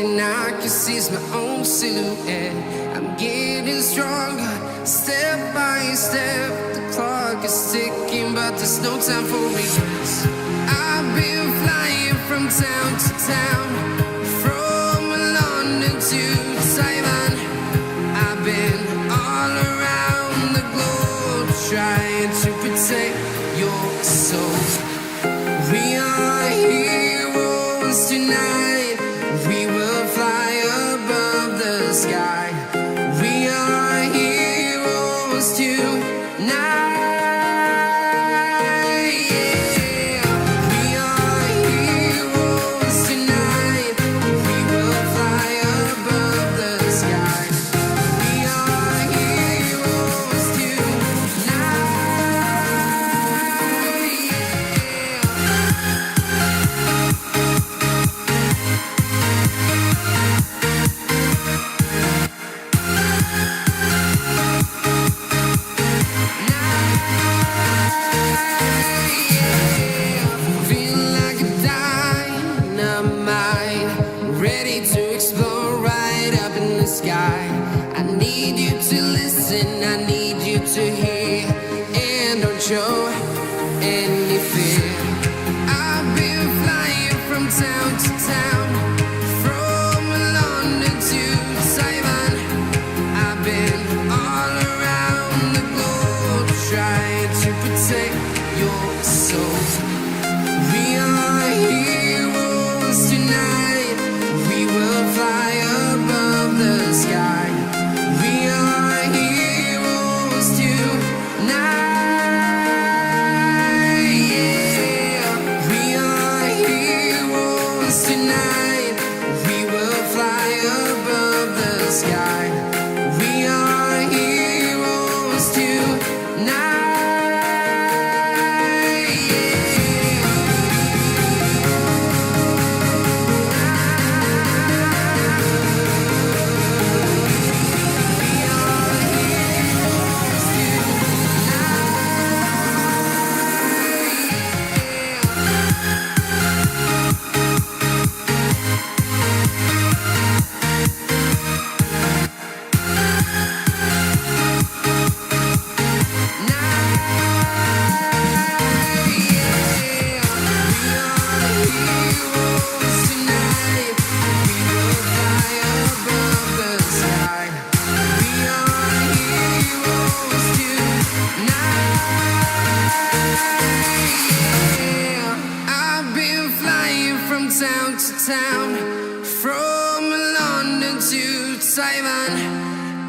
thing I can see is my own silhouette. I'm getting stronger, step by step. The clock is ticking, but there's no time for regrets. I've been flying from town to town, from London to Taiwan. I've been all around the globe, trying to protect your soul. We are heroes tonight. We will fly above the sky. We are heroes tonight.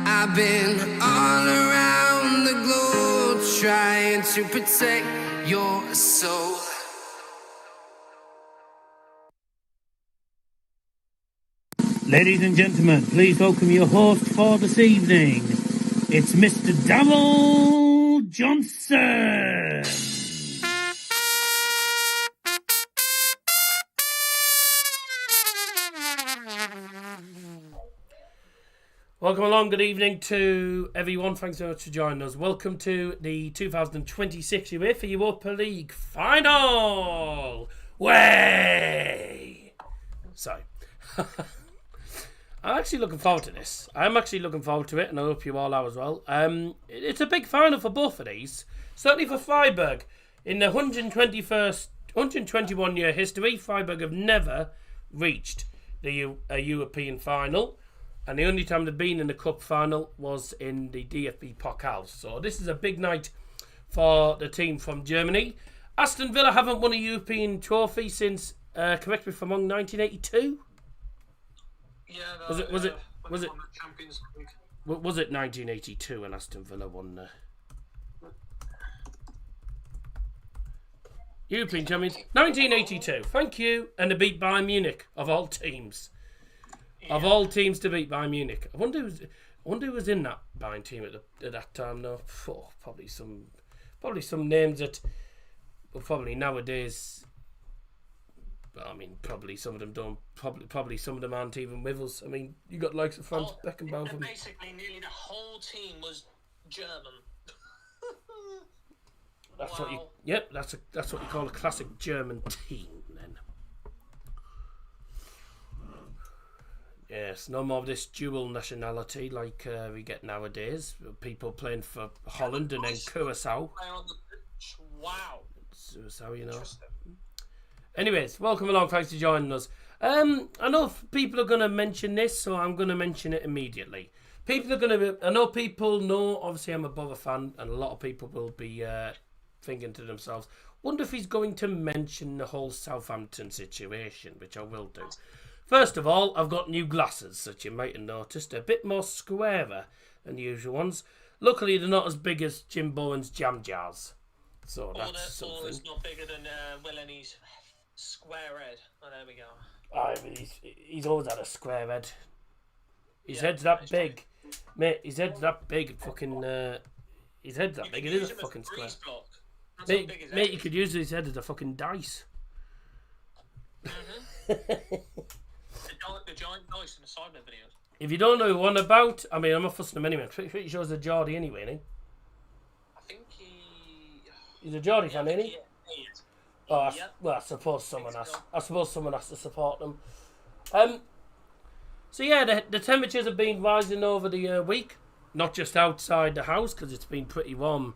I've been all around the globe trying to protect your soul. Ladies and gentlemen, please welcome your host for this evening. It's Mr. Daryl Johnson. Welcome along, good evening to everyone. Thanks so much for joining us. Welcome to the 2026 Uefa Europa League final. Way! Sorry. I'm actually looking forward to this. I'm actually looking forward to it, and I hope you all are as well. It's a big final for both of these. Certainly for Freiburg. In the 121 year history, Freiburg have never reached a European final. And the only time they've been in the cup final was in the DFB Pokal. So this is a big night for the team from Germany. Aston Villa haven't won a European trophy since, correct me if I'm wrong, 1982? Yeah, was it Champions League. Was it 1982 when Aston Villa won the European Champions? 1982. Thank you. And they beat Bayern Munich of all teams. Yeah. Of all teams to beat Bayern Munich. I wonder who was in that Bayern team at that time though. Oh, probably some names that well, probably nowadays. I mean, probably some of them don't. Probably some of them aren't even with us. I mean, you got likes of Franz Beckenbauer. And basically, nearly the whole team was German. That's wow. What you. Yep, that's what you call a classic German team. Then. Yes, no more of this dual nationality like we get nowadays. People playing for Holland and then Curacao. On the pitch. Wow. So, you know. Interesting. Anyways, welcome along. Thanks for joining us. I know people are going to mention this, so I'm going to mention it immediately. I know people know, obviously I'm a Borough fan, and a lot of people will be thinking to themselves, wonder if he's going to mention the whole Southampton situation, which I will do. First of all, I've got new glasses, that you might have noticed. A bit more squarer than the usual ones. Luckily, they're not as big as Jim Bowen's jam jars. So that's something. Or it's not bigger than Willenny's square head. Oh, there we go. He's always had a square head. His head's that big. Mate, his head's that big. Fucking, his head's that big. It is a fucking square. Mate, you could use his head as a fucking dice. Mm-hmm. The giant dice in the Cyber videos. If you don't know who I'm about, I mean, I'm not fussing him anyway. I'm pretty sure he's a Geordie anyway, isn't he? I think He's a Geordie fan, isn't he? He is. Oh, well, I suppose someone has. I suppose someone has to support them. So yeah, the temperatures have been rising over the week. Not just outside the house, because it's been pretty warm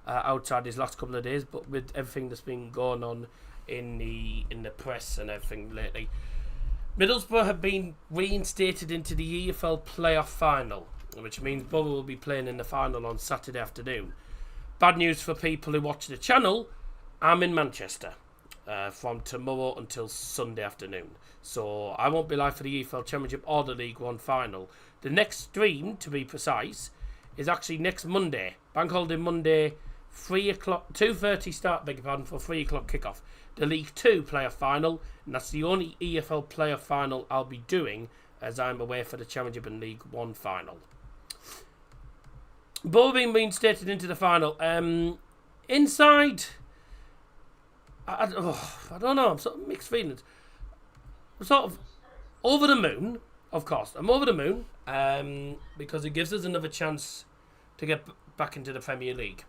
outside these last couple of days, but with everything that's been going on in the press and everything lately. Middlesbrough have been reinstated into the EFL playoff final, which means Borough will be playing in the final on Saturday afternoon. Bad news for people who watch the channel, I'm in Manchester from tomorrow until Sunday afternoon. So I won't be live for the EFL Championship or the League One final. The next stream, to be precise, is actually next Monday. Bank Holiday Monday, 3 o'clock, 2:30 start, beg your pardon, for 3 o'clock kickoff. The League 2 playoff final, and that's the only EFL playoff final I'll be doing as I'm away for the Championship and League 1 final. Borough being reinstated into the final. Inside, I don't know, I'm sort of mixed feelings. I'm sort of over the moon, of course. I'm over the moon because it gives us another chance to get back into the Premier League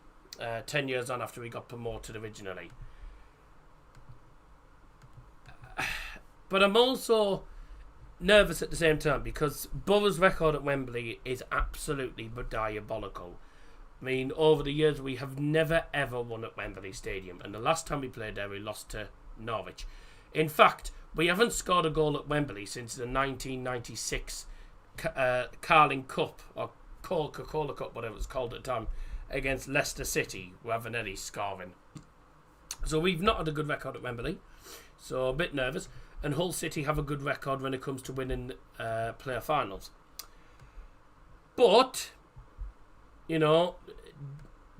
10 years on after we got promoted originally. But I'm also nervous at the same time because Borough's record at Wembley is absolutely diabolical. I mean, over the years we have never ever won at Wembley Stadium, and the last time we played there we lost to Norwich. In fact, we haven't scored a goal at Wembley since the 1996 Carling Cup, or Coca-Cola Cup, whatever it's called at the time, against Leicester City, Ravanelli scoring. So we've not had a good record at Wembley, so a bit nervous. And Hull City have a good record when it comes to winning player finals. But, you know,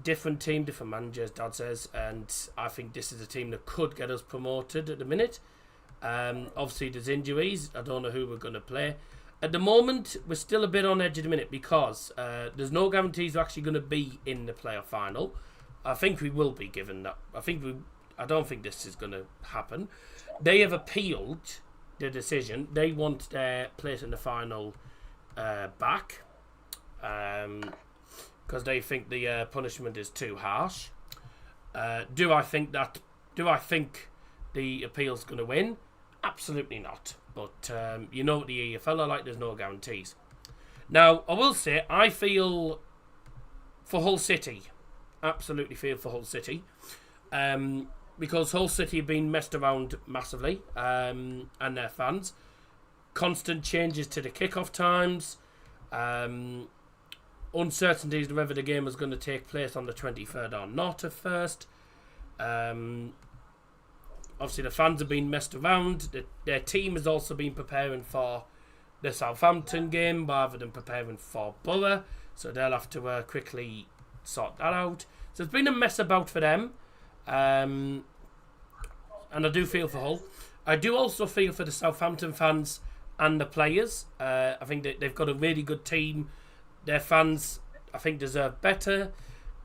different team, different managers, Dad says, and I think this is a team that could get us promoted at the minute. Obviously, there's injuries. I don't know who we're going to play. At the moment, we're still a bit on edge at the minute because there's no guarantees we're actually going to be in the playoff final. I think we will be given that. I don't think this is going to happen. They have appealed the decision. They want their place in the final back because they think the punishment is too harsh. Do I think the appeal's going to win? Absolutely not. But you know what the EFL are like. There's no guarantees. Now, I will say I feel for Hull City. Absolutely feel for Hull City. Because Hull City have been messed around massively, and their fans. Constant changes to the kickoff times, uncertainties whether the game was going to take place on the 23rd or not at first. Obviously, the fans have been messed around. Their team has also been preparing for the Southampton game rather than preparing for Borough, so they'll have to quickly sort that out. So it's been a mess about for them. And I do feel for Hull. I do also feel for the Southampton fans and the players. I think that they've got a really good team. Their fans, I think, deserve better.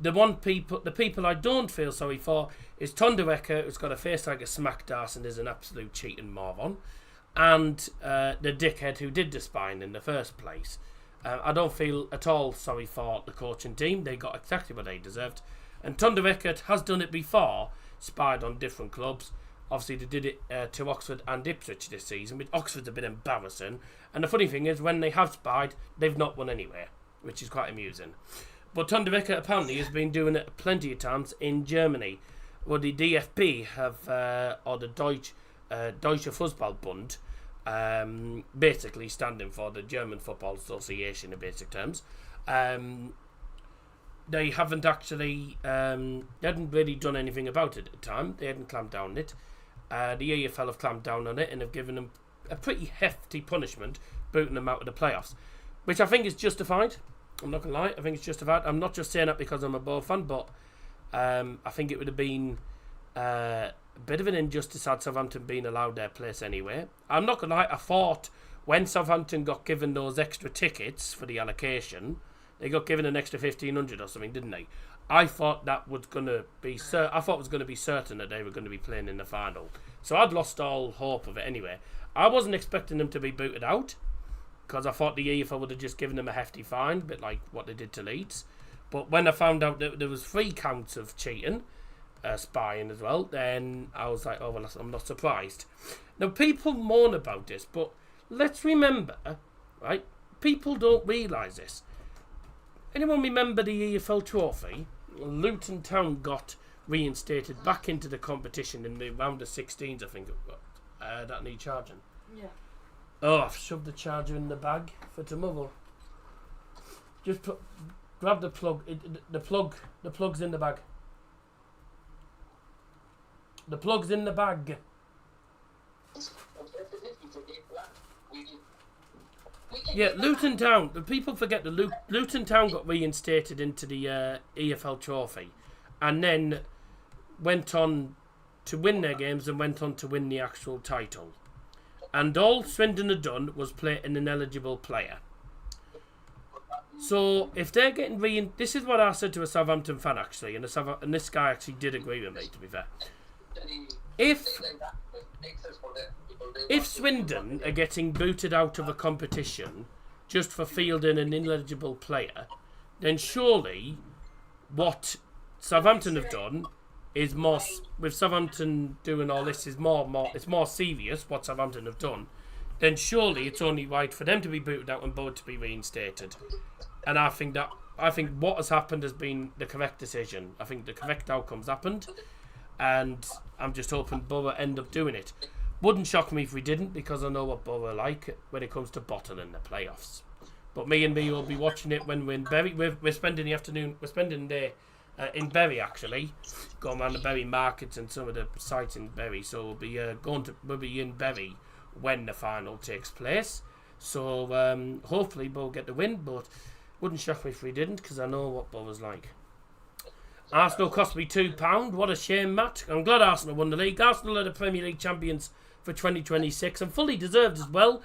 The people I don't feel sorry for is Tonderecker, who's got a face like a smack darse and is an absolute cheating moron, and the dickhead who did the spine in the first place. I don't feel at all sorry for the coaching team. They got exactly what they deserved. And Tonderecker has done it before, spied on different clubs, Obviously, they did it to Oxford and Ipswich this season, but Oxford's a bit embarrassing. And the funny thing is, when they have spied, they've not won anywhere, which is quite amusing. But Thunderbecker apparently has been doing it plenty of times in Germany. Well, the DFB have, or the Deutsche Fußballbund, basically standing for the German Football Association in basic terms. They haven't actually, they hadn't really done anything about it at the time. They hadn't clamped down on it. The EFL have clamped down on it and have given them a pretty hefty punishment, booting them out of the playoffs, which I think is justified. I'm not going to lie, I think it's justified. I'm not just saying that because I'm a Bow fan, but I think it would have been a bit of an injustice had Southampton been allowed their place anyway. I'm not going to lie, I thought when Southampton got given those extra tickets for the allocation, they got given an extra 1,500 or something, didn't they? I thought that was going to be I thought it was going to be certain that they were going to be playing in the final. So I'd lost all hope of it anyway. I wasn't expecting them to be booted out, because I thought the UEFA would have just given them a hefty fine, a bit like what they did to Leeds. But when I found out that there was 3 counts of cheating, spying as well, then I was like, oh, well, I'm not surprised. Now, people moan about this, but let's remember, right, people don't realise this. Anyone remember the EFL trophy? Luton Town got reinstated back into the competition in the round of 16s, I think it was. That need charging. Yeah. Oh, I've shoved the charger in the bag for tomorrow. Just grab the plug. The plug's in the bag. The plug's in the bag. Yeah, Luton Town. The people forget that Luton Town got reinstated into the EFL trophy, and then went on to win their games and went on to win the actual title. And all Swindon had done was play an ineligible player. So if they're getting this is what I said to a Southampton fan actually, and this guy actually did agree with me, to be fair. If Swindon are getting booted out of a competition just for fielding an ineligible player, then surely what Southampton have done is more, with Southampton doing all this, is it's more serious what Southampton have done. Then surely it's only right for them to be booted out and both to be reinstated. And I think what has happened has been the correct decision. I think the correct outcome's happened, and I'm just hoping Borough end up doing it. Wouldn't shock me if we didn't, because I know what Borough are like when it comes to bottling the playoffs. But me will be watching it when we're in Bury. We're spending the afternoon. We're spending the day in Bury actually, going around the Bury markets and some of the sites in Bury. So we'll be in Bury when the final takes place. So hopefully we'll get the win, but wouldn't shock me if we didn't, because I know what Borough's like. Arsenal cost me £2. What a shame, Matt. I'm glad Arsenal won the league. Arsenal are the Premier League champions for 2026 and fully deserved as well.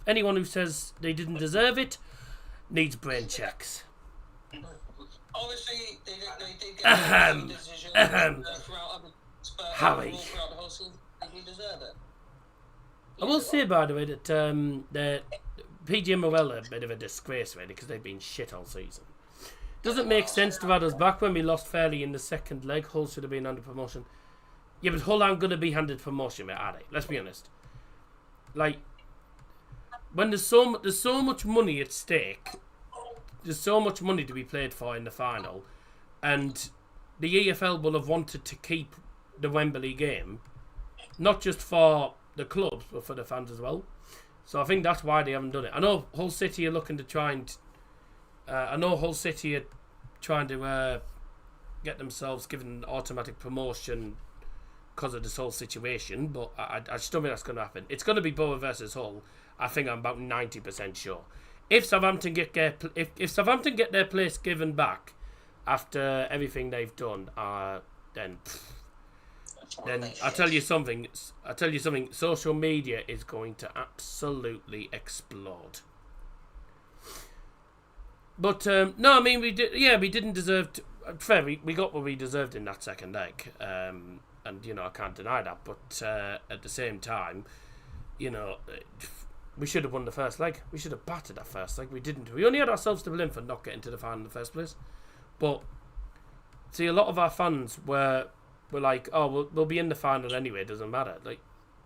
Anyone who says they didn't deserve it needs brain checks. Obviously, they did get a decision Harry. throughout the whole season. They deserve it. I will say, by the way, that the PG Morel are a bit of a disgrace, really, because they've been shit all season. Doesn't make sense to add us back when we lost fairly in the second leg. Hull should have been under promotion. Yeah, but Hull aren't going to be handed promotion, mate, are they? Let's be honest. Like, when there's so much money at stake, there's so much money to be played for in the final, and the EFL will have wanted to keep the Wembley game, not just for the clubs, but for the fans as well. So I think that's why they haven't done it. I know Hull City are looking to try and... get themselves given automatic promotion because of this whole situation, but I just don't think that's going to happen. It's going to be Borough versus Hull. I think I'm about 90% sure. If Southampton get their place given back after everything they've done, then I tell you something. Social media is going to absolutely explode. But no, I mean we didn't deserve to. Fair, we got what we deserved in that second leg, and I can't deny that. But at the same time, we should have won the first leg. We should have battered that first leg. We didn't. We only had ourselves to blame for not getting to the final in the first place. But see, a lot of our fans were were like, oh, we'll be in the final anyway, it doesn't matter. Like,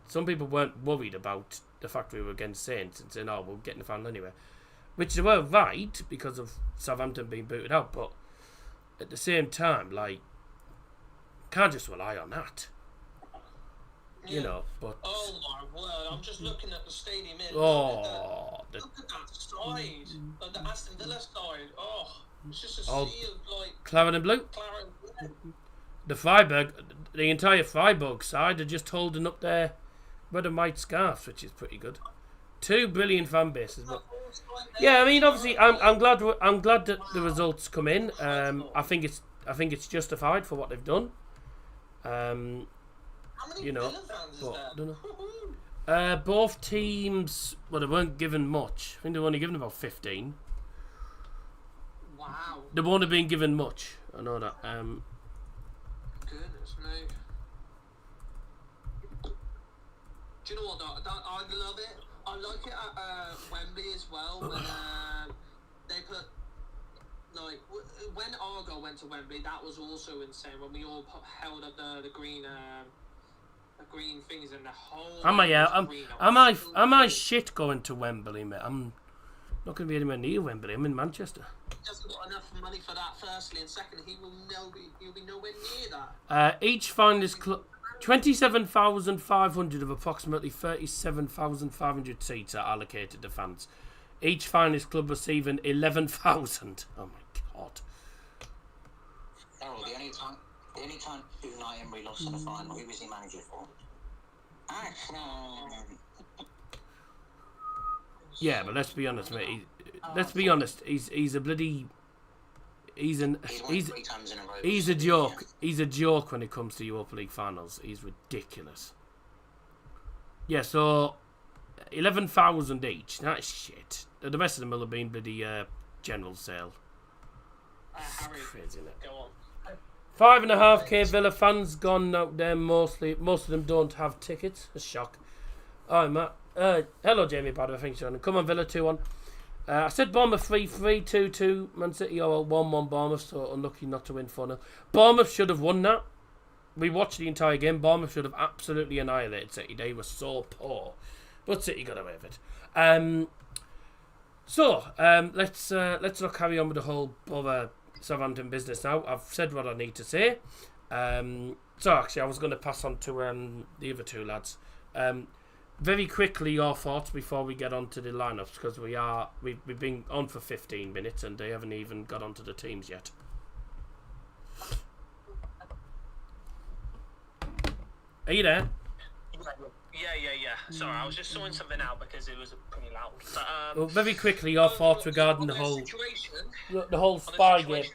some people weren't worried about the fact we were against Saints and saying, oh, we'll get in the final anyway. Which they were right, because of Southampton being booted out, but at the same time, like, can't just rely on that. You know, but... Oh my word, I'm just looking at the stadium here. Oh, look at that side. The Aston Villa side. Oh, it's just a sea of, like... Claret and blue. Claret and blue. The Freiburg, the entire Freiburg side are just holding up their red and white scarves, which is pretty good. 2 brilliant fan bases, but yeah, I mean, obviously, I'm glad that the results come in. I think it's justified for what they've done. You know, but, I don't know. Both teams, well, they weren't given much. I think they were only given about 15. Wow. They won't have been given much. I know that. Goodness me. Do you know what? I love it. I like it at Wembley as well. When they put, like, when Argo went to Wembley, that was also insane. When we all held up the green things and the whole. Am I shit going to Wembley, mate? I'm not going to be anywhere near Wembley. I'm in Manchester. He hasn't got enough money for that. Firstly, and secondly, he'll be nowhere near that. Each finalist club. 27,500 of approximately 37,500 seats are allocated to fans. Each finalist club receiving 11,000. Oh my god. Errol, the only time Unai Emery lost in the final, who was he manager for? Yeah, but let's be honest, mate. Let's be honest. He's a bloody. He's a joke. He's a joke when it comes to Europa League finals. He's ridiculous. Yeah, so 11,000 each. That's shit. The rest of them will have been bloody general sale. Harry, crazy, isn't it? go on. 5.5k Villa fans gone out there mostly. Most of them don't have tickets. A shock. Oh, Matt. Hello, Jamie. By the way, thanks, John. Come on, Villa 2-1. I said Bournemouth 3-3, 2-2, Man City, or 1-1 Bournemouth, so unlucky not to win 4-0. Bournemouth should have won that. We watched the entire game. Bournemouth should have absolutely annihilated City. They were so poor. But City got away with it. Let's not carry on with the whole other Southampton business now. I've said what I need to say. So actually, I was going to pass on to the other two lads. Very quickly, your thoughts before we get on to the lineups, because we've been on for 15 minutes and they haven't even got onto the teams yet. Are you there? Yeah. Sorry, I was just sorting something out because it was pretty loud. But, well, very quickly, your thoughts regarding the whole Spygate.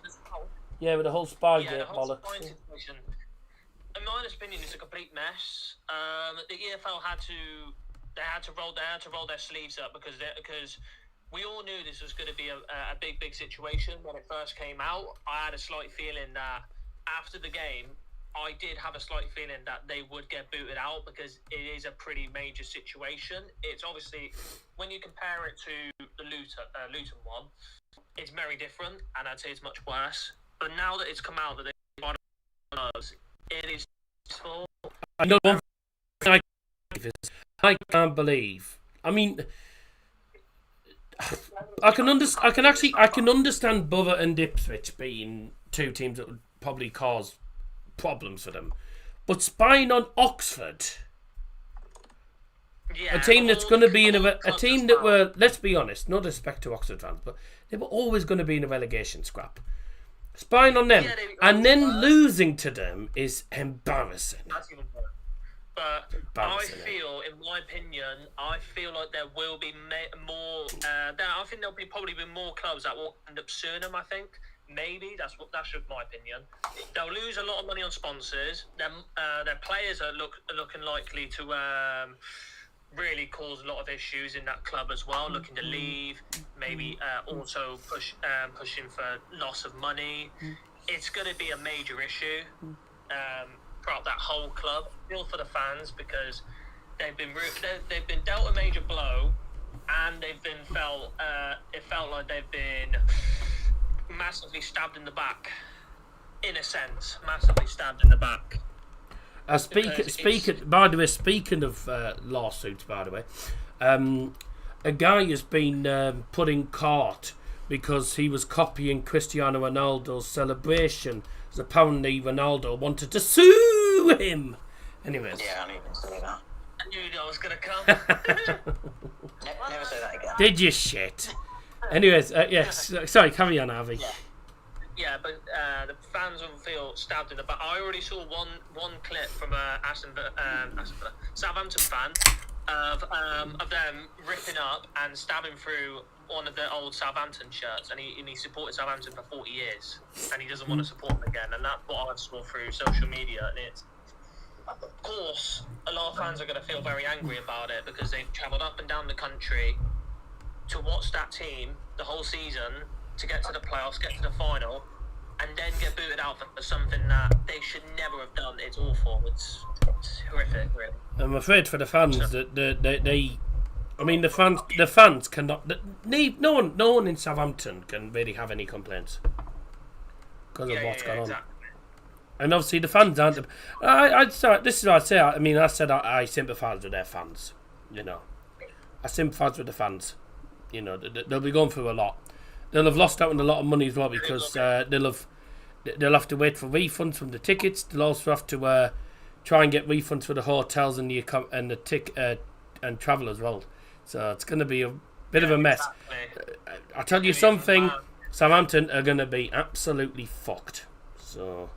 Yeah, with the whole Spygate bollocks. In my opinion, it's a complete mess. The EFL had to roll their sleeves up because we all knew this was going to be a big situation when it first came out. I had a slight feeling that after the game, I did have a slight feeling that they would get booted out because it is a pretty major situation. It's obviously, when you compare it to the Luton one, it's very different, and I'd say it's much worse. But now that it's come out that it is. I know one thing I can't believe. I mean, I can understand Borough and Ipswich being two teams that would probably cause problems for them, but spying on Oxford, a team that's going to be in a team that were, let's be honest, no disrespect to Oxford fans, but they were always going to be in a relegation scrap. Spying on them and then losing to them is embarrassing. That's even worse. But I feel, in my opinion, like there will be more. I think there'll probably be more clubs that will end up suing them. I think maybe that's just my opinion. They'll lose a lot of money on sponsors. Their players are looking likely to really cause a lot of issues in that club as well, looking to leave, maybe also pushing for loss of money. It's going to be a major issue throughout that whole club. Feel for the fans because they've been dealt a major blow, and it felt like they've been massively stabbed in the back, in a sense, massively stabbed in the back. By the way, speaking of lawsuits, by the way, a guy has been put in court because he was copying Cristiano Ronaldo's celebration. As apparently Ronaldo wanted to sue him. Anyways. Yeah, I knew you say that. I knew that was going to come. Never say that again. Did you shit? Anyways, yes. Sorry, carry on, Harvey. Yeah, but the fans will feel stabbed in the back. I already saw one clip from Aston Villa, Southampton fan of them ripping up and stabbing through one of the old Southampton shirts, and he supported Southampton for 40 years, and he doesn't want to support them again, and that's what I've saw through social media, and it's, of course, a lot of fans are going to feel very angry about it because they've travelled up and down the country to watch that team the whole season, to get to the playoffs, get to the final, and then get booted out for something that they should never have done. It's awful. It's horrific, really. I'm afraid for the fans that the fans cannot. No one in Southampton can really have any complaints because of what's going on. Exactly. And obviously the fans aren't. This is what I say. I said I sympathise with their fans. You know, I sympathise with the fans. You know, they'll be going through a lot. They'll have lost out on a lot of money as well because they'll have to wait for refunds from the tickets. They'll also have to try and get refunds for the hotels and and travel as well. So it's going to be a bit of a mess. Exactly. I'll tell you something. Southampton are going to be absolutely fucked. So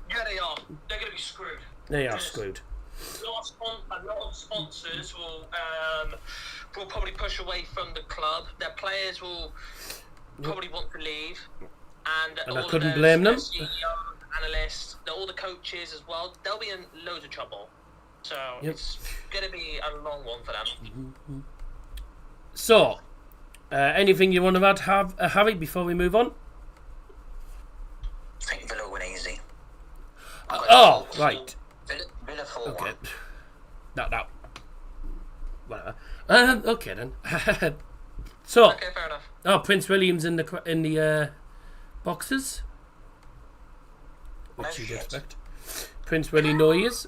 Yeah, they are. They're going to be screwed. they are screwed. A lot of sponsors will probably push away from the club. Their players will probably want to leave, and all I couldn't of blame them. CEOs, analysts, all the coaches as well. They'll be in loads of trouble. So it's going to be a long one for them. So, anything you want to add, Harry, before we move on? I think Villa win easy. Right. Villa 4-1. Okay. That. Whatever. Okay then. So, Okay, fair enough. Prince William's in the boxes. What No you'd shit. expect. Prince Willie Noyes.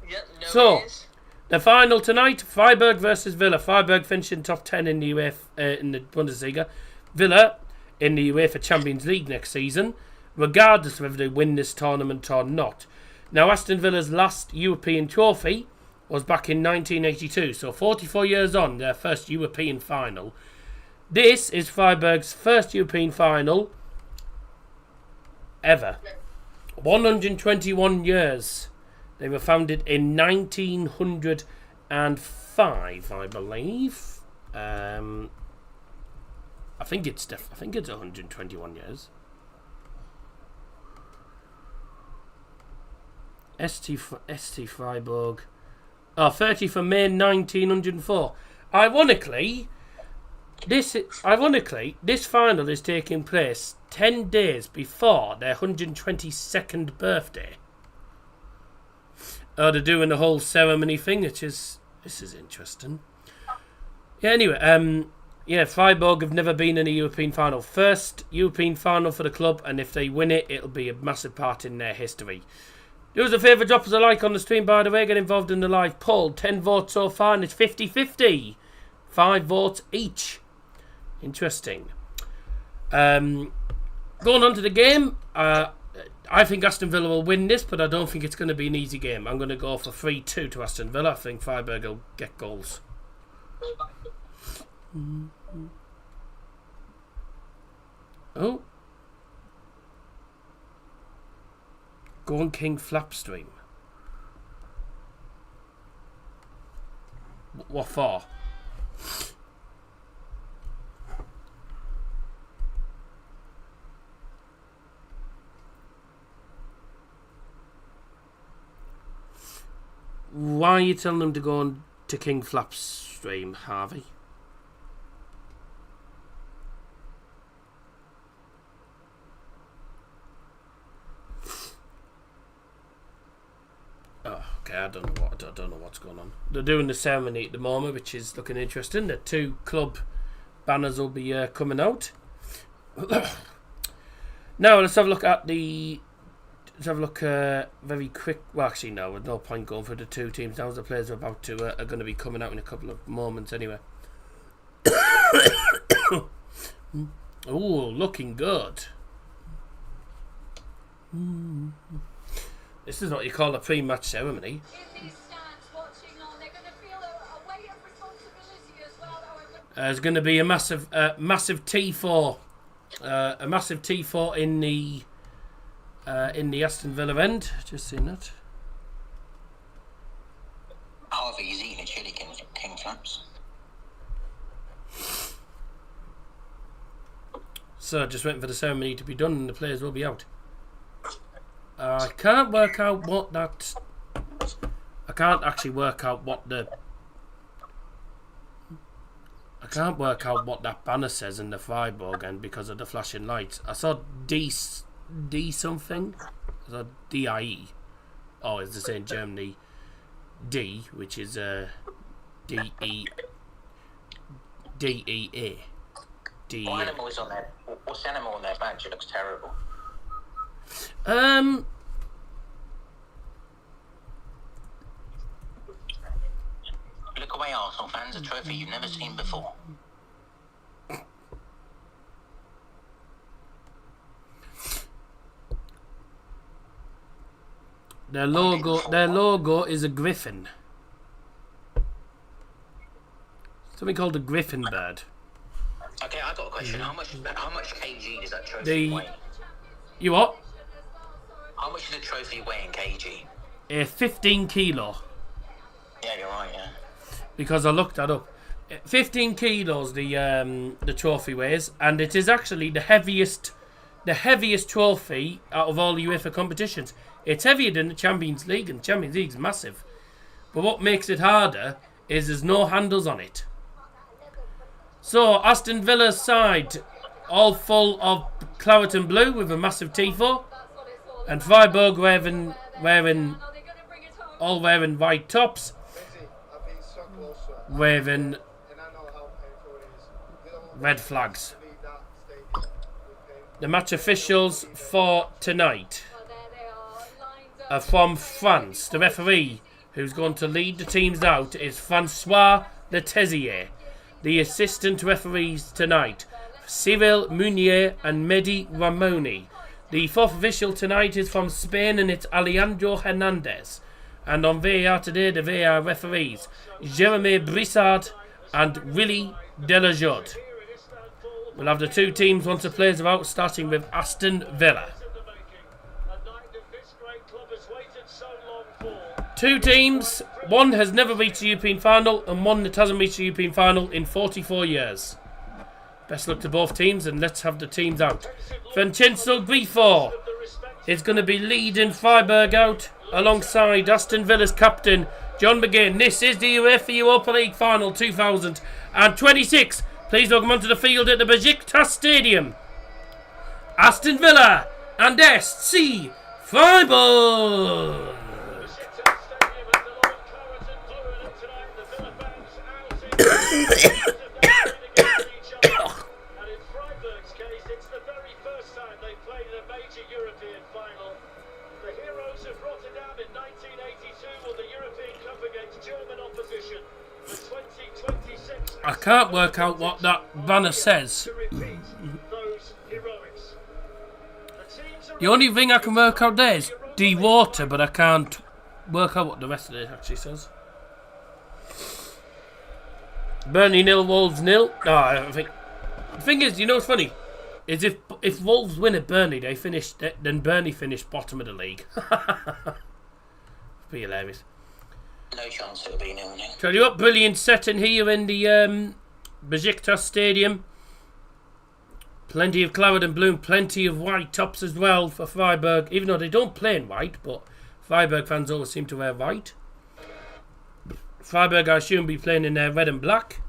Yep, no So, worries. the final tonight: Freiburg versus Villa. Freiburg finishing top 10 in the in the Bundesliga. Villa in the UEFA Champions League next season, regardless of whether they win this tournament or not. Now, Aston Villa's last European trophy was back in 1982, so 44 years on, their first European final. This is Freiburg's first European final ever. 121 years. They were founded in 1905, I believe. I think it's 121 years. SC Freiburg. 30 for May 1904. Ironically, this final is taking place 10 days before their 122nd birthday. They're doing the whole ceremony thing, this is interesting. Yeah, anyway, Freiburg have never been in a European final. First European final for the club, and if they win it, it'll be a massive part in their history. Do us a favour, drop us a like on the stream, by the way. Get involved in the live poll. 10 votes so far, and it's 50-50. 5 votes each. Interesting. Going on to the game. I think Aston Villa will win this, but I don't think it's going to be an easy game. I'm going to go for 3-2 to Aston Villa. I think Freiburg will get goals. Oh. Go on, King Flapstream. What for? Why are you telling them to go on to King Flapstream, Harvey? Okay, I don't know what's going on. They're doing the ceremony at the moment, which is looking interesting. The 2 club banners will be coming out. Now let's have a look at the let's have a look very quick. Well, actually, no, there's no point going for the two teams now. The players are about to are going to be coming out in a couple of moments anyway. Oh, looking good. This is what you call a pre-match ceremony. There's going to be a massive T4, a massive T4 in the Aston Villa end. Just seen that. However, he's eating a chili king flaps. So just waiting for the ceremony to be done and the players will be out. I can't work out what that. I can't actually work out what the. I can't work out what that banner says in the Freiburg end because of the flashing lights. I saw D something. I saw DIE. Oh, it's the same Germany. D, which is DEA. What animal is on there? What's the animal on their badge? It looks terrible. Look away, Arsenal fans. A trophy you've never seen before. Their logo is a griffin. Something called a griffin bird. Okay, I got a question. How much kg does that trophy weigh? You what? How much does the trophy weigh in kg? 15 kilo. Yeah, you're right. Yeah. Because I looked that up. 15 kilos the trophy weighs, and it is actually the heaviest trophy out of all UEFA competitions. It's heavier than the Champions League, and the Champions League's massive. But what makes it harder is there's no handles on it. So Aston Villa's side, all full of claret and blue with a massive T4, and Freiburg wearing white tops, waving red flags. The match officials for tonight are from France. The referee who's going to lead the teams out is Francois Letezier. The assistant referees tonight, Cyril Meunier and Mehdi Ramoni. The fourth official tonight is from Spain and it's Alejandro Hernandez. And on VAR today, the VAR referees, Jeremy Brissard and Willy Delajode. We'll have the two teams once the players are out, starting with Aston Villa. Two teams, one has never reached the European final and one that hasn't reached the European final in 44 years. Best luck to both teams and let's have the teams out. Vincenzo Grifo is going to be leading Freiburg out alongside Aston Villa's captain John McGinn. This is the UEFA Europa League final 2026. Please welcome onto the field at the Besiktas Stadium, Aston Villa and SC Freiburg. I can't work out what that banner says. The only thing I can work out there is de-water, but I can't work out what the rest of it actually says. Burnley 0, Wolves 0. No, I don't think. The thing is, you know what's funny? Is if Wolves win at Burnley, then Burnley finish bottom of the league. Be hilarious. No chance it'll be 0-0. Tell you what, brilliant setting here in the Besiktas Stadium. Plenty of claret and blue, plenty of white tops as well for Freiburg. Even though they don't play in white, but Freiburg fans always seem to wear white. Freiburg, I assume, be playing in their red and black.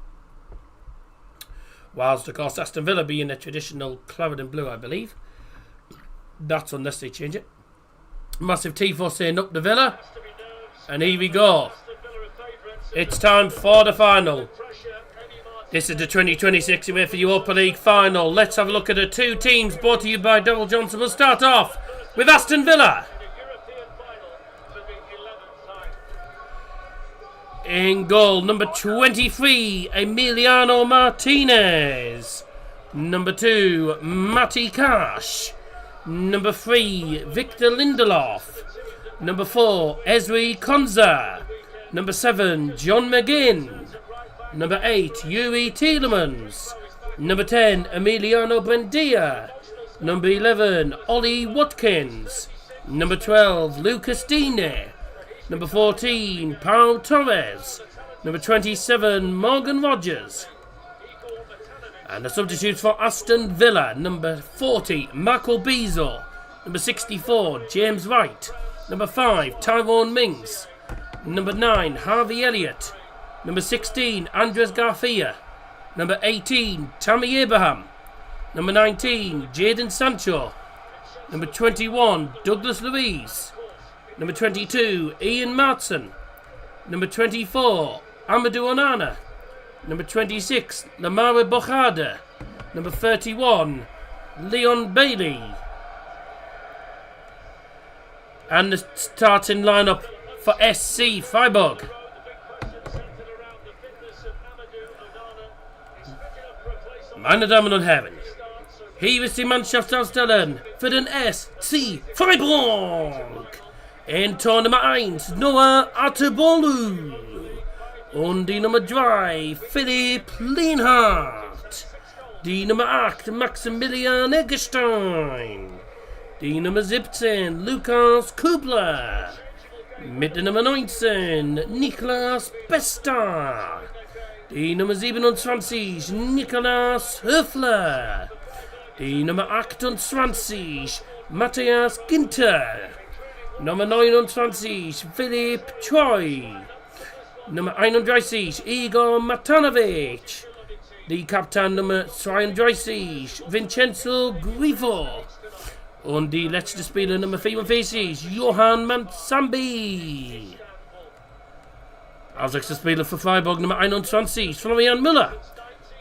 Whilst, of course, Aston Villa be in their traditional claret and blue, I believe. That's unless they change it. Massive T4 saying up the Villa. And here we go. It's time for the final. This is the 2026 UEFA Europa League final. Let's have a look at the two teams brought to you by Double Johnson. We'll start off with Aston Villa. In goal, number 23, Emiliano Martinez. Number 2, Matty Cash. Number 3, Victor Lindelof. Number 4, Ezri Konza. Number 7, John McGinn. Number 8, Yuri Tielemans. Number 10, Emiliano Buendia. Number 11, Ollie Watkins. Number 12, Lucas Digne. Number 14, Pau Torres. Number 27, Morgan Rogers. And the substitutes for Aston Villa. Number 40, Marco Bezo. Number 64, James Wright. Number 5, Tyrone Mings. Number 9, Harvey Elliott. Number 16, Andres Garcia. Number 18, Tammy Abraham. Number 19, Jadon Sancho. Number 21, Douglas Luiz. Number 22, Ian Martson. Number 24, Amadou Onana. Number 26, Lamara Bojada. Number 31, Leon Bailey. And the starting lineup for SC Freiburg. Meine Damen und Herren, hier ist die Mannschaftsaufstellung für den SC Freiburg. In Tor Nummer 1, Noah Atebolu. Und die Nummer 3, Philipp Lienhardt. Die Nummer 8, Maximilian Eggestein. Die Nummer 17, Lukas Kubler. Mit der Nummer 19, Niklas Besta. Die Nummer 27, Niklas Höfler. Die Nummer 28, Matthias Ginter. Nummer 29, Philipp Choi. Nummer 31, Igor Matanovic. Die Kapitän Nummer 32, Vincenzo Grifo. Und die letzte Spieler Nummer 44, Johann Mansambi. Als nächster Spieler für Freiburg Nummer 21, Florian Müller.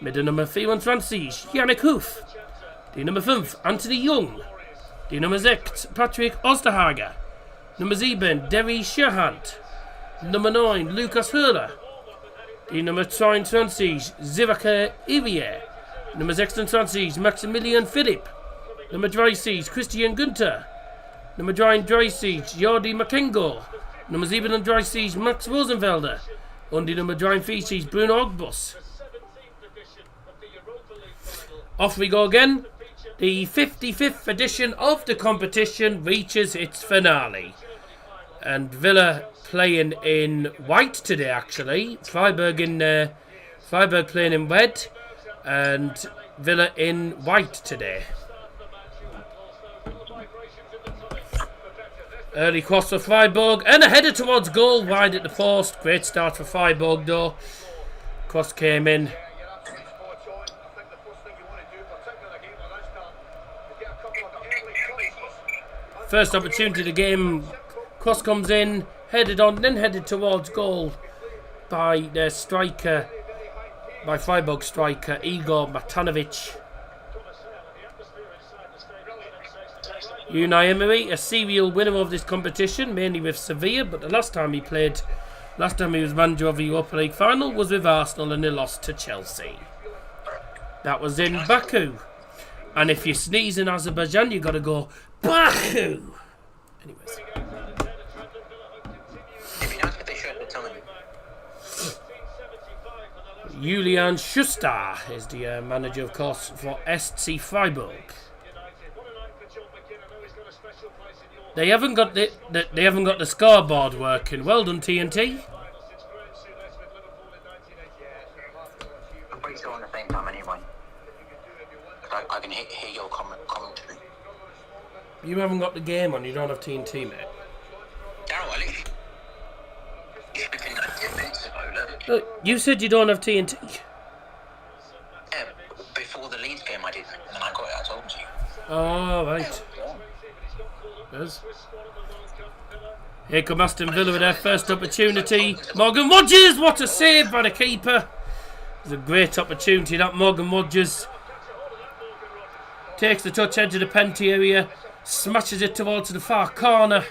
Mit der Nummer 24, Yannick Huff. Die Nummer 5, Anthony Jung. Die Nummer 6, Patrick Osterhager. Nummer 7, Derry Sherhant. Nummer 9, Lukas Höhler. Die Nummer 22, Zivaka Ivie. Nummer 26, Maximilian Philipp. Nummer 30, Christian Günther. Nummer 33, Jordi Makengo. Nummer 37, Max Rosenfelder. Und die Nummer 43, Bruno Ogbus. Off we go again. The 55th edition of the competition reaches its finale. And Villa playing in white today, actually. Freiburg playing in red. And Villa in white today. Early cross for Freiburg and a header towards goal, wide at the post. Great start for Freiburg though. Cross came in. First opportunity of the game. Cross comes in, headed on, then headed towards goal by their striker, by Freiburg striker Igor Matanovic. Unai Emery, a serial winner of this competition, mainly with Sevilla, but the last time he was manager of the Europa League final was with Arsenal and they lost to Chelsea. That was in Baku. And if you sneeze in Azerbaijan, you gotta go Baku. Anyways. Julian Schuster is the manager, of course, for SC Freiburg. They haven't got the scoreboard working. Well done, TNT. I'm pretty sure on the same time anyway. I can hear your commentary. You haven't got the game on. You don't have TNT, mate. Daryl, I literally speaking like 10 minutes ago. Look, you said you don't have TNT. Yeah, before the Leeds game I did, and then I got it. I told you. Oh right. Yes. Here come Aston Villa with their first opportunity. Morgan Rogers, what a save by the keeper. It's a great opportunity that Morgan Rogers takes the touch edge of the penalty area, smashes it towards the far corner.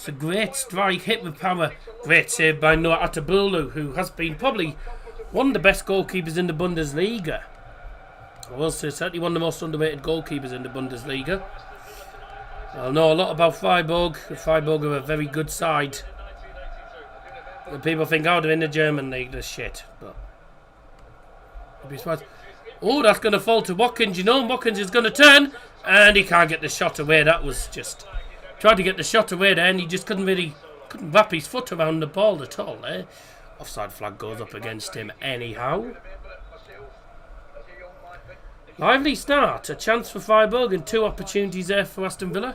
It's a great strike, hit with power. Great save by Noah Atabulu, who has been probably one of the best goalkeepers in the Bundesliga. I will say certainly one of the most underrated goalkeepers in the Bundesliga. I know a lot about Freiburg. Freiburg are a very good side. People think, oh, they're in the German league, they're shit. But I'd be surprised. Oh, that's going to fall to Watkins, you know. Watkins is going to turn, and he can't get the shot away. That was just... Tried to get the shot away there, and he just couldn't wrap his foot around the ball at all. Offside flag goes up against him anyhow. Lively start. A chance for Freiburg and 2 opportunities there for Aston Villa.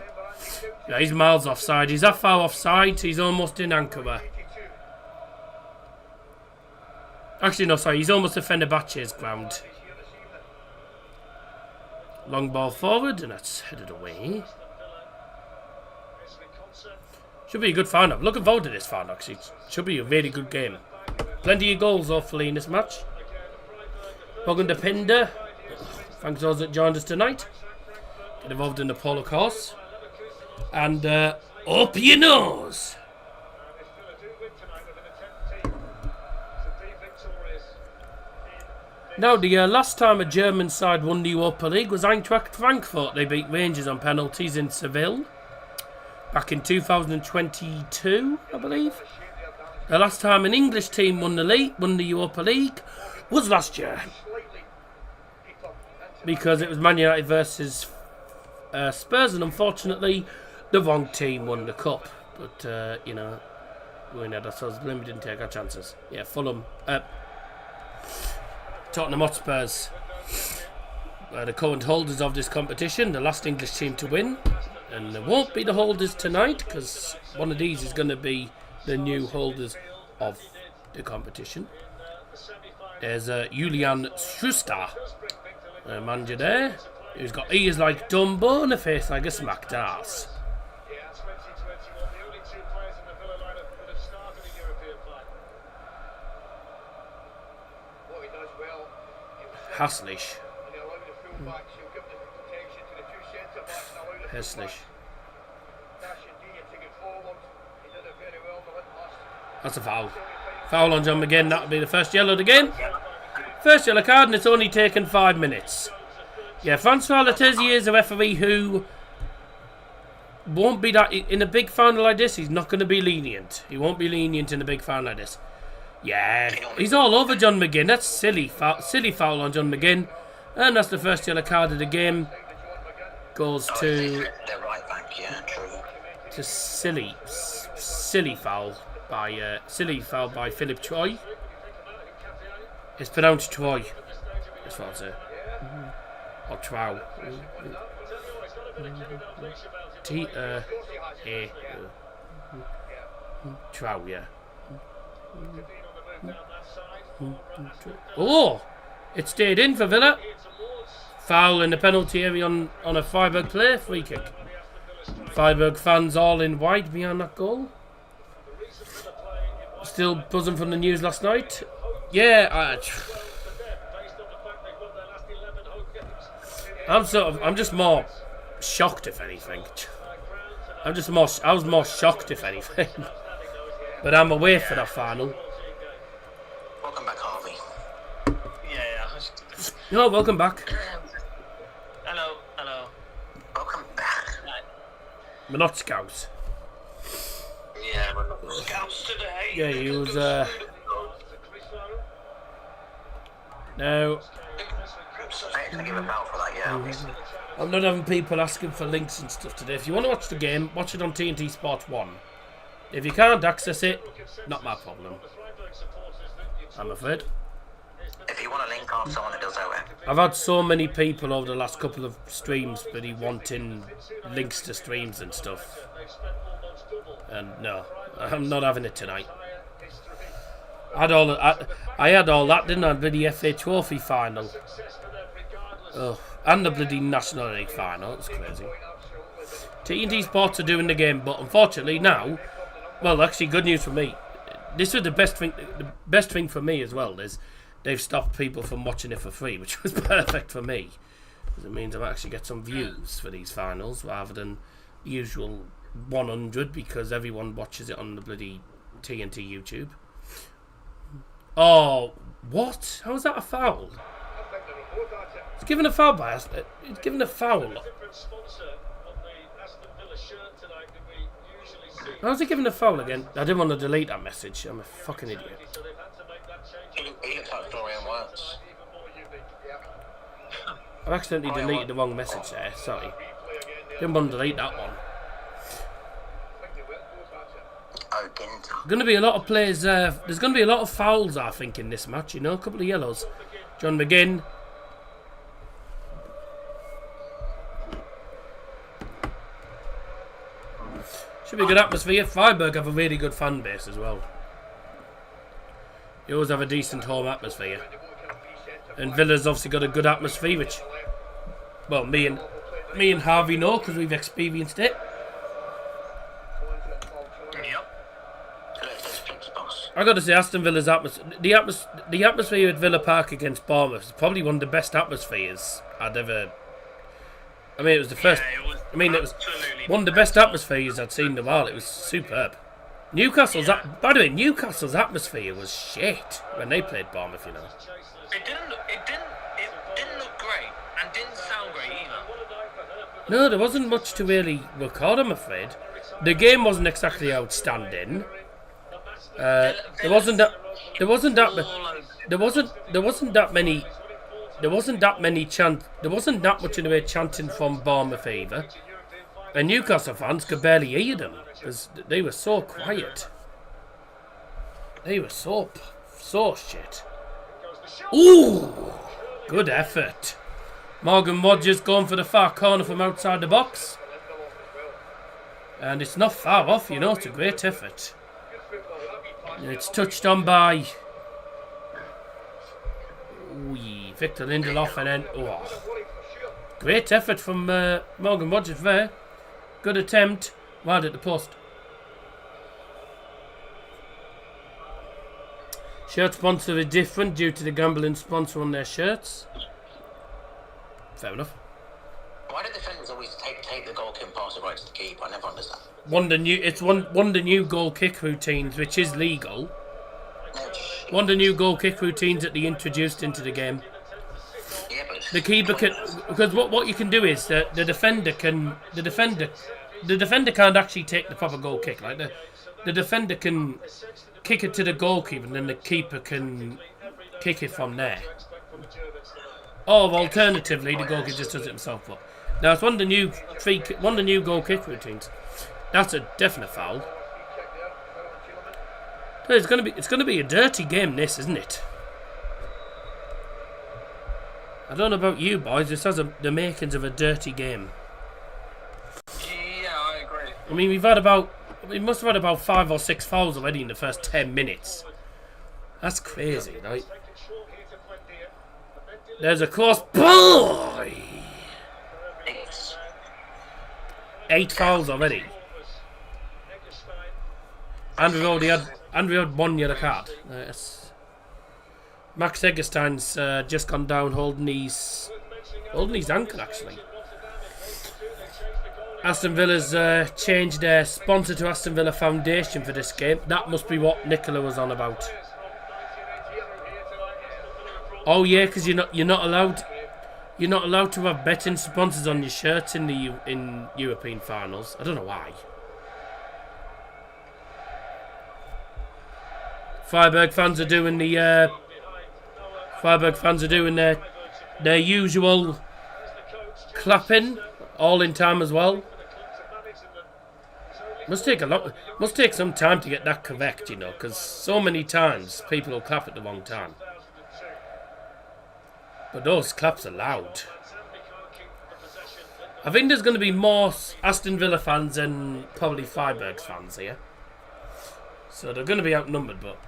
Yeah, he's miles offside. He's that far offside. He's almost in Ankara. Actually, no, sorry. He's almost at Fenerbahce's ground. Long ball forward, and that's headed away. Should be a good final. Looking forward to this final, actually. Should be a really good game. Plenty of goals, hopefully, in this match. Welcome to Pinder. Thanks to those that joined us tonight. Get involved in the polo course. And up your nose. Now, the last time a German side won the Europa League was Eintracht Frankfurt. They beat Rangers on penalties in Seville back in 2022, I believe. The last time an English team won the Europa League was last year, because it was Man United versus Spurs, and unfortunately the wrong team won the cup. But you know, we had ourselves blame, we didn't take our chances. Yeah, Fulham, Tottenham Hotspurs are the current holders of this competition, the last English team to win, and they won't be the holders tonight, because one of these is going to be the new holders of the competition. There's Julian Schuster, the manager there, who's got ears like Dumbo and a face like a smacked ass. Haslish. Haslish. That's a foul. Foul on John McGinn. That'll be the first yellow of the game. First yellow card, and it's only taken 5 minutes. Yeah, Francois Letizia is a referee who won't be that in a big final like this. He's not going to be lenient. He won't be lenient in a big final like this. Yeah, he's all over John McGinn. That's silly foul on John McGinn, and that's the first yellow card of the game. Goes to the right back, yeah, true. To silly foul by Philip Troy. It's pronounced Troy. That's what I'll say. Or Trow. Trow, yeah. Oh! It stayed in for Villa. Foul in the penalty area on a Freiburg player. Free kick. Freiburg fans all in white behind that goal. Still buzzing from the news last night. Yeah, I'm just more shocked, if anything. I was more shocked, if anything. But I'm away for that final. Welcome back, Harvey. Yeah. No, welcome back. Hello. Welcome back. We're not scouts. Yeah, we're not scouts today. Yeah, he was. No. I had to give a bell for that, yeah. I'm not having people asking for links and stuff today. If you want to watch the game, watch it on TNT Sports 1. If you can't access it, not my problem, I'm afraid. If you want a link, I'll someone that does that. I've had so many people over the last couple of streams really wanting links to streams and stuff. And no, I'm not having it tonight. I had all that, didn't I? Bloody FA Trophy final. Oh, and the bloody National League final. It's crazy. TNT Sports are doing the game, but unfortunately now, well, actually, good news for me. This was the best thing for me as well. Is they've stopped people from watching it for free, which was perfect for me, because it means I actually get some views for these finals rather than the usual 100 because everyone watches it on the bloody TNT YouTube. Oh, what? How is that a foul? It's given a foul by us. It's given a foul. How is it given a foul again? I didn't want to delete that message. I'm a fucking idiot. He looks like Dorian Wirtz. I've accidentally deleted the wrong message there. Sorry. Didn't want to delete that one. Going to be a lot of players. There's going to be a lot of fouls, I think, in this match. You know, a couple of yellows. John McGinn. Should be a good atmosphere. Freiburg have a really good fan base as well. You always have a decent home atmosphere. And Villa's obviously got a good atmosphere, which, well, me and Harvey know because we've experienced it. I got to say, Aston Villa's atmosphere, the atmosphere at Villa Park against Bournemouth is probably one of the best atmospheres I'd ever. I mean, it was the first. It was one of the best atmospheres I'd seen in a while. It was superb. By the way, Newcastle's atmosphere was shit when they played Bournemouth. You know. It didn't look great and didn't sound great either. No, there wasn't much to really record, I'm afraid. The game wasn't exactly outstanding. There wasn't that much in the way of chanting from Bournemouth either. And Newcastle fans could barely hear them because they were so quiet. They were so shit. Ooh, good effort. Morgan Rogers going for the far corner from outside the box. And it's not far off, you know, it's a great effort. It's touched on by Victor Lindelof and then great effort from Morgan Rogers there. Good attempt, wide at the post. Shirt sponsor is different due to the gambling sponsor on their shirts. Fair enough. Why do defenders always take the goal kick pass right to the keeper? I never understand. One of the new goal kick routines, which is legal. One of the new goal kick routines that they introduced into the game. Yeah, but The keeper can, because what you can do is that the defender can't actually take the proper goal kick. Like the defender can kick it to the goalkeeper, and then the keeper can kick it from there. Or alternatively, the goalkeeper just does it himself. But now it's one of the new goal kick routines. That's a definite foul. It's gonna be a dirty game, this, isn't it? I don't know about you boys. This has the makings of a dirty game. Yeah, I agree. I mean, we must have had about 5 or 6 fouls already in the first 10 minutes. That's crazy, right? There's a cross. Boy! 8 fouls already. And we had 1 yellow card. Max Eggestein's just gone down holding his ankle, actually. Aston Villa's changed their sponsor to Aston Villa Foundation for this game. That must be what Nicola was on about. Oh yeah, because you're not allowed to have betting sponsors on your shirts in European finals. I don't know why. Freiburg fans are doing their usual clapping, all in time as well. Must take some time to get that correct, you know, because so many times people will clap at the wrong time. But those claps are loud. I think there's going to be more Aston Villa fans than probably Freiburg fans here. So they're going to be outnumbered, but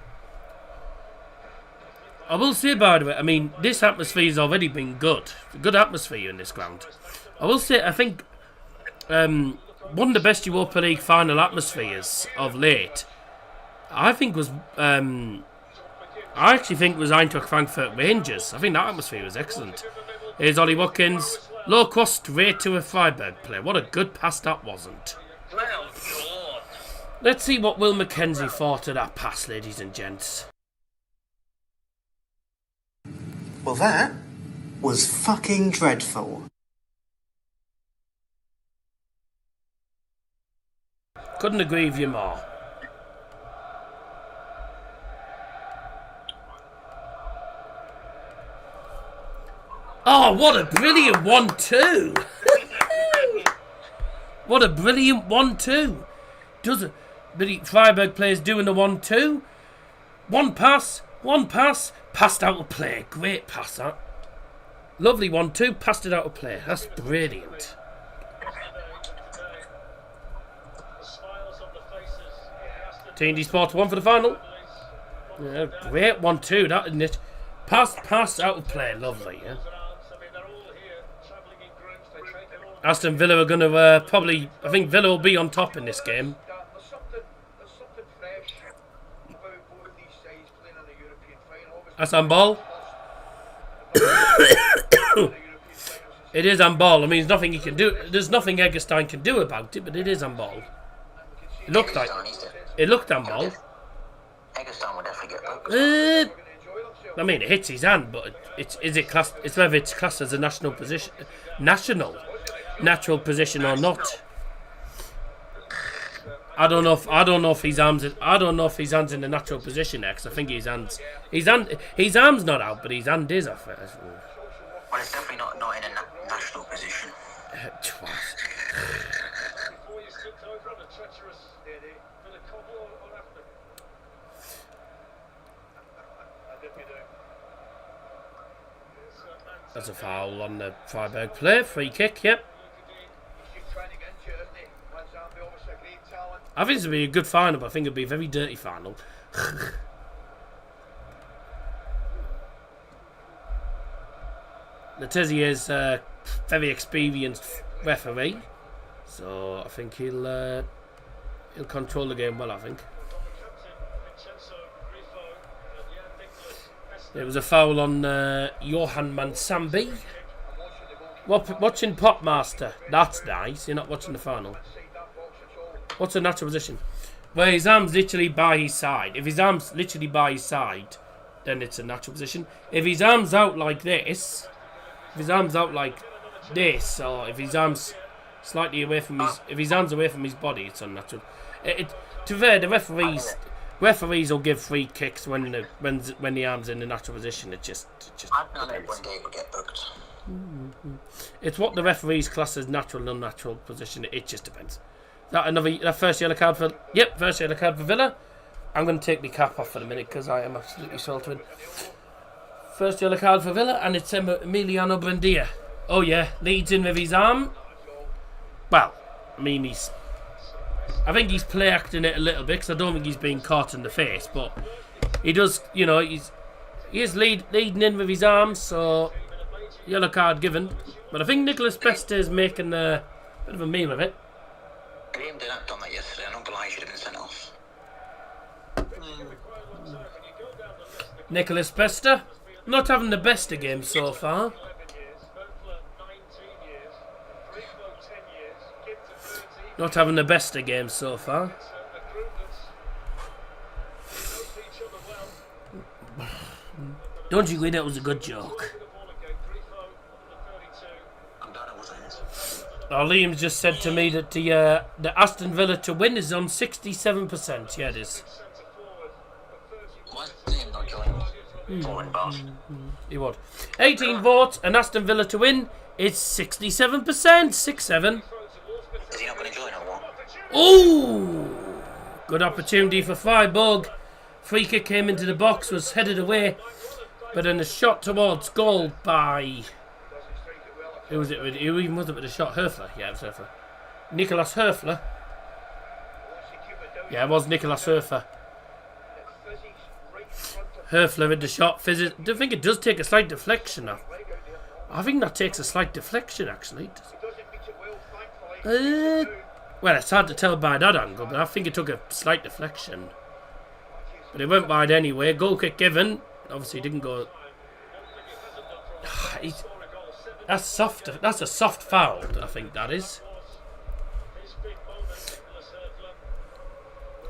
I will say, by the way, I mean, this atmosphere's already been good. Good atmosphere in this ground. I will say, I think one of the best Europa League final atmospheres of late, I actually think was Eintracht Frankfurt Rangers. I think that atmosphere was excellent. Here's Ollie Watkins. Low cross straight to a Freiburg player. What a good pass that wasn't. Well, Let's see what Will Mackenzie thought of that pass, ladies and gents. Well, that was fucking dreadful. Couldn't agree with you more. Oh, what a brilliant 1-2. What a brilliant 1-2. Doesn't the Freiburg players doing the 1-2? One pass, passed out of play. Great pass, that. Lovely 1-2, passed it out of play. That's brilliant. TNT Sports 1 for the final. Yeah, great 1-2, that, isn't it? Pass out of play. Lovely, yeah. Aston Villa are going to probably... I think Villa will be on top in this game. That's on ball. It is on ball. I mean, there's nothing he can do. There's nothing Eggestein can do about it, but it is on ball. It looked like... It looked on ball. Eggestein will definitely get booked. I mean, it hits his hand, but it's whether it's classed as a natural position or not. I don't know if his arms in the natural position there, because I think his arm's not out, but his hand is off it. Well, it's definitely not in a national position. That's a foul on the Freiburg player. Free kick, yep. I think this will be a good final, but I think it'll be a very dirty final. Natizzi is a very experienced referee, so I think he'll control the game well, I think. It was a foul on Johan Mansambi. Watching Popmaster. That's nice. You're not watching the final. What's a natural position? Where his arm's literally by his side. If his arm's literally by his side, then it's a natural position. If his arm's out like this, or if his arm's slightly away from his away from his body, it's unnatural. To be fair, the referees will give free kicks when the arm's in the natural position. It just I don't know when they will get booked. It's what the referees class as natural and unnatural position. It just depends. That first yellow card for Villa. I'm going to take my cap off for a minute because I am absolutely sweltering. First yellow card for Villa, and it's Emiliano Buendia. Oh yeah, leads in with his arm. Well, I mean I think he's play acting it a little bit because I don't think he's being caught in the face, but he does. You know, he is leading in with his arm, so yellow card given. But I think Nicholas Beste is making a bit of a meal of it. Liam did act on that yesterday. I'm not gonna lie, he should have been sent off. Nicholas Beste not having the best of games so far. Not having the best of games so far. Don't you agree that was a good joke? Now, Liam's just said to me that the Aston Villa to win is on 67%. Yeah, it is. Why is Liam not joining? Foreign boss. He would. 18 votes, and Aston Villa to win is 67%. 6-7. Is he not going to join or what? Ooh! Good opportunity for Freiburg. Free kick came into the box, was headed away, but then a shot towards goal by... Who was it? Who even was it with the shot? Höfler? Yeah, it was Höfler. Nicolas Höfler. Yeah, it was Nicolas Höfler. Höfler with the shot. I think it does take a slight deflection. I think that takes a slight deflection, actually. Well, it's hard to tell by that angle, but I think it took a slight deflection. But it went wide anyway. Goal kick given. Obviously, didn't go... That's soft. That's a soft foul, I think that is.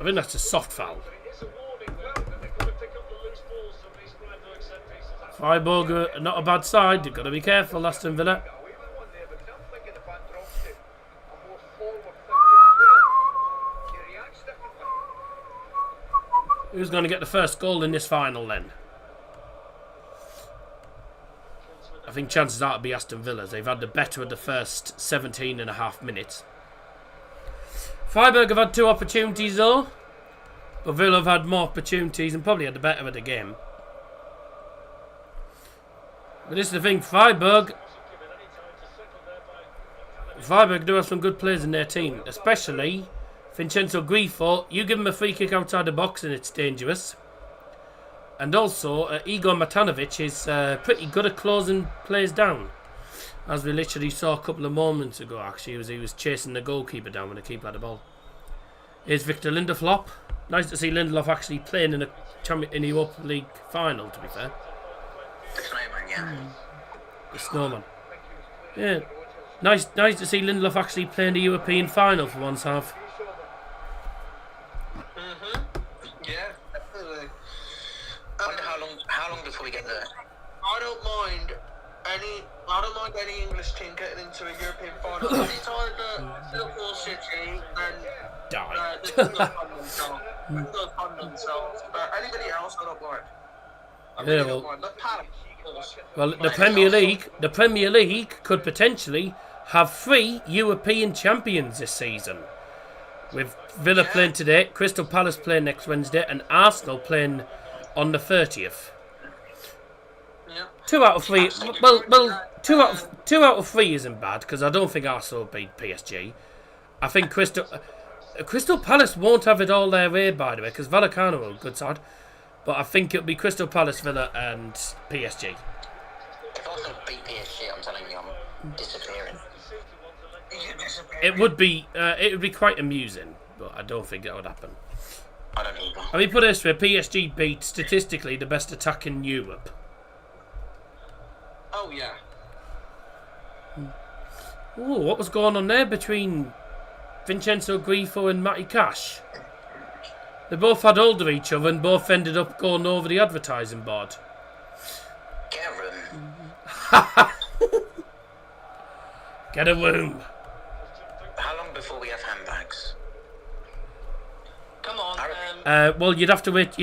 I think that's a soft foul. Freiburg are not a bad side. You've got to be careful, Aston Villa. Who's going to get the first goal in this final then? I think chances are to be Aston Villa. They've had the better of the first 17.5 minutes. Freiburg have had 2 opportunities though. But Villa have had more opportunities and probably had the better of the game. But this is the thing, Freiburg do have some good players in their team. Especially Vincenzo Grifo. You give him a free kick outside the box and it's dangerous. And also, Igor Matanovic is pretty good at closing players down. As we literally saw a couple of moments ago, actually, he was chasing the goalkeeper down when the keeper had the ball. Here's Victor Lindelof. Nice to see Lindelof actually playing in the Europa League final, to be fair. The snowman, yeah. The snowman. Yeah. Nice to see Lindelof actually playing the European final for once half. Yeah, definitely. Wonder how long before we get there? I don't mind any English team getting into a European final. It's either Liverpool City and they can go fund themselves. But anybody else, I don't mind. I really don't mind. But Palace, of course. Well, the Premier League could potentially have 3 European champions this season. With Villa playing today, Crystal Palace playing next Wednesday, and Arsenal playing on the 30th. Yeah. 2 out of 3. Well, 2 out of 3 isn't bad because I don't think Arsenal beat PSG. I think Crystal Palace won't have it all their way, by the way, because Vallecano are a good side. But I think it'll be Crystal Palace, Villa, and PSG. If Arsenal beat PSG, I'm telling you, I'm disappearing. It would be quite amusing, but I don't think that would happen. I don't either. I mean, put it this way, PSG beat statistically the best attack in Europe. Oh, yeah. Oh, what was going on there between Vincenzo Grifo and Matty Cash? They both had hold of each other and both ended up going over the advertising board. Get a room. Get a room. How long before we have handbags? Come on. Well, you'd have to wait.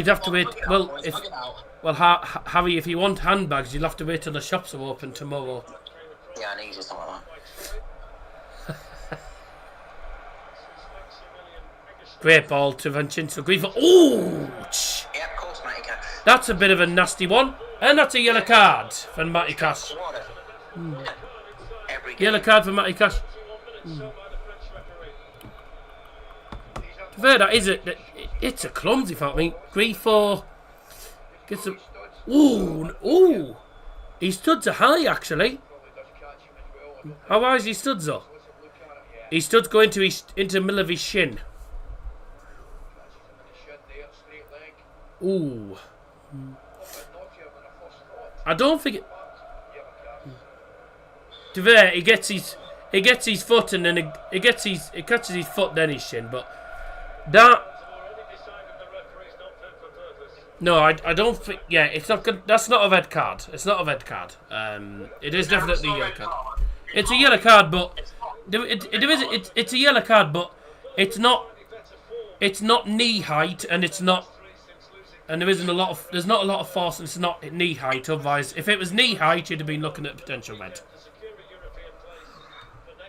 Harry, if you want handbags, you'll have to wait till the shops are open tomorrow. Yeah, I need something like that. Great ball to Vincenzo Grifo. Oh! Yeah, of course, Matty Cash. That's a bit of a nasty one. And that's a yellow card for Matty Cash. Yellow card for Matty Cash. Fair, that is it. It's a clumsy foul. I mean, Grifo gets a. Ooh! He stood to high actually. How high is he stood though? He stood going into the middle of his shin. Ooh. I don't think it. To there, he gets his foot and then he catches his foot then his shin, but that. No, I don't think. Yeah, it's not good. That's not a red card. It's not a red card. It is definitely a yellow card. It's a yellow card, but it's a yellow card, but it's not. It's not knee height, and it's not. And there's not a lot of force, and it's not knee height. Otherwise, if it was knee height, you'd have been looking at potential red.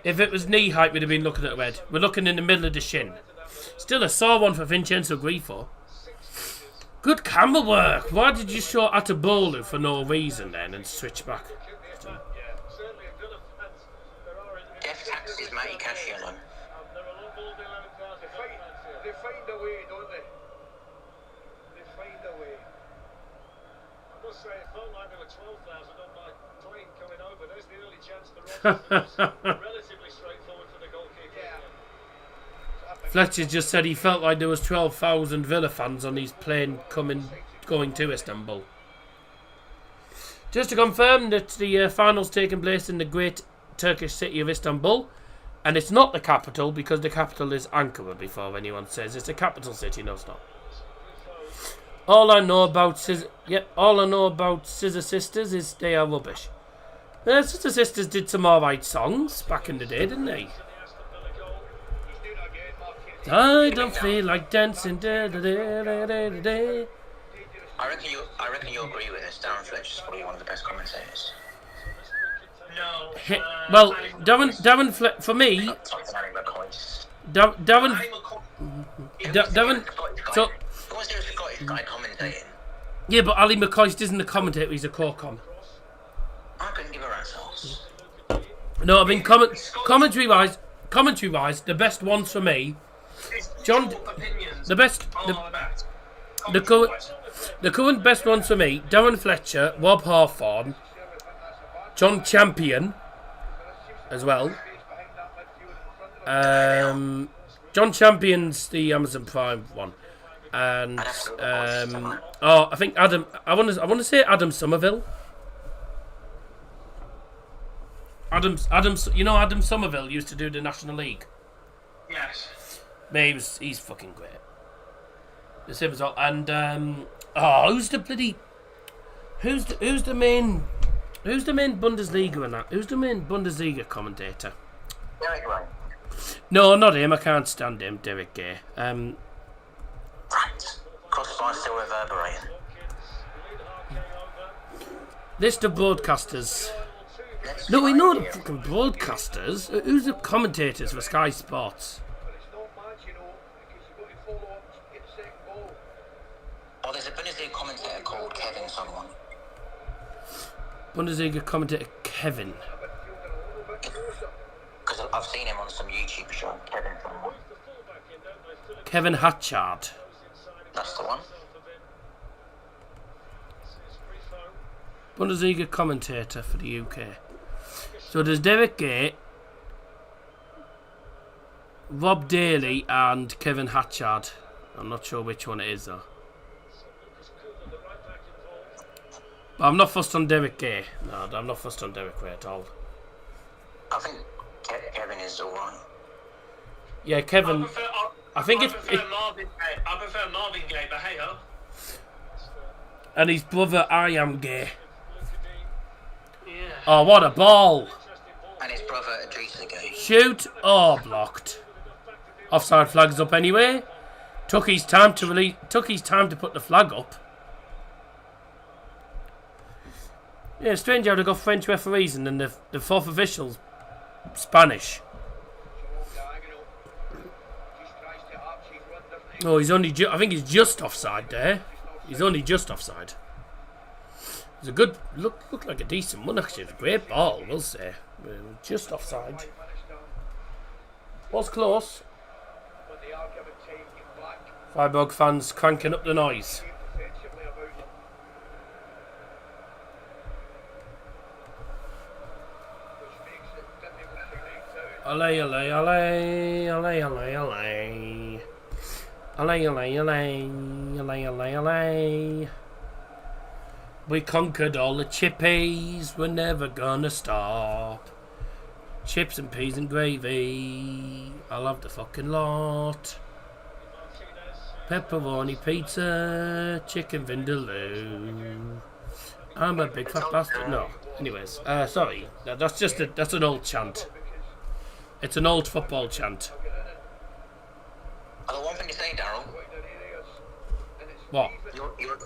If it was knee height, we'd have been looking at red. We're looking in the middle of the shin. Still a sore one for Vincenzo Grifo. Good camera work. Why did you show Atabolu for no reason then and switch back? Death taxes Matty Cash yellow. They find a way, don't they? They find a way. I must say, it felt like there were 12,000 on my plane coming over. There's the early chance the relatively straightforward for the goalkeeper. Yeah. Fletcher just said he felt like there was 12,000 Villa fans on his plane going to Istanbul. Just to confirm that the finals taking place in the great Turkish city of Istanbul, And it's not the capital because the capital is Ankara before anyone says it's a capital city. No, it's not. All I know about Scissor Sisters is they are rubbish. Sister Sisters did some alright songs back in the day, didn't they? I don't feel like dancing. I reckon you agree with us. Darren Fletcher's probably one of the best commentators. No. Well, Darren Fletcher, for me, Darren. So. What's there a Scottish guy commentating? Yeah, but Ali McCoist isn't a commentator; he's a co-com. I couldn't give a rat's ass. No, I mean commentary-wise, the best ones for me. John, the current best ones for me: Darren Fletcher, Rob Hawthorne, John Champion, as well. John Champion's the Amazon Prime one, and I think Adam. I want to say Adam Somerville. Adam, you know Adam Somerville used to do the National League. Yes. Mate, he's fucking great. The same as well. And who's the main Bundesliga in that? Who's the main Bundesliga commentator? Derek Wright. No, not him. I can't stand him. Derek Gay. Right. Crossbar still reverberating. List of broadcasters. No, we know the fucking broadcasters. Who's the commentators for Sky Sports? Oh, there's a Bundesliga commentator called Kevin someone. Bundesliga commentator Kevin. Because I've seen him on some YouTube show. Kevin someone. Kevin Hatchard. That's the one. Bundesliga commentator for the UK. So there's Derek Gay, Rob Daly, and Kevin Hatchard. I'm not sure which one it is though. But I'm not fussed on Derek Gay. No, I'm not fussed on Derek Gay at all. I think Kevin is alright. Yeah, Kevin. I prefer Marvin Gaye, but hey ho. And his brother, I Am Gay. Yeah. Oh, what a ball! And his brother, Idrissa Gay. Shoot! Oh, blocked. Offside flag's up anyway. Took his time to put the flag up. Yeah, strange how they got French referees and then the fourth official's Spanish. Oh, he's only. I think he's just offside there. He's only just offside. It's a good looked like a decent one actually. It's a great ball, we'll say. Just offside. Was close. Freiburg fans cranking up the noise. Allez, allez, allez, allez, allez, allez. Allez, allez, allez, allez, allez, allez. We conquered all the chippies, we're never gonna stop. Chips and peas and gravy, I love the fucking lot. Pepperoni pizza, chicken vindaloo. I'm a big fat bastard. No. Anyways, sorry. That's an old chant. It's an old football chant. One thing to say, Darryl. What?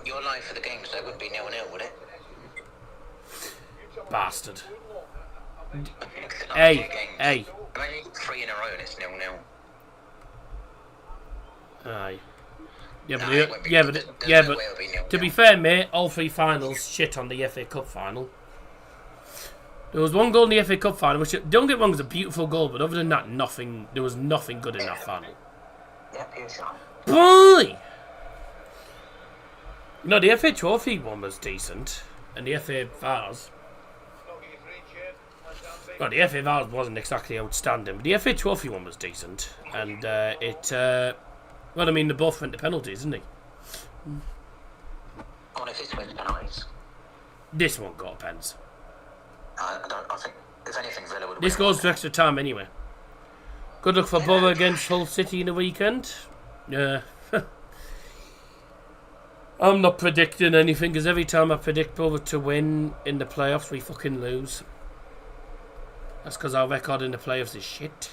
You're live for the game, so it wouldn't be 0-0, would it? Bastard. Hey. Imagine 3 in a row and it's 0-0. Aye. Yeah, but to be fair, mate, all three finals shit on the FA Cup final. There was one goal in the FA Cup final, which, don't get wrong, was a beautiful goal, but other than that, there was nothing good in that final. Yeah, pure shot. Boy! No, the FA Trophy one was decent, and the FA Vase. Well, the FA Vase wasn't exactly outstanding, but the FA Trophy one was decent, and well, I mean, they both went to penalties, didn't they? What if this wins penalties? This one got pens. I think, if anything, Villa would This win. goes to extra time anyway. Good luck for Borough against Hull City in the weekend. Yeah. I'm not predicting anything because every time I predict Borough to win in the playoffs, we fucking lose. That's because our record in the playoffs is shit.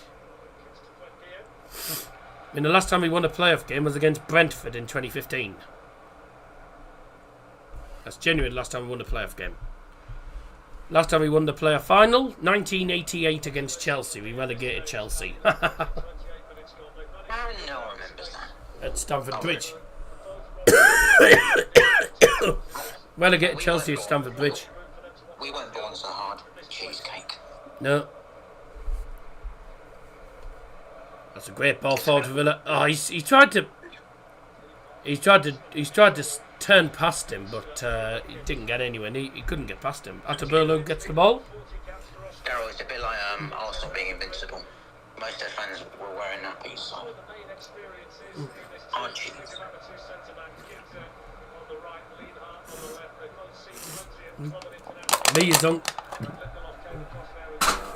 I mean, the last time we won a playoff game was against Brentford in 2015. That's genuinely the last time we won a playoff game. Last time we won the playoff final, 1988 against Chelsea. We relegated Chelsea. No one remembers that. At Stamford Bridge. Relegated Chelsea at Stamford Bridge. We weren't born so hard. Cheesecake. No. That's a great ball forward for Villa. Oh, he tried to turn past him, but he didn't get anywhere. He couldn't get past him. Ataburlu gets the ball. Daryl, it's a bit like Arsenal being invincible. Most of their fans were wearing nappies, so... Hard cheese.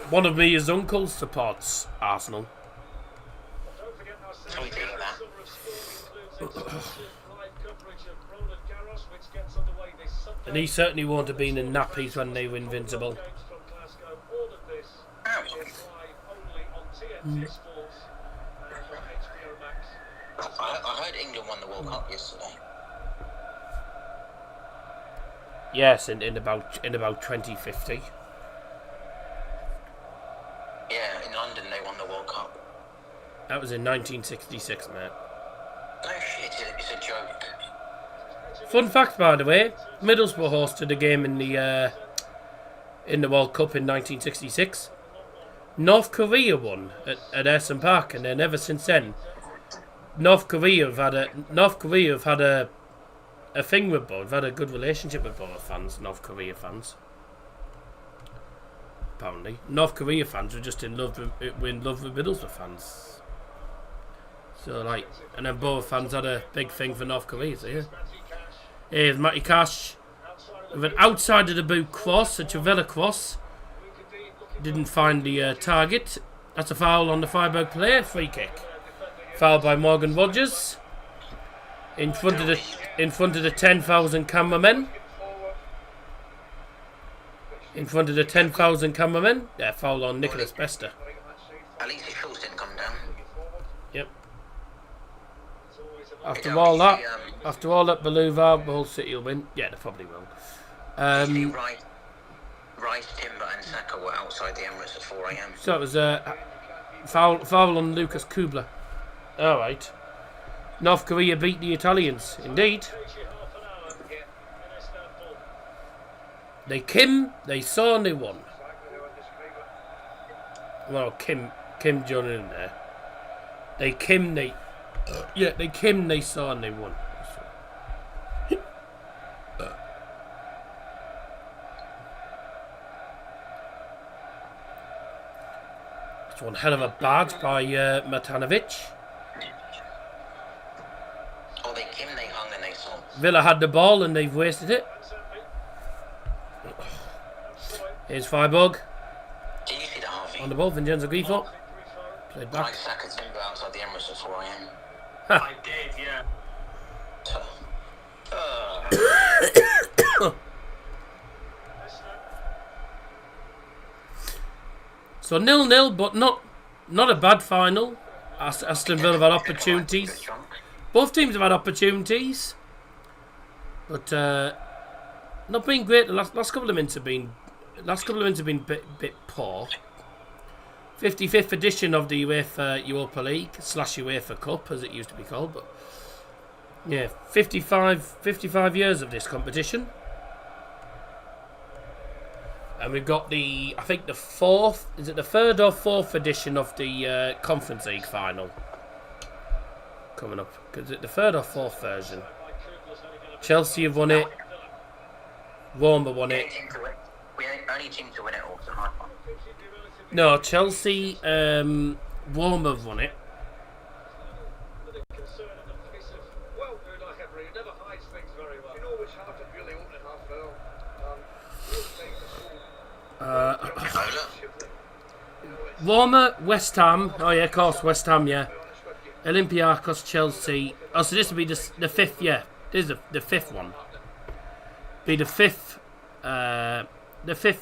One of Mia's uncles supports Arsenal. So we do that. And he certainly won't have been in nappies when they were invincible. I heard England won the World Cup yesterday. Yes, in about 2050. Yeah, in London they won the World Cup. That was in 1966, mate. No shit, it's a joke. Fun fact, by the way, Middlesbrough hosted a game in the World Cup in 1966. North Korea won at Ayers Park, and then ever since then, North Korea have had a thing with both. They've had a good relationship with both fans, North Korea fans. Apparently, North Korea fans were just in love with Middlesbrough fans. So and then both fans had a big thing for North Korea. So yeah. Here's Matty Cash with an outside of the boot cross, a Travella cross. Didn't find the target. That's a foul on the Freiburg player. Free kick. Foul by Morgan Rogers. In front of the 10,000 cameramen. In front of the 10,000 cameramen. Yeah, foul on Nicholas Bester. At least his shoes didn't come down. Yep. After all that, Boulevard, Hull City will win. Yeah, they probably will. Rice, Timber and Saka were outside the Emirates at 4 a.m. So it was a foul on Lucas Kubler. Alright. North Korea beat the Italians. Indeed. They saw and they won. Well, Kim joining in there. They saw and they won. It's one hell of a badge by Matanovic. Oh, they hung and they saw. Villa had the ball and they've wasted it. Here's Freiburg. Did you see the Harvey? On the ball, Vincenzo Grifo. Played back. Like Saka Timber outside the Emirates at 4 a.m. I did, yeah. So 0-0, but not a bad final. Aston Villa have had opportunities. Both teams have had opportunities, but not been great. The last couple of minutes have been bit poor. 55th edition of the UEFA Europa League / UEFA Cup, as it used to be called, but yeah, 55 years of this competition. And we've got the fourth, is it the third or fourth edition of the Conference League final coming up? Is it the third or fourth version? Chelsea have won it. Roma won it. We only team to win it all, so hard one. No, Chelsea, Roma have won it. Roma, West Ham. Oh yeah, of course, West Ham. Yeah. Olympiacos, Chelsea. Oh, so this will be the fifth. Yeah, this is the fifth one. Be the fifth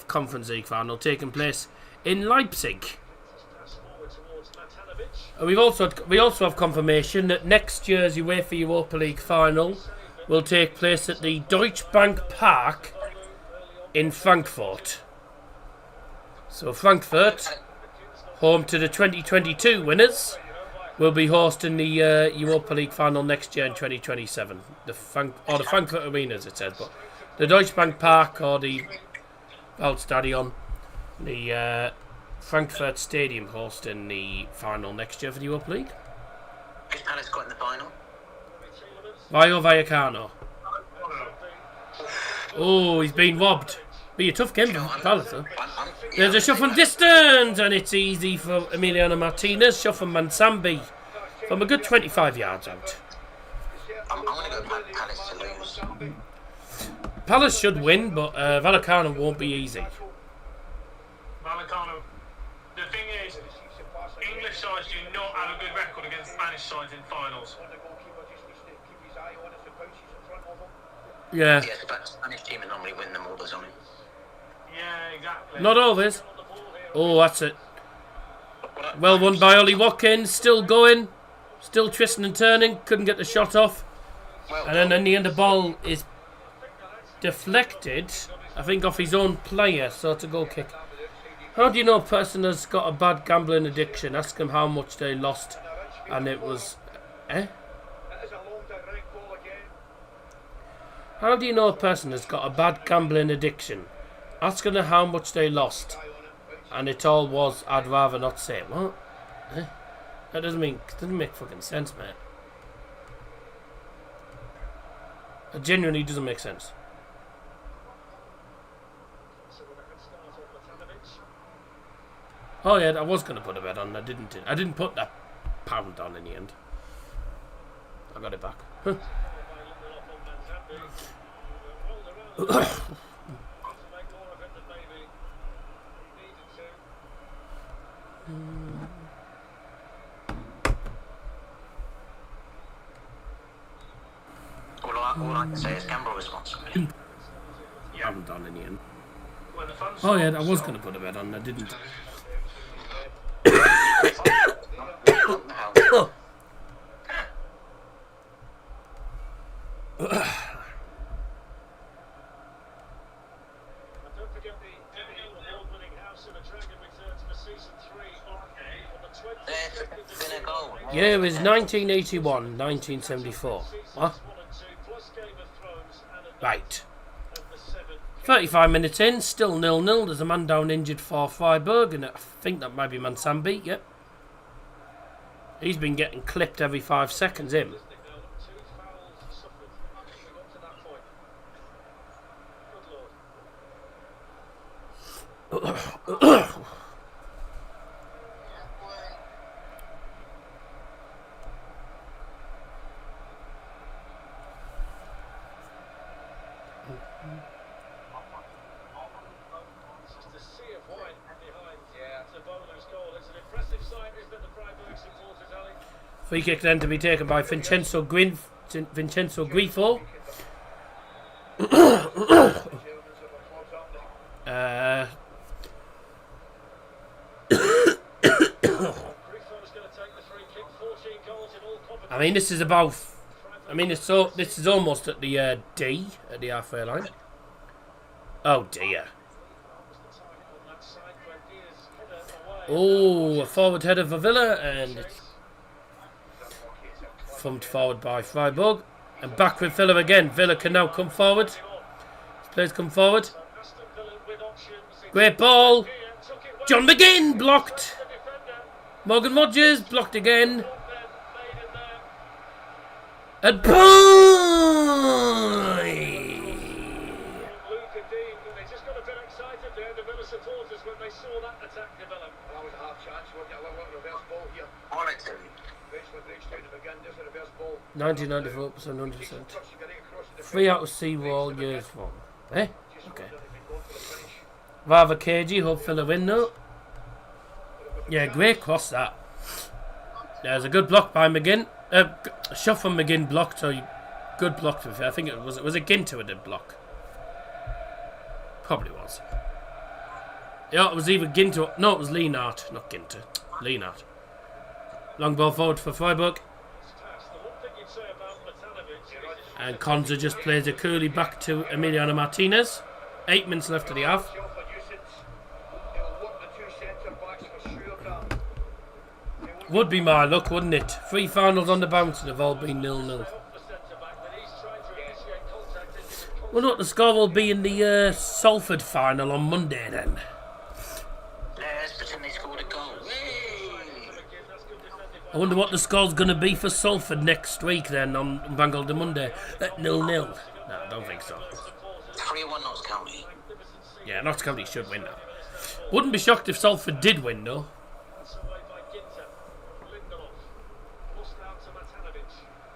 Conference League final taking place in Leipzig. We also have confirmation that next year's UEFA Europa League final will take place at the Deutsche Bank Park in Frankfurt. So Frankfurt, home to the 2022 winners, will be hosting the Europa League final next year in 2027. The Frankfurt Arena, as it says, but the Deutsche Bank Park or the Stadion, the Frankfurt Stadium hosting the final next year for the Europa League. Is Palace got in the final? Rayo Vallecano. Oh, he's been robbed. Be a tough game for Palace, though. There's a shot from distance, and it's easy for Emiliano Martinez. Shot from Mansambi from a good 25 yards out. I'm going to go Palace to lose. Palace should win, but Vallecano won't be easy. Vallecano. The thing is, English sides do not have a good record against Spanish sides in finals. Yeah. Yeah, the Spanish team normally win them all, doesn't it? Yeah, exactly. Not always. Oh, that's it. Well won by Ollie Watkins. Still going. Still twisting and turning. Couldn't get the shot off. And then in the end, the ball is deflected, I think, off his own player. So it's a goal kick. How do you know a person has got a bad gambling addiction? Ask them how much they lost. And it was... How do you know a person has got a bad gambling addiction? Ask them how much they lost. And it all was, I'd rather not say. What? That doesn't make fucking sense, mate. It genuinely doesn't make sense. Oh yeah, I was going to put a bet on. I didn't put that pound on in the end. I got it back. All I can say is gamble responsibly. I haven't done in the end. Oh yeah, I was going to put a bet on. I didn't. Yeah, it was 1981, 1974. What? Right. 35 minutes in, still 0-0. There's a man down injured for Freiburg, and I think that might be Mansambi, yep. He's been getting clipped every 5 seconds, him. Free kick then to be taken by Vincenzo Grifo. I mean, this is about. I mean, this is almost at the D at the halfway line. Oh dear. Oh, a forward header for Villa, and it's thumped forward by Freiburg. And back with Villa again. Villa can now come forward. This players come forward. Great ball. John McGinn blocked. Morgan Rogers blocked again. And boy! Honestly. 1994%, 100%. 3 out of Seawall, years 1. Eh? Okay. Rather cagey, hope Villa win though. Yeah, great cross that. There's a good block by McGinn. Shot from McGinn blocked, so good block. I think it was Ginter who did block. Probably was. Yeah, it was either Ginter. No, it was Lienhardt, not Ginter. Lienhardt. Long ball forward for Freiburg. And Konza just plays a curly back to Emiliano Martinez. 8 minutes left of the half. Would be my luck, wouldn't it? 3 finals on the bounce and they've all been 0-0. Wonder what the score will be in the Salford final on Monday then. Let's pretend they scored a goal. I wonder what the score's going to be for Salford next week then on Bank Holiday Monday at 0-0. No, I don't think so. 3-1 Notts County. Yeah, Notts County should win that. Wouldn't be shocked if Salford did win though.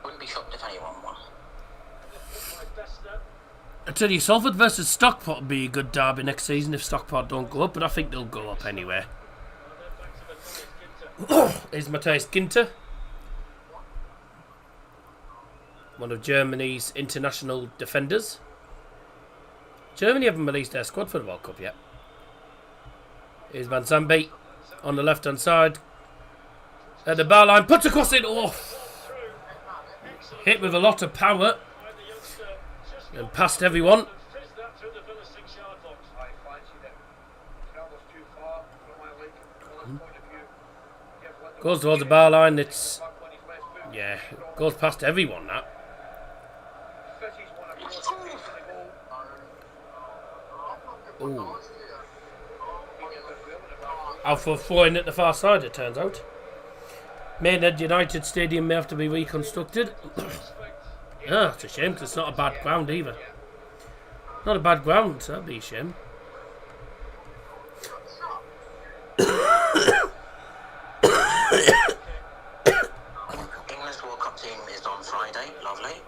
Wouldn't be shocked if anyone won. I tell you, Salford versus Stockport would be a good derby next season if Stockport don't go up, but I think they'll go up anyway. Here's Matthias Ginter, one of Germany's international defenders. Germany haven't released their squad for the World Cup yet. Here's Manzambi on the left hand side. At the bar line, puts across it. Oh! Hit with a lot of power. And past everyone. Goes towards the bar line. It's... yeah, goes past everyone, that. Ooh. Out for throwing at the far side, it turns out. Maynard United Stadium may have to be reconstructed. Ah, it's a shame because it's not a bad ground either. Not a bad ground, so that'd be a shame. England's World Cup team is on Friday. Lovely.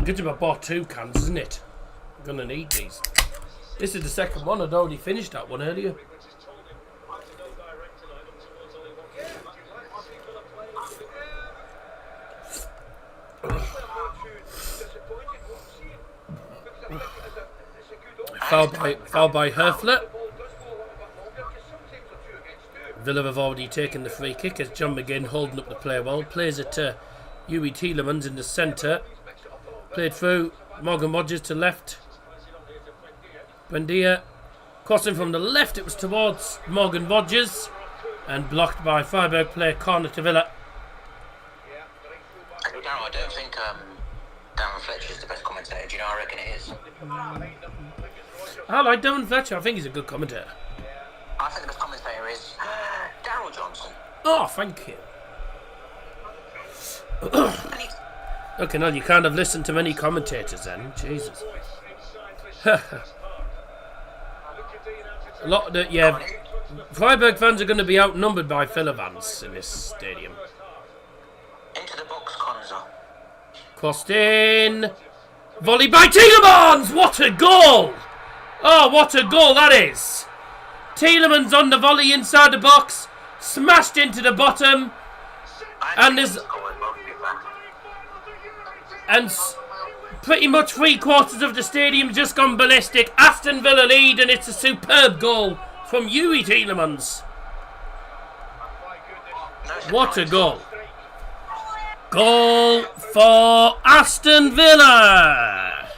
Good job I bought 2 cans, isn't it? I'm gonna need these. This is the second one. I'd already finished that one earlier. Foul by Herfler. Villa have already taken the free kick as John McGinn holding up the play well. Plays it to Huey Tielemans in the centre. Played through. Morgan Rogers to left. Buendia. Crossing from the left. It was towards Morgan Rogers. And blocked by Freiburg player. Corner to Villa. Darryl, I don't think Darren Fletcher is the best commentator. Do you know I reckon it is? I like Darren Fletcher. I think he's a good commentator. I think the best commentator is Daryl Johnson. Oh, thank you. Okay, now you can't have listened to many commentators then. Jesus. A lot of the, yeah. Freiburg fans are going to be outnumbered by Villa fans in this stadium. Into the box, Konza. Crossed in. Volley by Tielemans! What a goal! Oh, what a goal that is! Tielemans on the volley inside the box. Smashed into the bottom. And there's... and pretty much 3/4 of the stadium just gone ballistic. Aston Villa lead, and it's a superb goal from Huey Tielemans. What a goal. Goal for Aston Villa.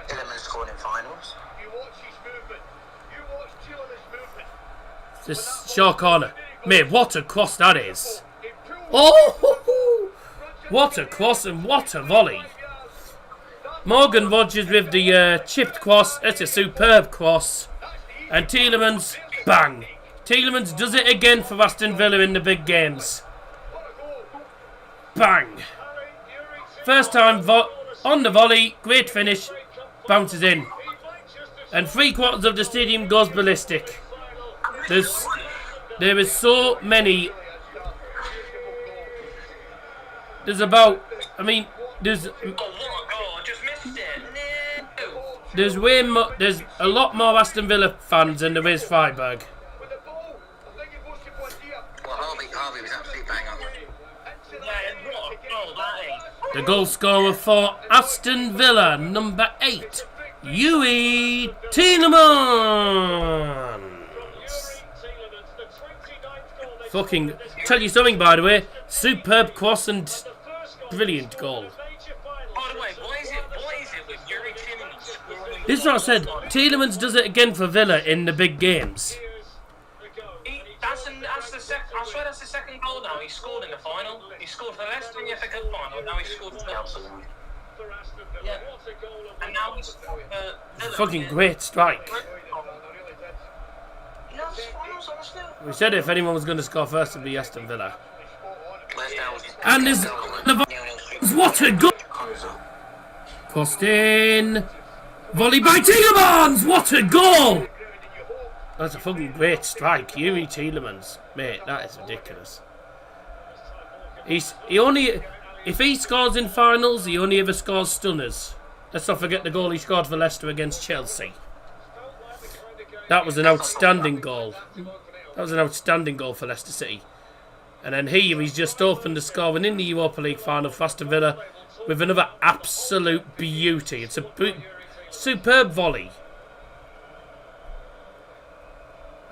Tielemans scored in finals. This short corner. Mate, what a cross that is. Oh, what a cross and what a volley. Morgan Rogers with the chipped cross. It's a superb cross. And Tielemans, bang. Tielemans does it again for Aston Villa in the big games. Bang. First time on the volley. Great finish. Bounces in. And 3/4 of the stadium goes ballistic. There is so many. There's about, I mean, there's... Oh, what a goal. I just missed it. No. There's a lot more Aston Villa fans than there is Freiburg. Well, Harvey was absolutely bang on. The goal scorer for Aston Villa, number 8, Yuri Tielemans. Fucking tell you something, by the way. Superb cross and brilliant goal. By the way, what is it with Yuri Tielemans scoring? This is what I said. Tielemans does it again for Villa in the big games. I swear that's the second goal now. He scored in the final. He scored for Leicester in the FA Cup final. Now he scored for Chelsea. Yeah. And now he's Villa. Fucking great strike. We said if anyone was going to score first, it'd be Aston Villa. And there's what a goal! Crossed in. Volley by Tielemans! What a goal! That's a fucking great strike. Yuri Tielemans. Mate, that is ridiculous. If he scores in finals, he only ever scores stunners. Let's not forget the goal he scored for Leicester against Chelsea. That was an outstanding goal. That was an outstanding goal for Leicester City. And then here he's just opened the scoring in the Europa League final for Aston Villa with another absolute beauty. It's a superb volley.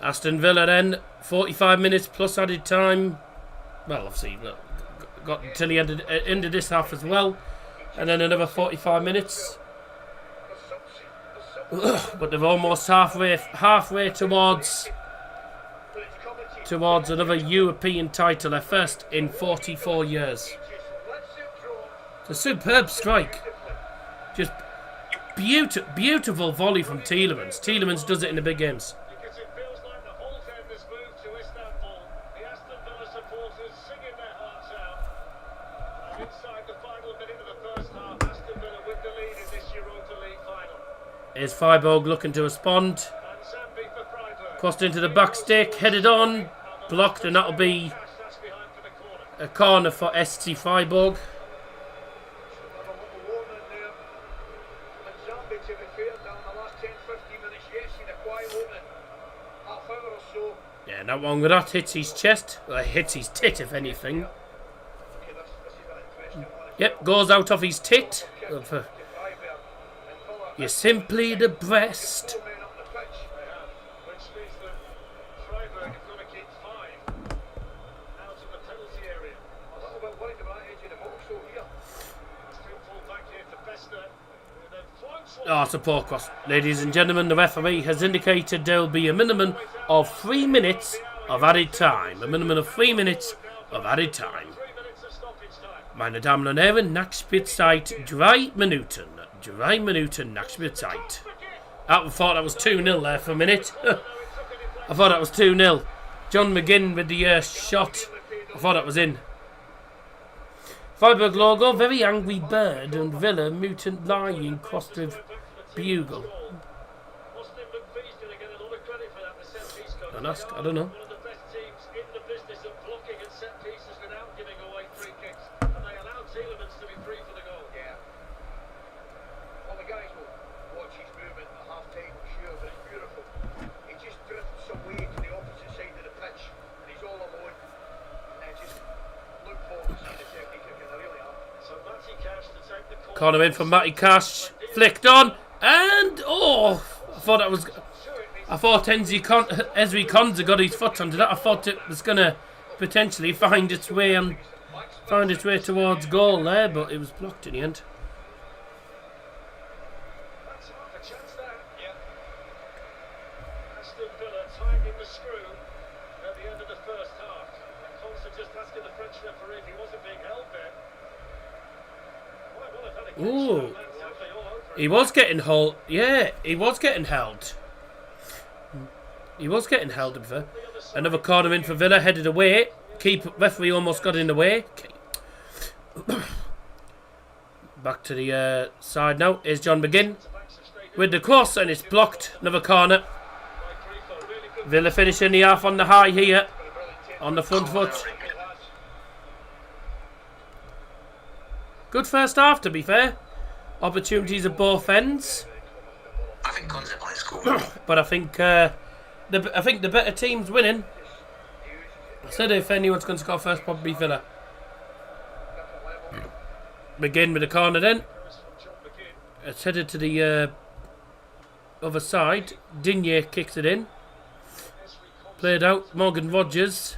Aston Villa then, 45 minutes plus added time. Well, obviously, look, got until the end of this half as well. And then another 45 minutes. But they're almost halfway towards another European title. Their first in 44 years. It's a superb strike. Just beautiful volley from Tielemans. Tielemans does it in the big games. Because it feels like the whole town has moved to Istanbul. The Aston Villa supporters singing their hearts out. And inside the final minute of the first half, Aston Villa with the lead in this Europa League final. Here's Freiburg looking to respond. Crossed into the back stick, headed on, blocked, and that'll be a corner for SC Freiburg. Yeah, not wrong with that. Hits his chest. Well, hits his tit, if anything. Yep, goes out of his tit. You're simply the breast. Oh, it's a poor cross. Ladies and gentlemen, the referee has indicated there will be a minimum of 3 minutes of added time. A minimum of 3 minutes of added time. Meine Damen und Herren, Nachspielzeit 3 Minuten. 3 Minuten Nachspielzeit. I thought that was 2-0 there for a minute. I thought that was 2-0. John McGinn with the shot. I thought that was in. Freiburg logo, very angry bird, and Villa, mutant lion crossed with bugle. Don't ask, I don't know. Corner in from Matty Cash, flicked on, and oh! I thought Ezri Konza got his foot onto that. I thought it was gonna potentially find its way towards goal there, but it was blocked in the end. Aston Villa tightening the screw at the end of the first half. Konza just asking the French referee if he wasn't being held there. Ooh, he was getting held. Yeah, he was getting held. He was getting held. Another corner in for Villa, headed away. Referee almost got in the way. Back to the side now. Here's John McGinn with the cross, and it's blocked. Another corner. Villa finishing the half on the high here, on the front foot. Good first half, to be fair. Opportunities at both ends. think Con's might score. But I think the better team's winning. I said if anyone's going to score first, probably Villa. Begin with the corner then. It's headed to the other side. Digne kicks it in. Played out. Morgan Rogers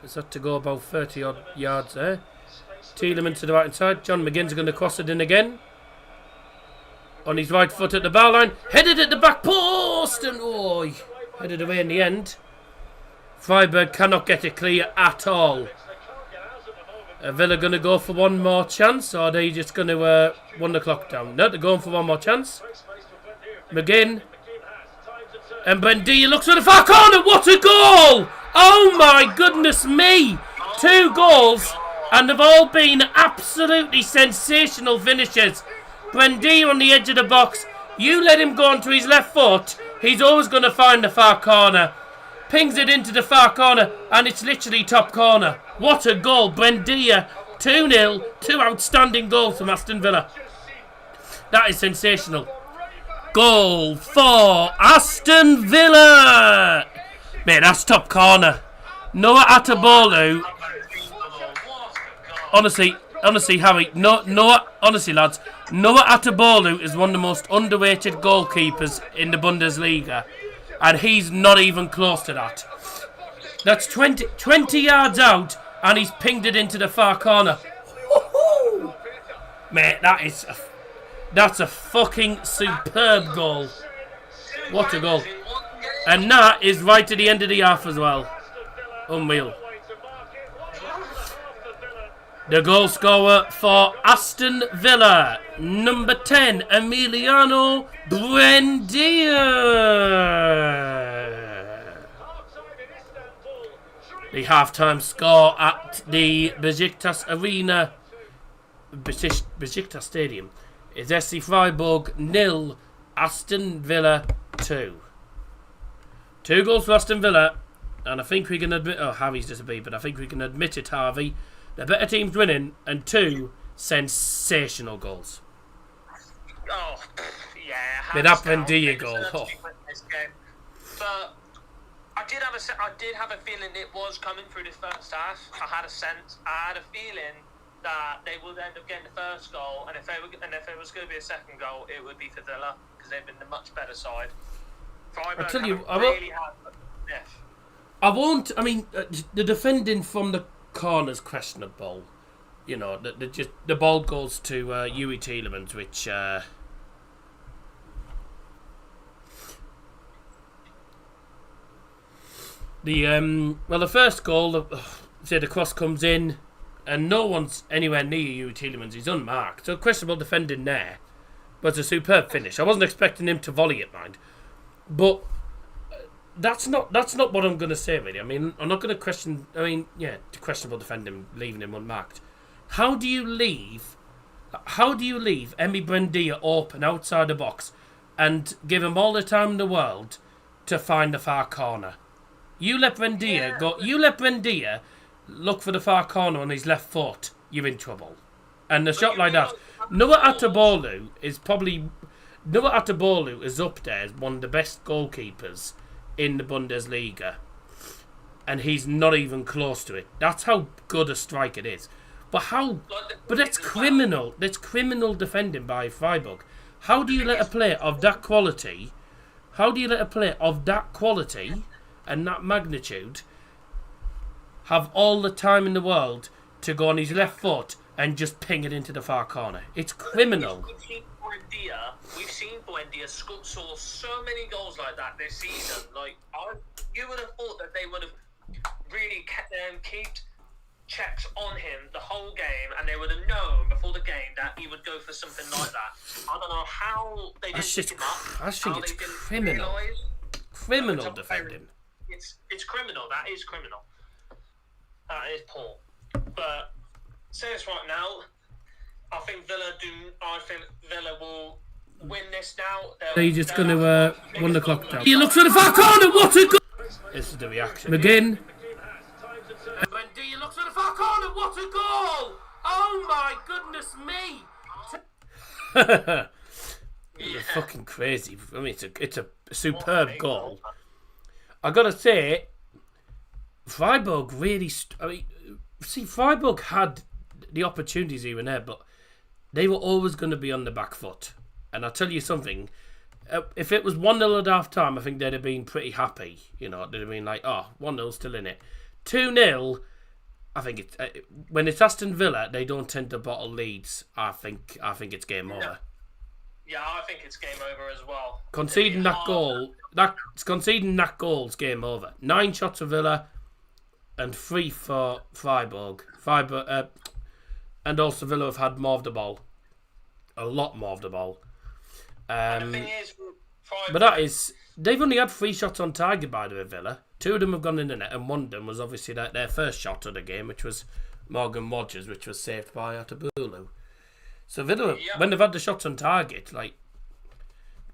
has had to go about 30 odd yards there. Tielemans to the right hand side. John McGinn's going to cross it in again. On his right foot at the bar line. Headed at the back post. And headed away in the end. Freiburg cannot get it clear at all. Are Villa going to go for one more chance, or are they just going to run the clock down? No, they're going for one more chance. McGinn. And Buendia looks for the far corner. What a goal! Oh my goodness me! 2 goals, and they've all been absolutely sensational finishes. Buendia on the edge of the box. You let him go onto his left foot, he's always going to find the far corner. Pings it into the far corner, and it's literally top corner. What a goal. Buendia, 2-0. 2 outstanding goals from Aston Villa. That is sensational. Goal for Aston Villa. Mate, that's top corner. Noah Atabolu. Honestly, Harry. Honestly, lads. Noah Atabolu is one of the most underrated goalkeepers in the Bundesliga. And he's not even close to that. That's 20 yards out, and he's pinged it into the far corner. Woo-hoo! Mate, that's a fucking superb goal. What a goal. And that is right to the end of the half as well. Unreal. The goal scorer for Aston Villa, number 10, Emiliano Buendia. The half-time score at the Besiktas Arena, Besiktas Stadium, is SC Freiburg 0, Aston Villa 2. 2 goals for Aston Villa, and I think we can admit... Oh, Harry's disappeared, but I think we can admit it, Harvey. The better team's winning, and 2 sensational goals. Oh, yeah. With that Buendia goal. Oh. But I did have a feeling it was coming through this first half. I had a feeling that they would end up getting the first goal, and if it was going to be a second goal, it would be for Villa, because they've been the much better side. Freiburg I tell you, the defending from the corner's questionable. You know, the ball goes to Uwe Tielemans, which the first goal, the cross comes in, and no one's anywhere near Uwe Tielemans. He's unmarked, so questionable defending there, but it's a superb finish. I wasn't expecting him to volley it, mind, but that's not what I'm going to say, really. I mean, I'm not going to question... I mean, yeah, questionable defending, leaving him unmarked. How do you leave Emi Buendia open outside the box and give him all the time in the world to find the far corner? You let Buendia go... You let Buendia look for the far corner on his left foot, you're in trouble. And a shot like that... Noah Atabolu is up there as one of the best goalkeepers in the Bundesliga, and he's not even close to it. That's how good a strike it is. But that's criminal. That's criminal defending by Freiburg. How do you let a player of that quality? And that magnitude have all the time in the world to go on his left foot and just ping it into the far corner? It's criminal. We've seen Buendia score so many goals like that this season. Like, you would have thought that they would have really kept checks on him the whole game, and they would have known before the game that he would go for something like that. I don't know how they didn't pick him up. I think it's criminal. Criminal defending. It's criminal. That is criminal. That is poor. But say this right now. I think Villa will win this now. They're just going to run the clock down. He looks at the far corner. What a goal! This is the reaction. McGinn. Buendia looks at the far corner. What a goal! Oh my goodness me! They're fucking crazy. I mean, it's a superb goal. I gotta say, Freiburg really. Freiburg had the opportunities here and there, but they were always going to be on the back foot. And I'll tell you something. If it was 1-0 at half time, I think they'd have been pretty happy. You know, they'd have been like, 1-0 still in it. 2-0, I think it's when it's Aston Villa, they don't tend to bottle leads. I think it's game over. Yeah, I think it's game over as well. Conceding that goal's game over. 9 shots for Villa and 3 for Freiburg. And also Villa have had more of the ball. A lot more of the ball. The thing is, but they've only had 3 shots on target by the way, Villa. 2 of them have gone in the net, and one of them was obviously their first shot of the game, which was Morgan Rogers, which was saved by Atabulu. So Villa, when they've had the shots on target,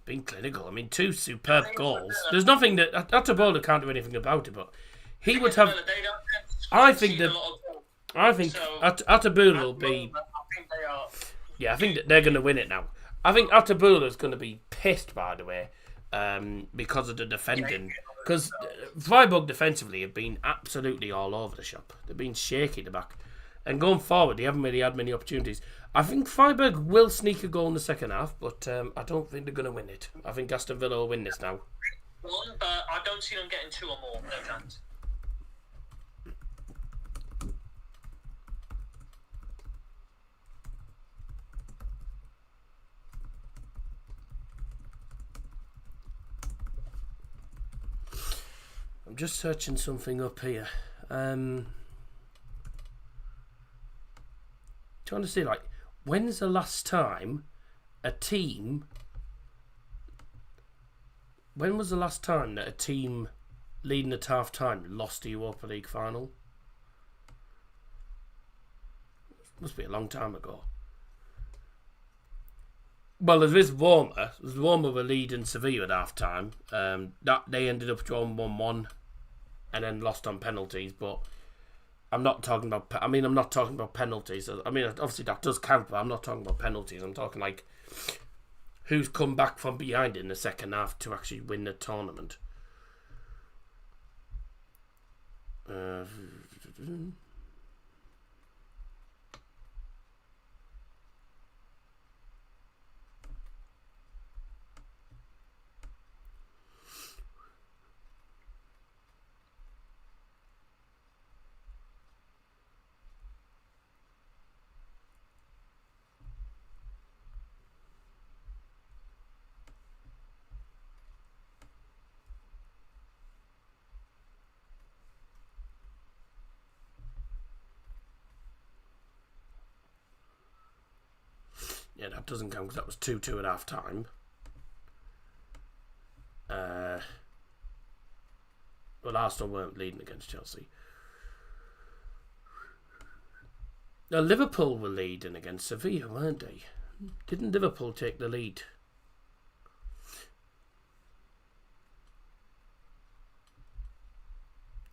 been clinical. I mean, 2 superb goals. There's nothing that Atabulu can't do anything about it, but he would have. I think Atabulu will be. Yeah, I think that they're going to win it now. I think Atabulu is going to be pissed, by the way, because of the defending. Because Freiburg defensively have been absolutely all over the shop. They've been shaky at the back. And going forward, they haven't really had many opportunities. I think Freiburg will sneak a goal in the second half, but I don't think they're going to win it. I think Aston Villa will win this now. But I don't see them getting 2 or more. No chance. I'm just searching something up here. Trying to see, when's the last time when was the last time that a team leading at half time lost the Europa League final? Must be a long time ago. Well, there is Roma. Roma were leading Sevilla at half time. That they ended up drawing 1-1 and then lost on penalties, but I'm not talking about penalties. I mean, obviously that does count, but I'm not talking about penalties. I'm talking who's come back from behind in the second half to actually win the tournament. Yeah, that doesn't count because that was 2-2 at half time. Well, Arsenal weren't leading against Chelsea. Now, Liverpool were leading against Sevilla, weren't they? Didn't Liverpool take the lead?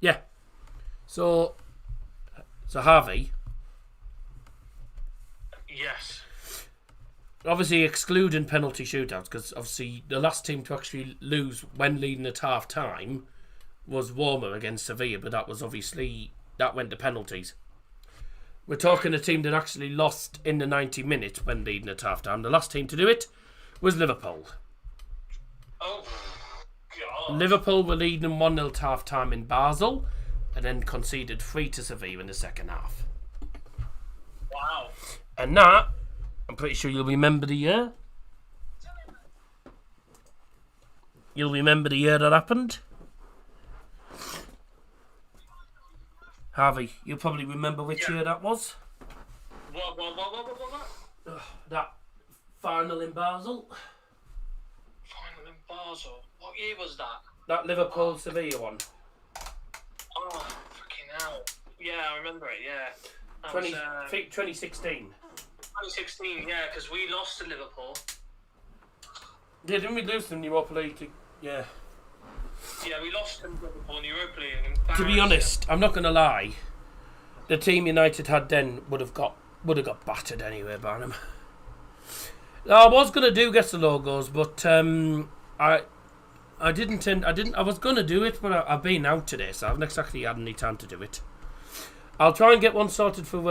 Yeah. So Harvey. Yes. Obviously excluding penalty shootouts, because obviously the last team to actually lose when leading at half time was Roma against Sevilla, but that went to penalties. We're talking a team that actually lost in the 90 minutes when leading at half time. The last team to do it was Liverpool. Oh, God. Liverpool were leading 1-0 at half time in Basel and then conceded 3 to Sevilla in the second half. Wow. And that, I'm pretty sure you'll remember the year. You'll remember the year that happened. Harvey, you'll probably remember which year that was. What? That final in Basel. Final in Basel? What year was that? That Liverpool-Sevilla one. Oh, freaking hell. Yeah, I remember it, yeah. That 2016. 2016, yeah, because we lost to Liverpool. Yeah, didn't we lose them in the Europa League? Yeah. Yeah, we lost to Liverpool in the Europa League. To be honest, I'm not going to lie. The team United had then would have got battered anyway by them. I was gonna do guess the logos, but I didn't. I was gonna do it, but I've been out today, so I haven't exactly had any time to do it. I'll try and get one sorted for.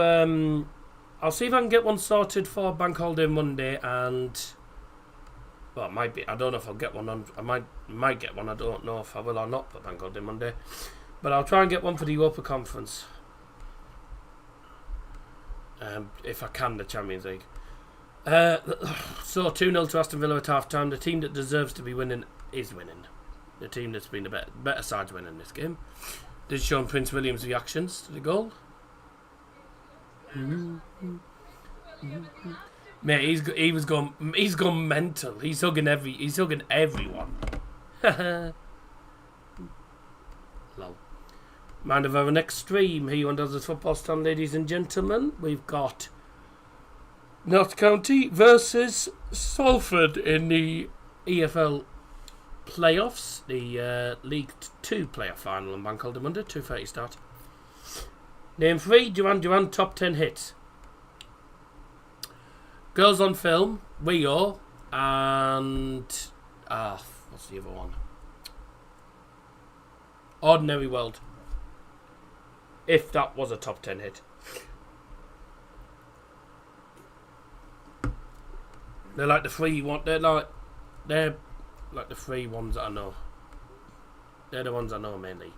I'll see if I can get one sorted for Bank Holiday Monday, and well, it might be. I don't know if I'll get one on. I might get one. I don't know if I will or not for Bank Holiday Monday, but I'll try and get one for the Europa Conference. If I can, the Champions League. So 2-0 to Aston Villa at half time. The team that deserves to be winning is winning. The team that's been the better side's winning this game. Did Sean Prince Williams' reactions to the goal? Mate, he's gone mental. He's hugging everyone. Lol. Mind of our next stream here on Does Football Stand, ladies and gentlemen. We've got Notts County versus Salford in the EFL playoffs, the League 2 playoff final on Bank Holiday Monday, 2:30 start. Name 3, Duran top 10 hits. Girls on Film, Rio, and what's the other one? Ordinary World. If that was a top 10 hit. They're like the free one. They're like the free ones that I know. They're the ones I know mainly.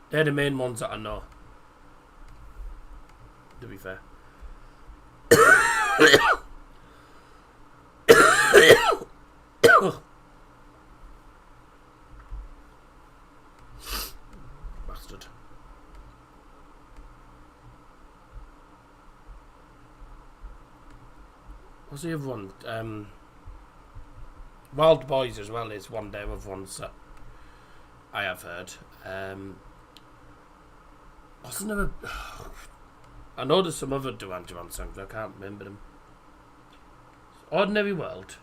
They're the main ones that I know. To be fair. Bastard. What's the other one? Wild Boys as well is one there of ones that I have heard. Wasn't there I know there's some other Duran Duran songs, I can't remember them. Ordinary World.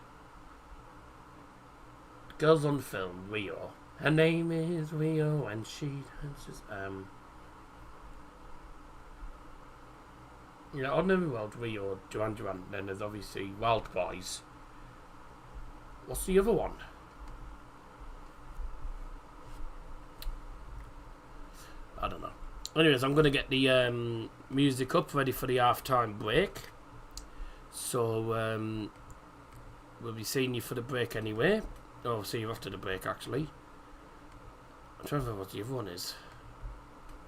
Girls on Film, Rio. Her name is Rio and she dances. Yeah, Ordinary World, Rio, Duran Duran. Then there's obviously Wild Boys. What's the other one? I don't know. Anyways, I'm going to get the music up, ready for the half-time break. So, we'll be seeing you for the break anyway. Oh, see you after the break, actually. I'm trying to remember what the other one is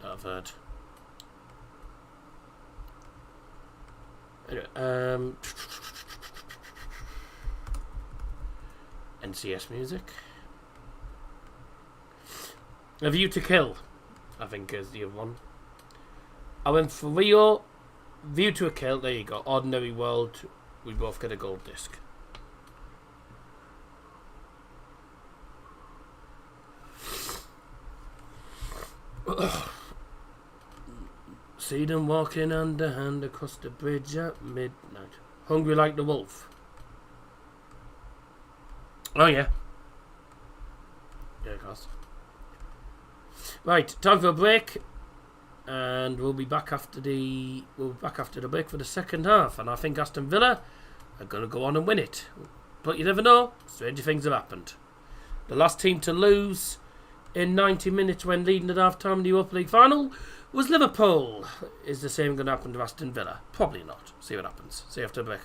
that I've heard. Anyway, NCS music. A View to Kill, I think is the other one. I went for Rio, View to a Kill, there you go. Ordinary World, we both get a gold disc. See them walking hand to hand across the bridge at midnight. Hungry like the wolf. Oh yeah. Yeah, of course. Right, time for a break, and we'll be back after the break for the second half. And I think Aston Villa are going to go on and win it. But you never know. Stranger things have happened. The last team to lose in 90 minutes when leading at half time in the Europa League final was Liverpool. Is the same going to happen to Aston Villa? Probably not. See what happens. See you after the break.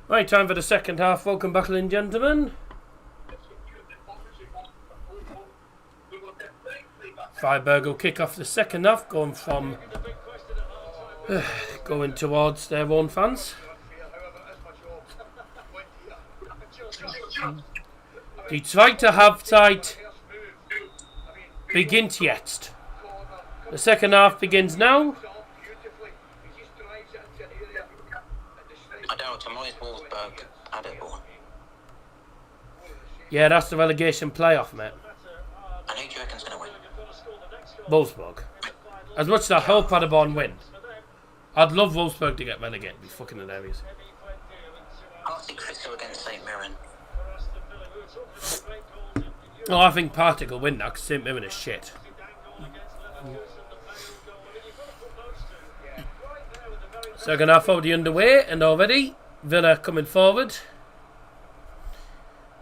Right, time for the second half. Welcome back, ladies and gentlemen. Freiburg will kick off the second half, going towards their own fans. Die zweite Halbzeit beginnt jetzt. The second half begins now. I don't know, tomorrow's Wolfsburg had it all. Yeah, that's the relegation playoff, mate. And who do you reckon's going to win? Wolfsburg. As much as I hope Paderborn win, I'd love Wolfsburg to get relegated. It'd be fucking hilarious. Arctic Crystal against St Mirren. Oh, I think Partick will win that because St Mirren is shit. Second half already underway, and already Villa coming forward.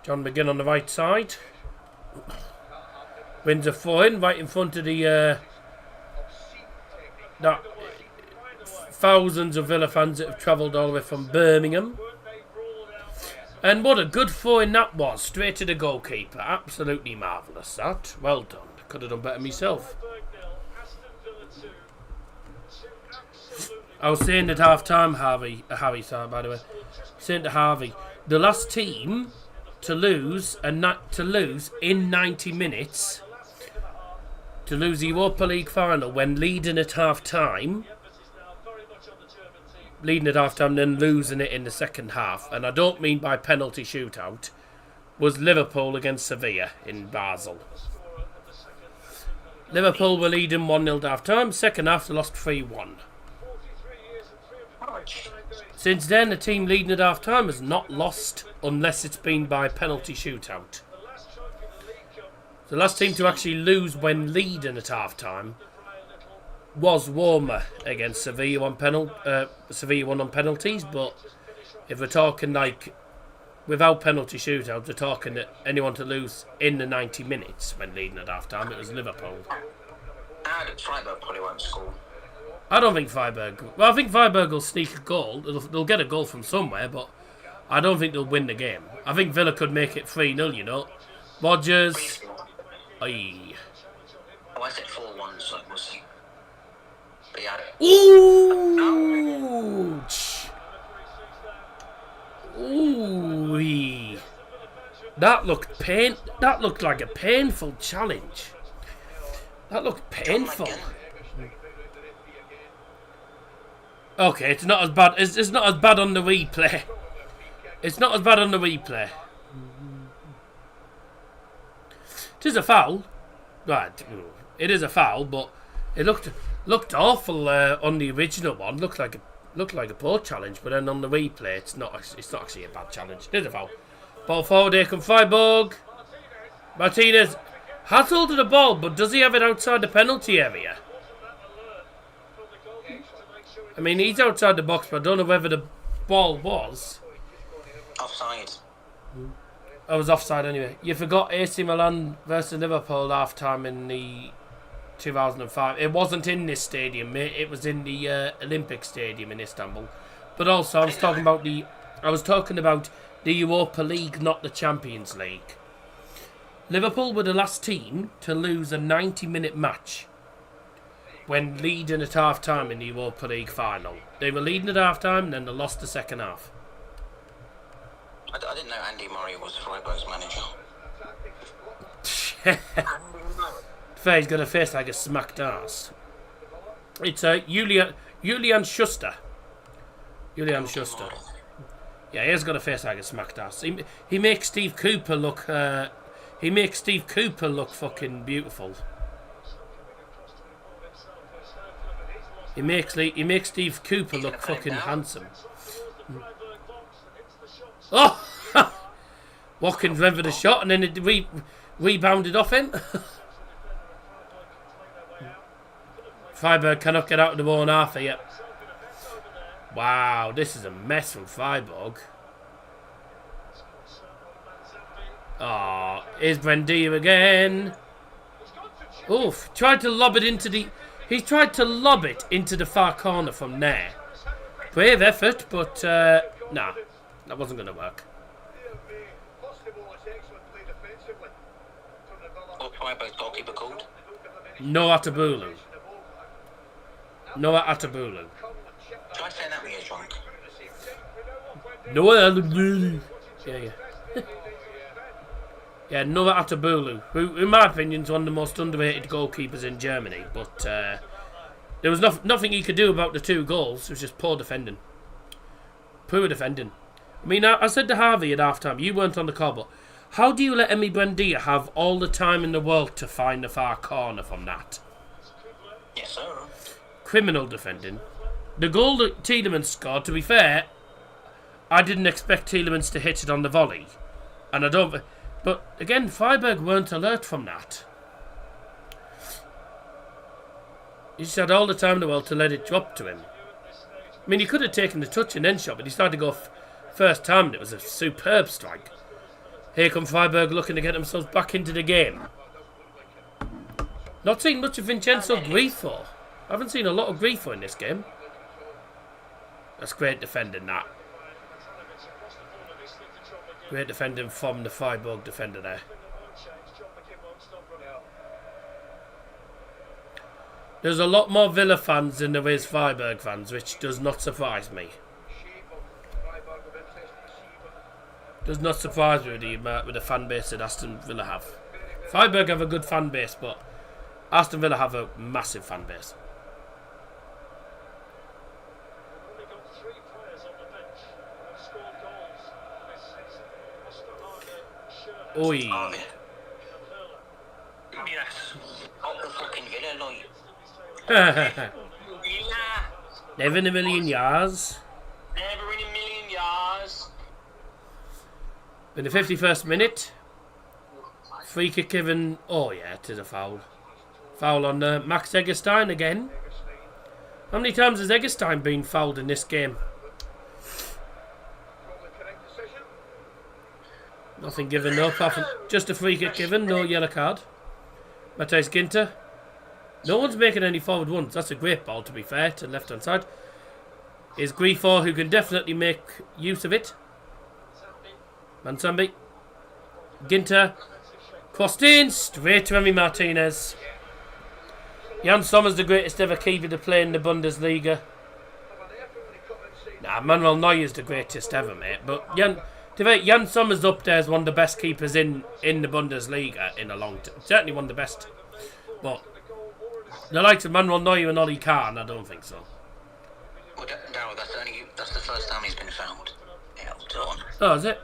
John McGinn on the right side. Wins a throw-in right in front of the thousands of Villa fans that have travelled all the way from Birmingham. And what a good throw-in that was, straight to the goalkeeper. Absolutely marvellous, that. Well done. Could have done better myself. I was saying at half-time, Harvey, by the way, saying to Harvey, the last team to lose in 90 minutes, to lose the Europa League final when leading at half-time, then losing it in the second half, and I don't mean by penalty shootout, was Liverpool against Sevilla in Basel. Liverpool were leading 1-0 at half-time, second half they lost 3-1. Since then, the team leading at half-time has not lost unless it's been by penalty shootout. The last team to actually lose when leading at half-time was Roma against Sevilla on Sevilla won on penalties, but if we're talking like without penalty shootouts, we're talking that anyone to lose in the 90 minutes when leading at half-time, it was Liverpool. Freiburg probably won't score. I don't think Freiburg... Well, I think Freiburg will sneak a goal. They'll get a goal from somewhere, but I don't think they'll win the game. I think Villa could make it 3-0, you know. Rodgers... Aye. Oh, I said 4-1, so we'll see. But yeah. Ooh! Ooh! That looked like a painful challenge. That looked painful. Okay, it's not as bad. It's not as bad on the replay. It's not as bad on the replay. It is a foul. Right, it is a foul, but it looked awful on the original one. Looked like a poor challenge, but then on the replay, it's not actually a bad challenge. It is a foul. Ball forward here come Freiburg. Martinez has hold of the ball, but does he have it outside the penalty area? I mean, he's outside the box, but I don't know whether the ball was offside. I was offside anyway. You forgot AC Milan versus Liverpool half-time in the 2005. It wasn't in this stadium, mate. It was in the Olympic Stadium in Istanbul. But also, I was talking about the Europa League, not the Champions League. Liverpool were the last team to lose a 90-minute match when leading at half-time in the Europa League final. They were leading at half-time, and then they lost the second half. I didn't know Andy Murray was Freiburg's manager. Fair, he's got a face like a smacked ass. It's Julian Schuster. Julian Schuster. Yeah, he has got a face like a smacked ass. He makes Steve Cooper look. Fucking beautiful. He makes Steve Cooper look fucking handsome. Oh! Watkins went for the shot and then it rebounded off him. Freiburg cannot get out of the ball in half here yet. Wow, this is a mess from Freiburg. Oh, here's Buendia again. Oof, tried to lob it into the... He tried to lob it into the far corner from there. Brave effort, but nah, that wasn't going to work. Freiburg's goalkeeper called? Noah Atabulu. Noah Atabulu. Try saying that when you're drunk. Noah Atabulu. Yeah. Yeah, Noah Atabulu, who, in my opinion, is one of the most underrated goalkeepers in Germany. But there was nothing he could do about the 2 goals. It was just poor defending. Poor defending. I mean, I said to Harvey at half-time, you weren't on the call, but how do you let Emi Buendia have all the time in the world to find the far corner from that? Yes, sir. Criminal defending. The goal that Tielemans scored, to be fair, I didn't expect Tielemans to hit it on the volley. And I don't... But, again, Freiburg weren't alert from that. He just had all the time in the world to let it drop to him. I mean, he could have taken the touch and then shot, but he started to go first time, and it was a superb strike. Here come Freiburg looking to get themselves back into the game. Not seen much of Vincenzo Grifo. I haven't seen a lot of Grifo in this game. That's great defending, that. Great defending from the Freiburg defender there. There's a lot more Villa fans than there is Freiburg fans, which does not surprise me. Does not surprise me with the fan base that Aston Villa have. Freiburg have a good fan base, but Aston Villa have a massive fan base. Oi. Yes. Up the fucking Villa, like. Never in a million years. Never in a million years. In the 51st minute, free kick given. Oh yeah, it is a foul. Foul on Max Eggestein again. How many times has Eggestein been fouled in this game? Nothing given, no, apart from just a free kick given, no yellow card. Matthijs Ginter. No one's making any forward ones. That's a great ball, to be fair, to the left-hand side. Is Grifo, who can definitely make use of it. Mansambi. Ginter. Crossed in, straight to Remy Martinez. Jan Sommer's the greatest ever keeper to play in the Bundesliga. Nah, Manuel Neuer's the greatest ever, mate. But Jan Sommer's up there as one of the best keepers in the Bundesliga in a long time. Certainly one of the best. But the likes of Manuel Neuer and Oli Kahn, I don't think so. Well, Darryl, that's the first time he's been fouled. Yeah, hold on. Oh, is it?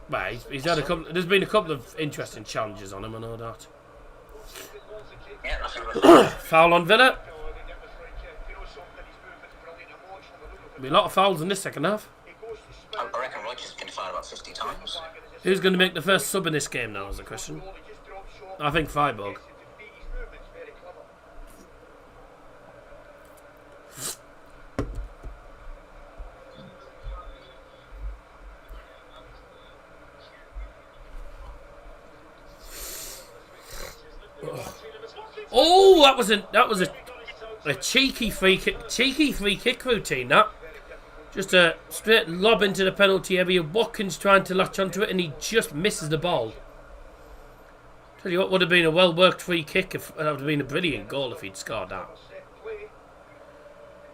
Well, he's had a couple. There's been a couple of interesting challenges on him, I know that. Yeah, that's Foul on Villa. There'll be a lot of fouls in this second half. I reckon Rodgers has been fouled about 50 times. Who's going to make the first sub in this game now, is the question. I think Freiburg. Oh, that was a cheeky free kick routine. That just a straight lob into the penalty area. Watkins trying to latch onto it, and he just misses the ball. Tell you what, would have been a well worked free kick. If that would have been a brilliant goal if he'd scored that.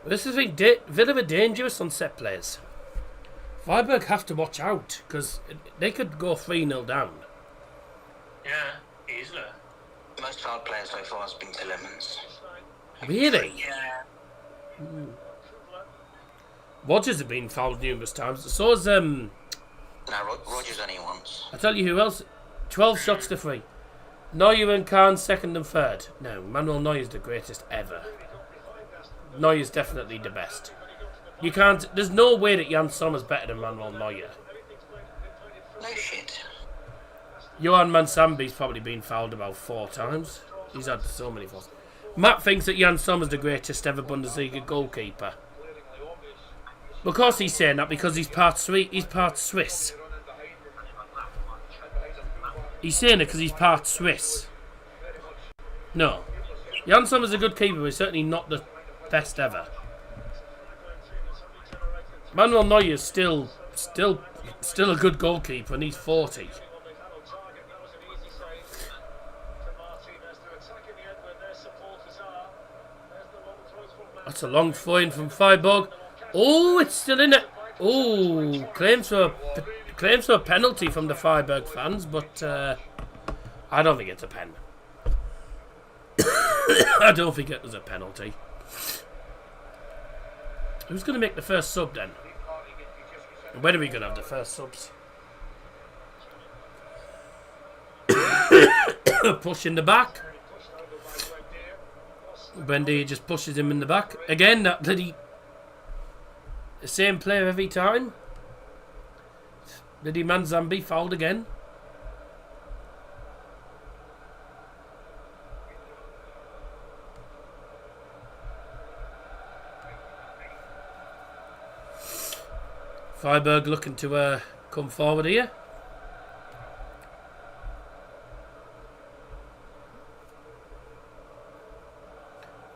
This has been Villa dangerous on set plays. Freiburg have to watch out because they could go 3-0 down. Yeah, easily. Most foul players so far has been Tielemans. Really? Yeah. Rodgers have been fouled numerous times. So has No, Rodgers only once. I tell you who else. 12 shots to 3. Neuer and Kahn second and third. No, Manuel Neuer is the greatest ever. Neuer's definitely the best. You can't. There's no way that Jan Sommer's better than Manuel Neuer. No shit. Johan Mansambi's probably been fouled about 4 times. He's had so many fouls. Matt thinks that Jan Sommer's the greatest ever Bundesliga goalkeeper. Of course he's saying that because he's part Swiss. He's saying it because he's part Swiss. No. Jan Sommer's a good keeper, but he's certainly not the best ever. Manuel Neuer is still a good goalkeeper, and he's 40. That's a long throw in from Freiburg. Oh, it's still in it. Oh, claims for a penalty from the Freiburg fans, but I don't think it's a pen. I don't think it was a penalty. Who's going to make the first sub then? When are we going to have the first subs? Push in the back. Bendy just pushes him in the back. Again, that bloody... The same player every time. Bloody Manzambi fouled again. Freiburg looking to come forward here.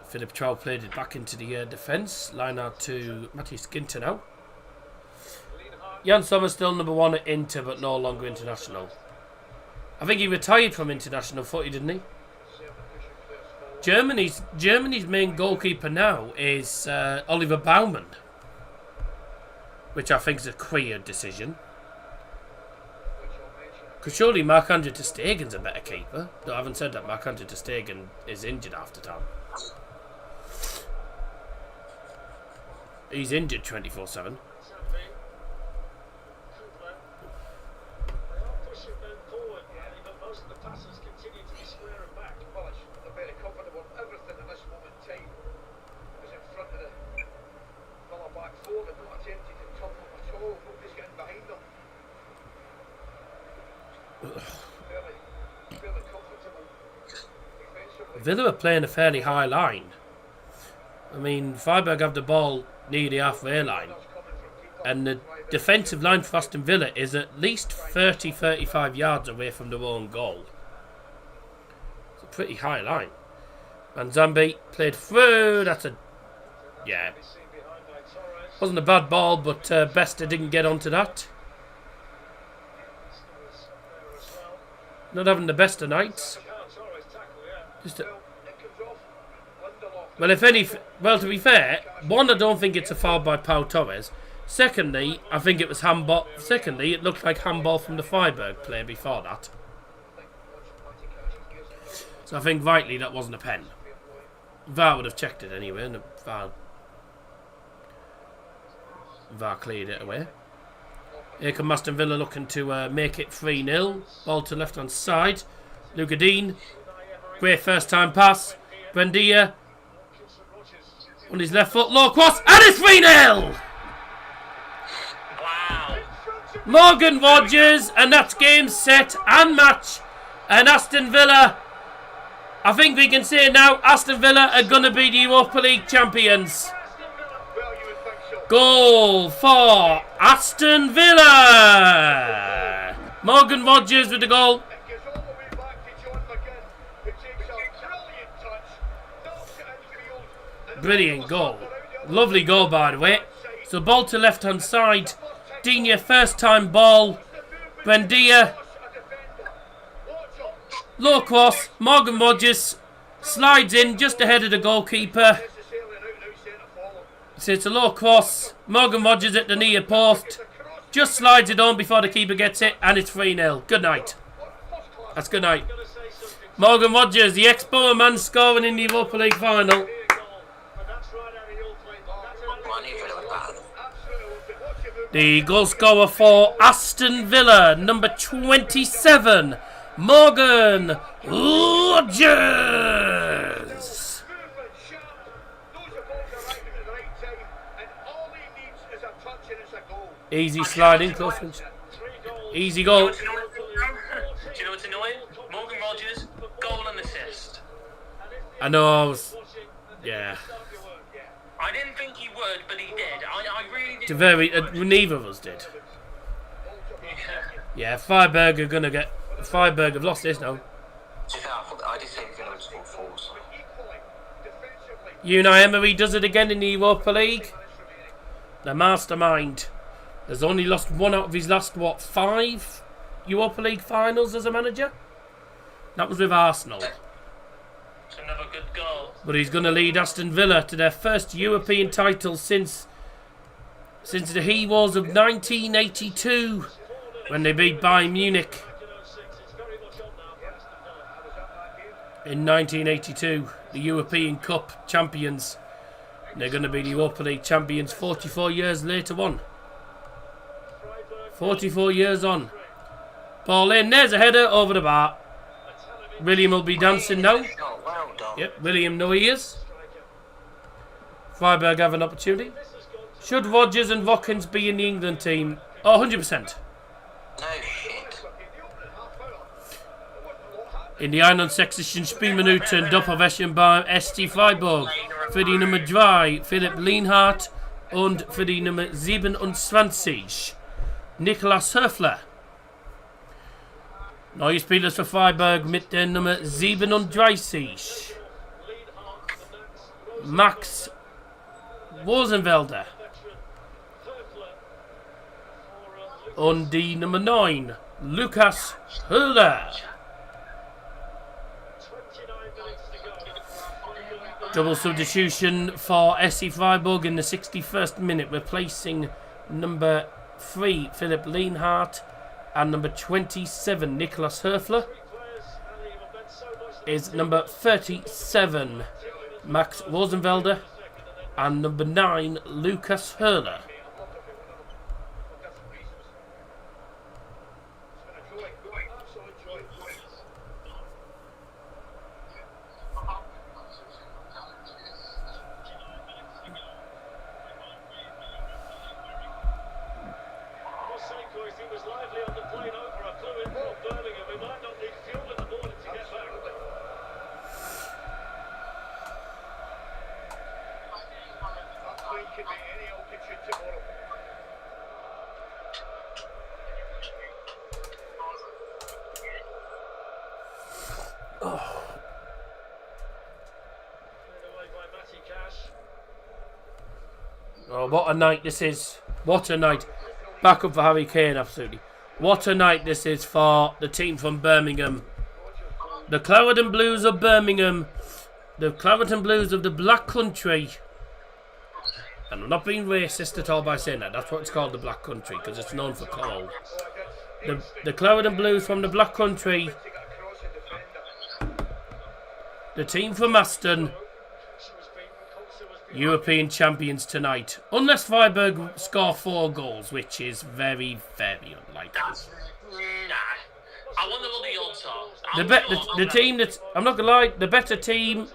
Philip Chow played it back into the defence. Line out to Matthias Ginter now. Jan Sommer still number 1 at Inter, but no longer international. I think he retired from international footy, didn't he? Germany's main goalkeeper now is Oliver Baumann, which I think is a queer decision. Because surely Marc-Andre ter Stegen's a better keeper. Though I haven't said that. Marc-Andre ter Stegen is injured half the time. He's injured 24/7. Villa are playing a fairly high line. I mean, Freiburg have the ball near the halfway line, and the defensive line for Aston Villa is at least 30-35 yards away from their own goal. It's a pretty high line. And Zambi played through. That's a... Yeah. Wasn't a bad ball, but Bester didn't get onto that. Not having the best of nights. Well, to be fair, one, I don't think it's a foul by Pau Torres. Secondly, I think it was handball. Secondly, it looked like handball from the Freiburg player before that. So I think rightly that wasn't a pen. VAR would have checked it anyway, and VAR cleared it away. Here come Aston Villa looking to make it 3-0. Ball to left hand side. Lugadin. Great first time pass. Buendia. On his left foot. Low cross. And it's 3-0! Wow. Morgan Rogers. And that's game, set and match. And Aston Villa. I think we can say now Aston Villa are going to be the Europa League champions. Goal for Aston Villa. Morgan Rogers with the goal. Brilliant goal. Lovely goal, by the way. So ball to left hand side. Digne first time ball. Buendia. Low cross. Morgan Rogers slides in just ahead of the goalkeeper. So it's a low cross. Morgan Rogers at the near post. Just slides it on before the keeper gets it. And it's 3-0. Good night. That's good night. Morgan Rogers, the ex-Borough man, scoring in the Europa League final. The goal scorer for Aston Villa, number 27, Morgan Rogers. Easy sliding, close. Easy goal. Do you know what's annoying? Morgan Rogers, goal and assist. I know. Yeah. I didn't think he would, but he did. I really did. Neither of us did. Yeah, Freiburg are gonna get. Freiburg have lost this now. I did say Villa would score 4. So. Unai Emery does it again in the Europa League. The mastermind has only lost 1 out of his last 5 Europa League finals as a manager. That was with Arsenal. It's another good goal. But he's going to lead Aston Villa to their first European title since the Heroes of 1982, when they beat Bayern Munich. In 1982, the European Cup champions. They're going to be the Europa League champions 44 years later on. 44 years on. Ball in, there's a header over the bar. William will be dancing now. Yep, William Noyes. Freiburg have an opportunity. Should Rodgers and Watkins be in the England team? Oh, 100%. No shit. In die 61. Spielminute Doppelwäsche beim SC Freiburg. Für die Nummer 3 Philipp Lienhardt und für die Nummer 27 Niklas Höfler. Neue Spieler für Freiburg mit der Nummer 37 Max Rosenfelder und die Nummer 9 Lukas Höhler. Double substitution for SC Freiburg in the 61st minute, replacing number 3 Philipp Lienhardt and number 27 Niklas Höfler is number 37 Max Rosenfelder and number 9 Lukas Höhler. Oh, what a night this is. What a night. Back up for Harry Kane, absolutely. What a night this is for the team from Birmingham. The Claret and Blues of Birmingham. The Claret and Blues of the Black Country. And I'm not being racist at all by saying that. That's what it's called, the Black Country, because it's known for coal. The Claret and Blues from the Black Country. The team from Aston. European champions tonight. Unless Freiburg score 4 goals, which is very, very unlikely. I wonder what the odds are. The team that's... I'm not going to lie, the better team...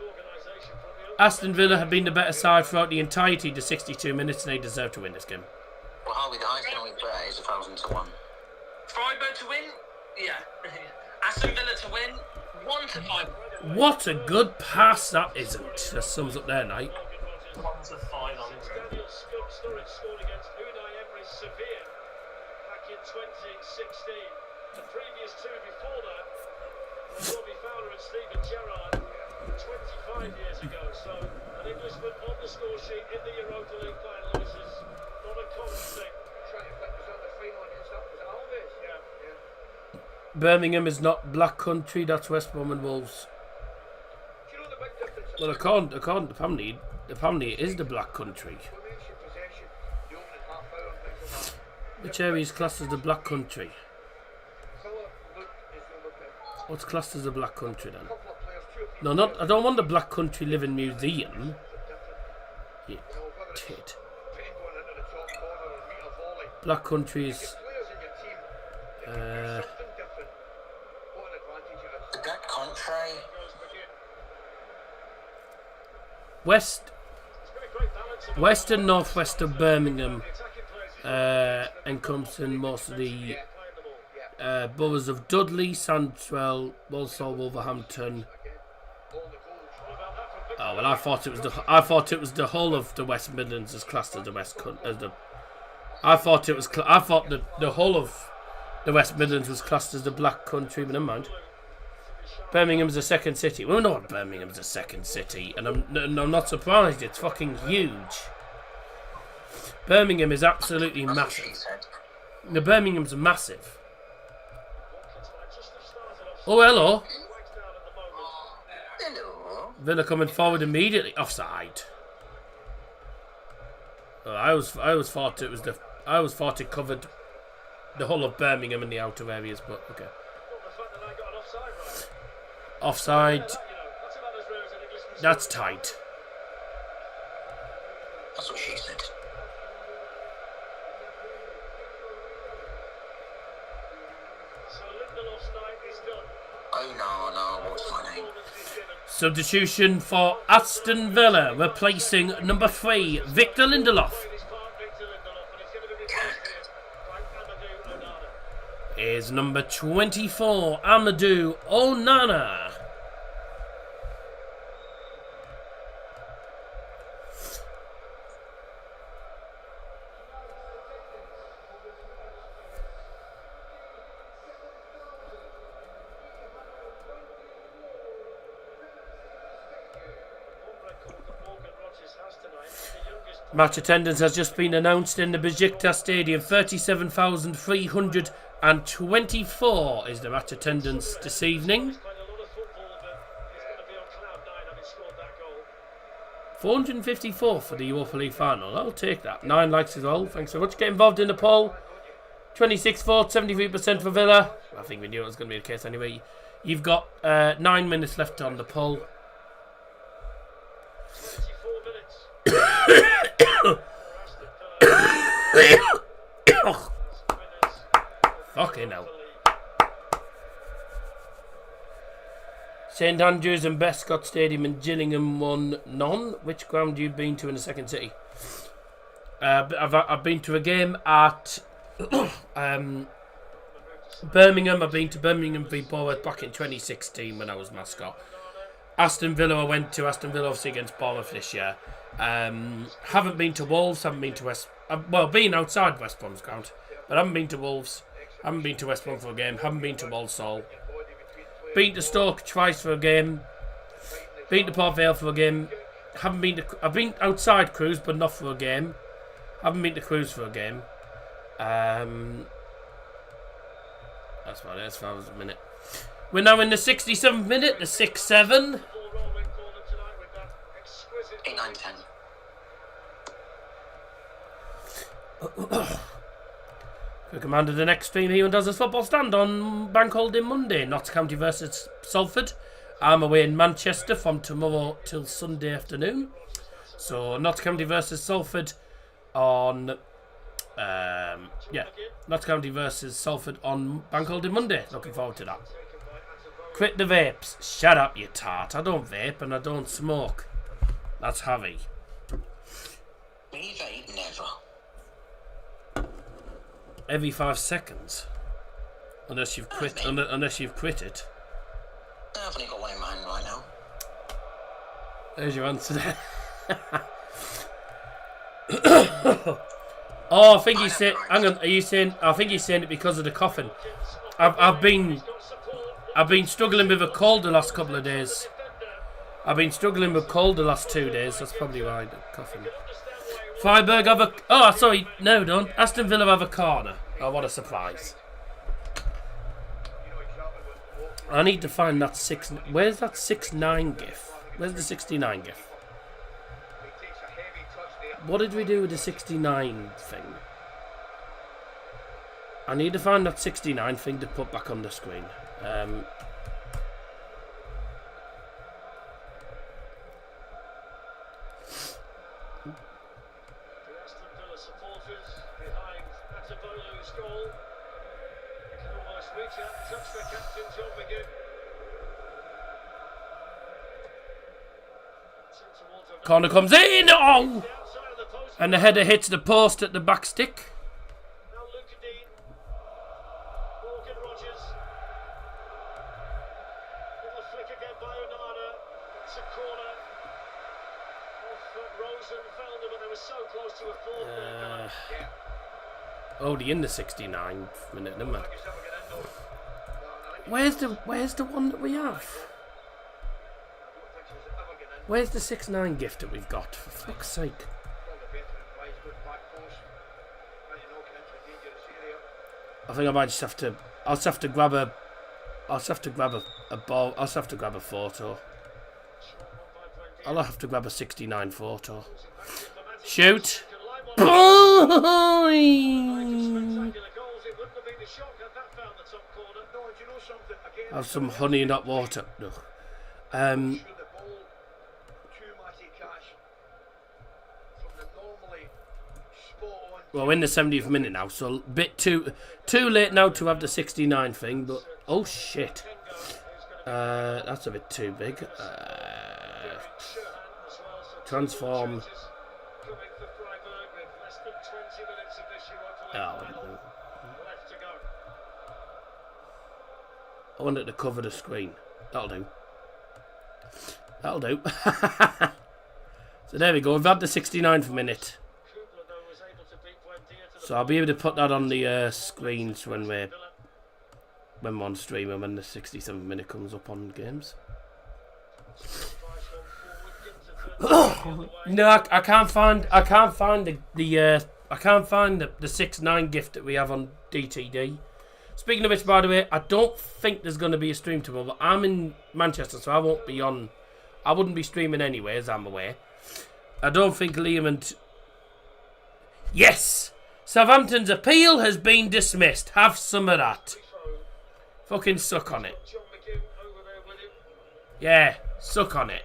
Aston Villa have been the better side throughout the entirety of the 62 minutes, and they deserve to win this game. Well, Harvey, the highest going to bet is 1,000 to 1. Freiburg to win? Yeah. Aston Villa to win? 1 to 5. What a good pass that isn't. That sums up their night. 1 to 5 on it. Sturridge scored against Unai Emery's Sevilla back in 2016. The previous 2 before that, Robbie Fowler and Steven Gerrard 25 years ago. So an Englishman on the score sheet in the Europa League final, which is not a common thing. Birmingham is not Black Country, that's West Brom and Wolves. Well, according apparently it is the Black Country. Which area is classed as the Black Country? What's classed as the Black Country then? No, I don't want the Black Country Living Museum. You tit. Black Country is... The Black Country... West and northwest of Birmingham encompassing most of the boroughs of Dudley, Sandwell, Walsall, Wolverhampton. Oh well, I thought it was the whole of the West Midlands as classed as the I thought the whole of the West Midlands was classed as the Black Country, but never mind. Birmingham's the second city. Well, no, Birmingham's the second city, and I'm not surprised. It's fucking huge. Birmingham is absolutely massive. The Birmingham's massive. Oh, hello. Hello. Villa coming forward immediately. Offside. Oh, I always thought it covered the whole of Birmingham and the outer areas, but okay. Offside. That's tight. That's what she said. Oh no, what's my name? Substitution for Aston Villa, replacing number 3, Victor Lindelof. Is number 24, Amadou Onana. Match attendance has just been announced in the Besiktas Stadium. 37,324 is the match attendance this evening. 454 for the Europa League final. I'll take that. 9 likes as well. Thanks so much. Get involved in the poll. 26 for 73% for Villa. I think we knew it was going to be the case anyway. You've got 9 minutes left on the poll. Fucking hell. St Andrews and Besiktas Stadium in Gillingham 1-0. Which ground have you been to in the second city? I've been to a game at Birmingham. I've been to Birmingham v Bournemouth back in 2016 when I was mascot. Aston Villa, I went to Aston Villa obviously against Bournemouth this year. Haven't been to Wolves, haven't been to West... been outside West Brom's ground, but haven't been to Wolves, haven't been to West Brom for a game, haven't been to Walsall. Been to Stoke twice for a game, been to Port Vale for a game, haven't been to... I've been outside Crews, but not for a game. Haven't been to Crews for a game. That's about it as far as a minute. We're now in the 67th minute, the 6-7. 8, 9, 10. Quick reminder, the next stream here does his football stand on Bank Holiday Monday. Notts County versus Salford. I'm away in Manchester from tomorrow till Sunday afternoon. So Notts County versus Salford on... Notts County versus Salford on Bank Holiday Monday. Looking forward to that. Quit the vapes. Shut up, you tart. I don't vape and I don't smoke. That's heavy. Me vape never. Every 5 seconds. Unless you've quit it. I've only got one in my hand right now. There's your answer there. Oh, I think he's saying... Hang on, are you saying... I think he's saying it because of the coughing. I've been struggling with a cold the last couple of days. I've been struggling with cold the last 2 days. That's probably why the coughing. Freiburg have a... Oh, sorry. No, don't. Aston Villa have a corner. Oh, what a surprise. I need to find that 6... Where's that 6-9 gif? Where's the 69 gif? What did we do with the 69 thing? I need to find that 69 thing to put back on the screen. Corner comes in! Oh! And the header hits the post at the back stick. Already in the 69th minute, isn't it? Where's the one that we have? Where's the 6-9 gift that we've got? For fuck's sake! I think I might just have to. I'll just have to grab a. I'll just have to grab a ball. I'll just have to grab a photo. I'll have to grab a 69 photo. Shoot! Have some honey and hot water. No. Well, we're in the 70th minute now, so a bit too late now to have the 69 thing, but oh shit. That's a bit too big. Transform. Oh. I want it to cover the screen. That'll do. That'll do. So there we go. We've had the 69th minute. So I'll be able to put that on the screens when we're on stream and when the 67th minute comes up on games. No, I can't find the 6-9 gift that we have on DTD. Speaking of which, by the way, I don't think there's going to be a stream tomorrow, but I'm in Manchester, so I won't be on. I wouldn't be streaming anyway, as I'm aware. I don't think Liam and... Yes! Southampton's appeal has been dismissed. Have some of that. Fucking suck on it. Yeah, suck on it.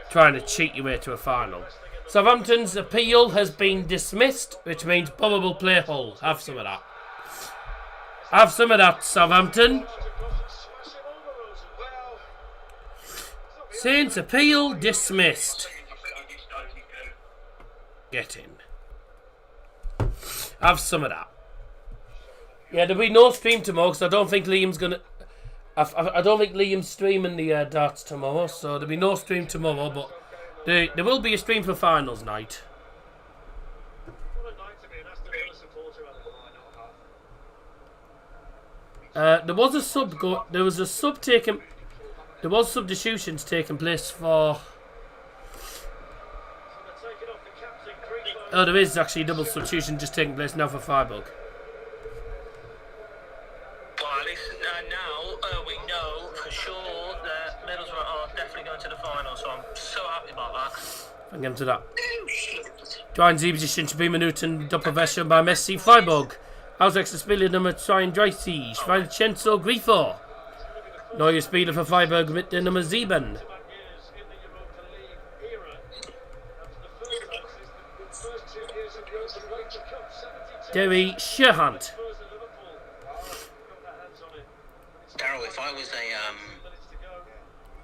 Trying to cheat your way to a final. Southampton's appeal has been dismissed, which means Borough will play Hull. Have some of that. Have some of that, Southampton. Saints appeal dismissed. Get in. Have some of that. Yeah, there'll be no stream tomorrow because I don't think Liam's gonna. I don't think Liam's streaming the darts tomorrow, so there'll be no stream tomorrow. But there will be a stream for finals night. There was a substitutions taking place for. Oh, there is actually a double substitution just taking place now for Freiburg. Well, at least now we know for sure that Middlesbrough are definitely going to the final, so I'm so happy about that. Thank you to that. Join die Position 2 Minuten Doppelwäsche beim SC Freiburg. Auswechselspieler Spieler Nummer 32, Vincenzo Grifo. Neue Spieler für Freiburg mit der Nummer 7. Derry Sherhunt. Daryl, if I was a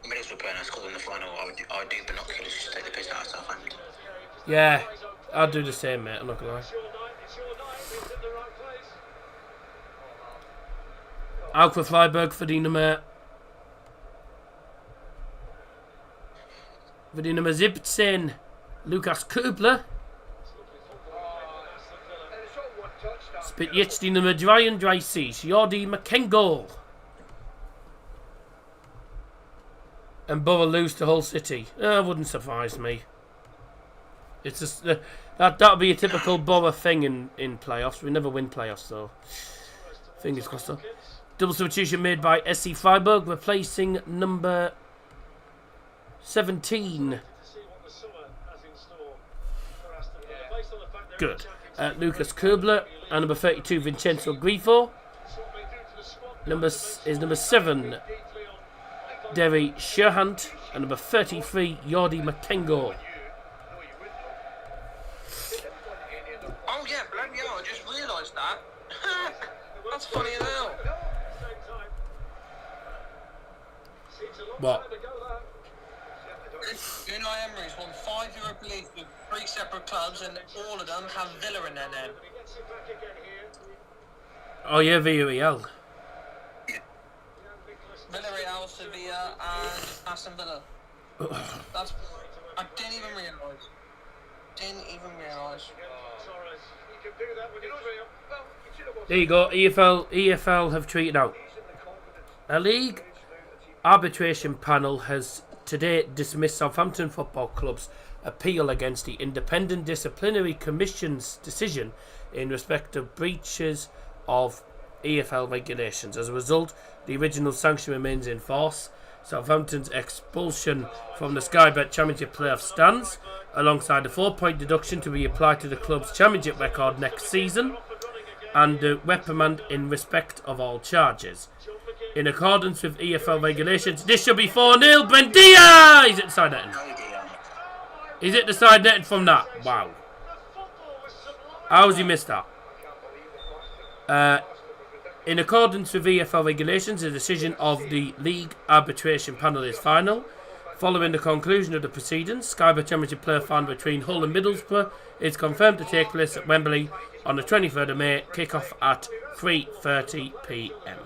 Middlesbrough player and I scored in the final, I would do binoculars to take the piss out of Southampton. Yeah, I'd do the same, mate. I'm not gonna lie. Auch für Freiburg für die Nummer 17, Lukas Köbler. Spielt jetzt die Nummer 33, Jordi McKengo. And Borough lose to Hull City. Wouldn't surprise me. It's just that'll be a typical Borough thing in playoffs. We never win playoffs, so fingers crossed. Though. Double substitution made by SC Freiburg, replacing number 17. Good. Lucas Köbler and number 32 Vincenzo Grifo. Number 7 Derry Sherhunt and number 33 Jordi McKengo. Oh yeah, bloody hell, I just realised that. That's funny as hell. What? Unai Emery's won 5 Europa League with 3 separate clubs and all of them have Villa in their name. Oh yeah, Villarreal. Villarreal, Sevilla and Aston Villa. I didn't even realise. There you go. EFL have tweeted out. A league arbitration panel has today dismissed Southampton Football Club's appeal against the Independent Disciplinary Commission's decision in respect of breaches of EFL regulations. As a result, the original sanction remains in force. Southampton's expulsion from the Sky Bet Championship playoff stands, alongside a 4-point deduction to be applied to the club's championship record next season, and a reprimand in respect of all charges. In accordance with EFL regulations, this should be 4-0. Buendia! He's at the side netting. He's at the side netting from that. Wow. How has he missed that? In accordance with EFL regulations, the decision of the League Arbitration Panel is final. Following the conclusion of the proceedings, Sky Bet Championship playoff final between Hull and Middlesbrough is confirmed to take place at Wembley on the 23rd of May, kick-off at 3:30 p.m.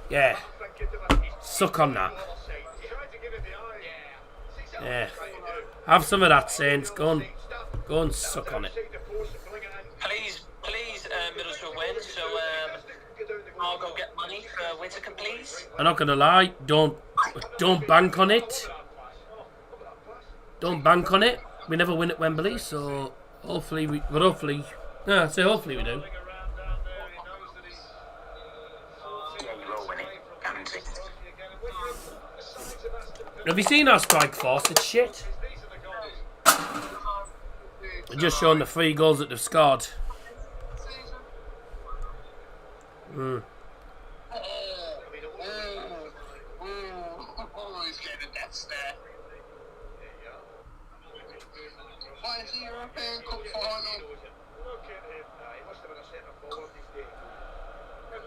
Yeah. Suck on that. Yeah. Have some of that, Saints. Go and suck on it. Please, Middlesbrough win, so I'll go get money for Whittaker, please. I'm not gonna lie. Don't bank on it. Don't bank on it. We never win at Wembley, so hopefully we do. Yeah, you will win it. Guaranteed. Have you seen our strike force? It's shit. They're just showing the 3 goals that they've scored. He's getting a death stare. Why is the European Cup final?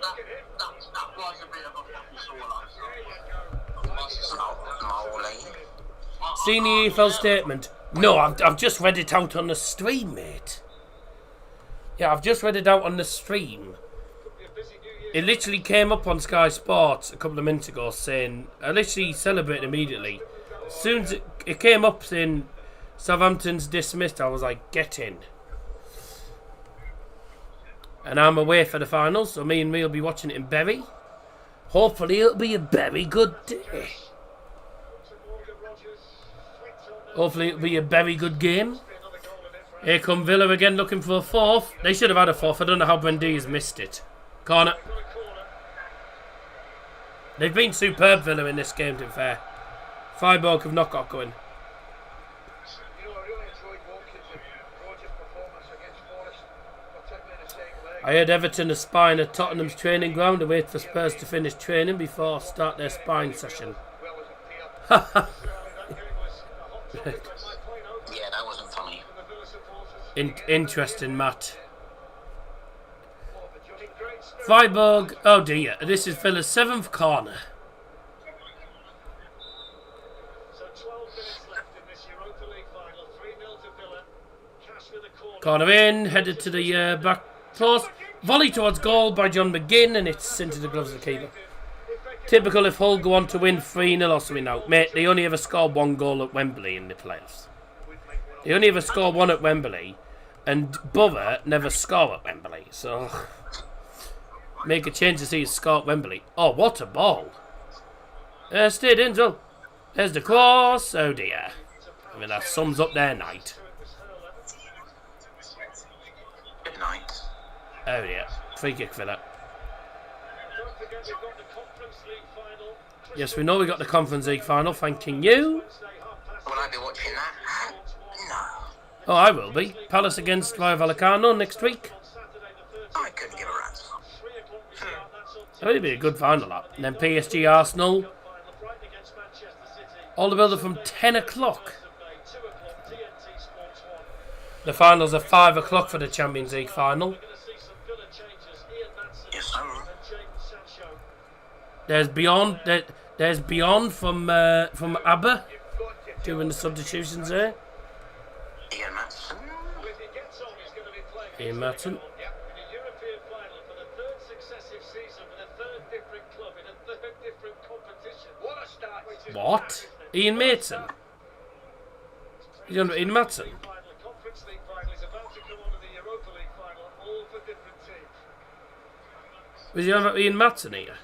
That was a bit of a fucking sore. Seen the EFL statement? No, I've just read it out on the stream, mate. Yeah, I've just read it out on the stream. It literally came up on Sky Sports a couple of minutes ago saying, I literally celebrated immediately. As soon as it came up saying Southampton's dismissed, I was like, get in. And I'm away for the finals, so me and me will be watching it in Bury. Hopefully it'll be a very good day. Hopefully it'll be a very good game. Here come Villa again looking for a 4th. They should have had a 4th. I don't know how Buendia's missed it. Corner. They've been superb, Villa, in this game, to be fair. Freiburg have not got going. I heard Everton are spying at Tottenham's training ground to wait for Spurs to finish training before start their spying session. Yeah, that wasn't funny. Interesting, Matt. Freiburg, oh dear, this is Villa's 7th corner. So 12 minutes left in this Europa League final. 3-0 to Villa. Cash with a corner. Corner in, headed to the back post. Volley towards goal by John McGinn, and it's into the gloves of the keeper. Typical if Hull go on to win 3-0 or something now. Mate, they only ever scored 1 goal at Wembley in the playoffs. They only ever scored 1 at Wembley, and Borough never score at Wembley, so make a change to see us score at Wembley. Oh, what a ball. Stayed in, so there's the cross. Oh dear. I mean, that sums up their night. Good night. Oh dear. Free kick for that. Don't forget we've got the Conference League final. Yes, we know we got the Conference League final. Thanking you. Will I be watching that? No. Oh, I will be. Palace against Rayo Vallecano next week. I couldn't give a rat's. It'll be a good final, that. And then PSG Arsenal. All the build up from 10 o'clock. The finals are 5 o'clock for the Champions League final. Yes, sir. There's Beyond from ABBA doing the substitutions there. Ian Matson. Ian Matson. In a European final for the third successive season with a third different club in a third different competition. What a start! What? Ian Matson? You don't know Ian Matson? Final, Conference League final is about to come on to the Europa League final, all for different teams. Was you on about Ian Matson here?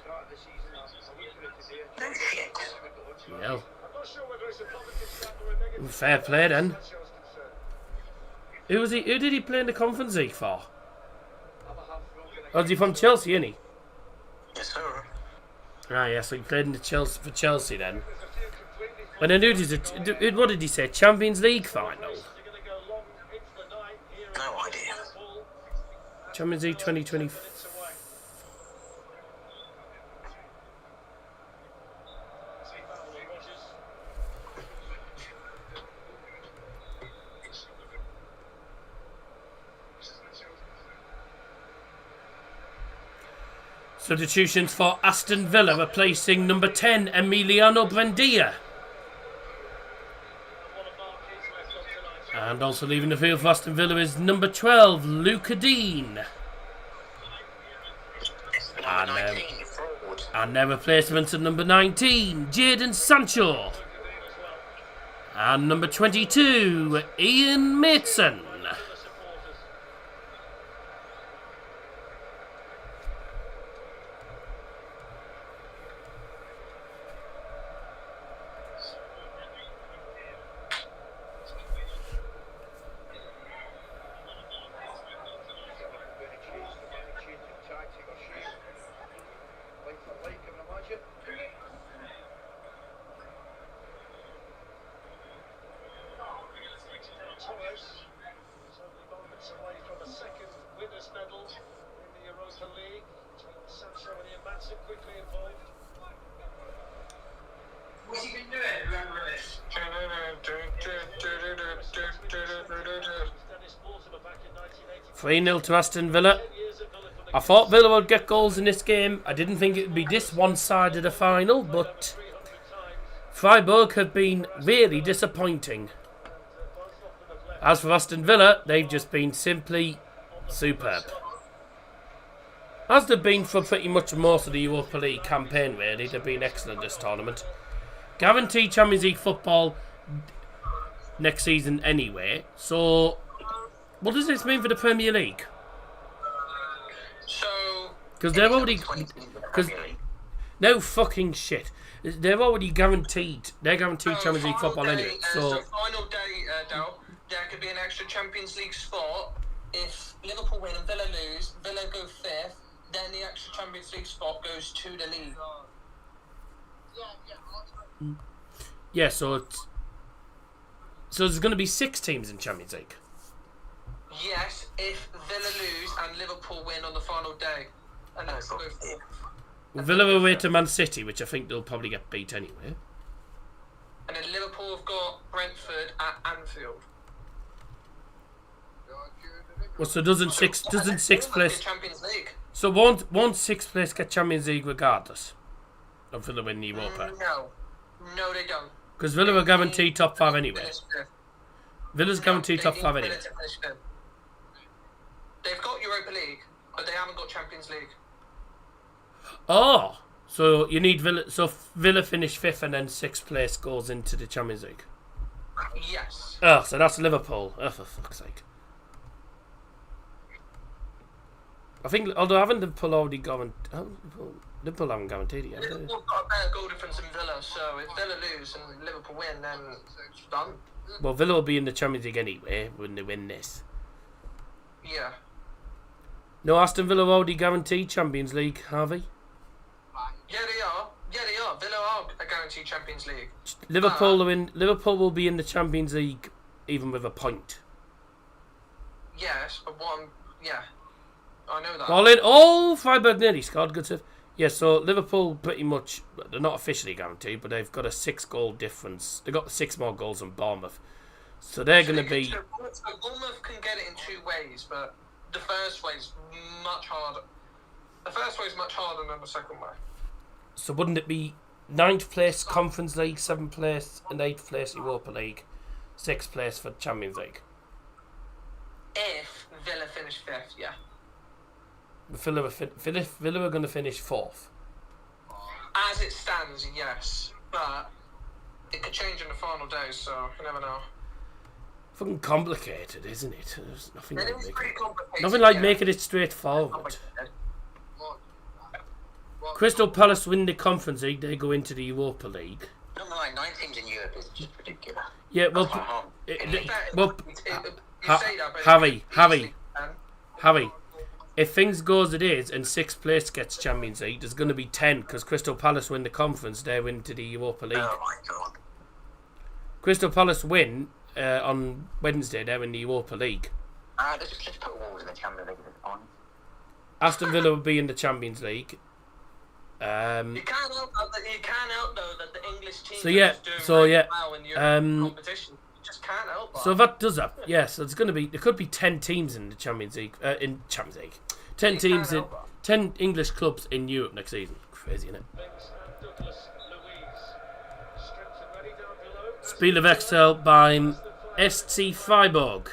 No shit. No. I'm not sure whether it's a positive stat or a negative. Fair play then. That shows concern. Who was he? Who did he play in the Conference League for? Oh, is he from Chelsea, isn't he? Yes, sir. Ah, yeah, so he played in the Chelsea for Chelsea then. And then what did he say? Champions League final? They're going to go long into the night here. No idea. Champions League 2020. Substitutions for Aston Villa, replacing number 10 Emiliano Buendia. And also leaving the field for Aston Villa is number 12 Luca Dean. Number 19, forward. And their replacements are number 19 Jadon Sancho. And number 22 Ian Matson. Torres is only moments away from a second winner's medal in the Europa League. Between Sancho and Ian Matson quickly involved. What's he been doing? Remember this? Dennis Mortimer back in 1980. 3-0 to Aston Villa. I thought Villa would get goals in this game. I didn't think it would be this one-sided a final, but Freiburg have been really disappointing. As for Aston Villa, they've just been simply superb. As they've been for pretty much most of the Europa League campaign, really. They've been excellent this tournament. Guaranteed Champions League football next season anyway. So, what does this mean for the Premier League? So, Because they're already... No fucking shit. They're already guaranteed. They're guaranteed Champions League football anyway. So, final day, Dal, there could be an extra Champions League spot if Liverpool win and Villa lose. Villa go fifth, then the extra Champions League spot goes to the league. yeah, so there's going to be 6 teams in Champions League. Yes, if Villa lose and Liverpool win on the final day, and that's go fifth. Villa away to Man City, which I think they'll probably get beat anyway. And then Liverpool have got Brentford at Anfield. Well, so doesn't sixth place? Champions League. So won't sixth place get Champions League regardless of Villa win the Europa? No, they don't. Because Villa are guaranteed top 5 anyway. Villa's guaranteed top 5 anyway. They've got Europa League, but they haven't got Champions League. Oh, so you need Villa. So Villa finish 5th and then 6th place goes into the Champions League. Yes. Oh, so that's Liverpool. Oh, for fuck's sake. I think, although haven't Liverpool already Liverpool haven't guaranteed it yet. Liverpool got a better goal difference than Villa, so if Villa lose and Liverpool win, then it's done. Well, Villa will be in the Champions League anyway when they win this. Yeah. No, Aston Villa already guaranteed Champions League, Harvey. Yeah, they are. Villa are a guaranteed Champions League. Liverpool will be in the Champions League even with a point. Yes, but yeah. I know that. All in, Freiburg nearly scored. Good stuff. Yeah, so Liverpool pretty much, they're not officially guaranteed, but they've got a 6-goal difference. They've got 6 more goals than Bournemouth. So they're going to be... So Bournemouth can get it in 2 ways, but the first way is much harder. The first way is much harder than the second way. So wouldn't it be 9th place Conference League, 7th place and 8th place Europa League, 6th place for Champions League? If Villa finish 5th, yeah. Villa are going to finish 4th. As it stands, yes. But it could change in the final day, so you never know. Fucking complicated, isn't it? There's nothing It like is pretty complicated. nothing like yeah. making it straightforward. Crystal Palace win the Conference League, they go into the Europa League. Number 9 teams in Europe is just ridiculous. Yeah, well, You say that, but Harry, if things go as it is and 6th place gets Champions League, there's going to be 10 because Crystal Palace win the Conference, they win to the Europa League. Oh my god. Crystal Palace win on Wednesday, they're in the Europa League. Just put Wolves in the Champions League at this point. Aston Villa will be in the Champions League. You can't help though that the English team So yeah, is doing so really yeah, well in European competition. You just can't help that. So that does that. Yes, so it's going to be. There could be 10 teams in the Champions League. 10 teams in 10 English clubs in Europe next season. Crazy, isn't it? Spiel of Excel by SC Freiburg.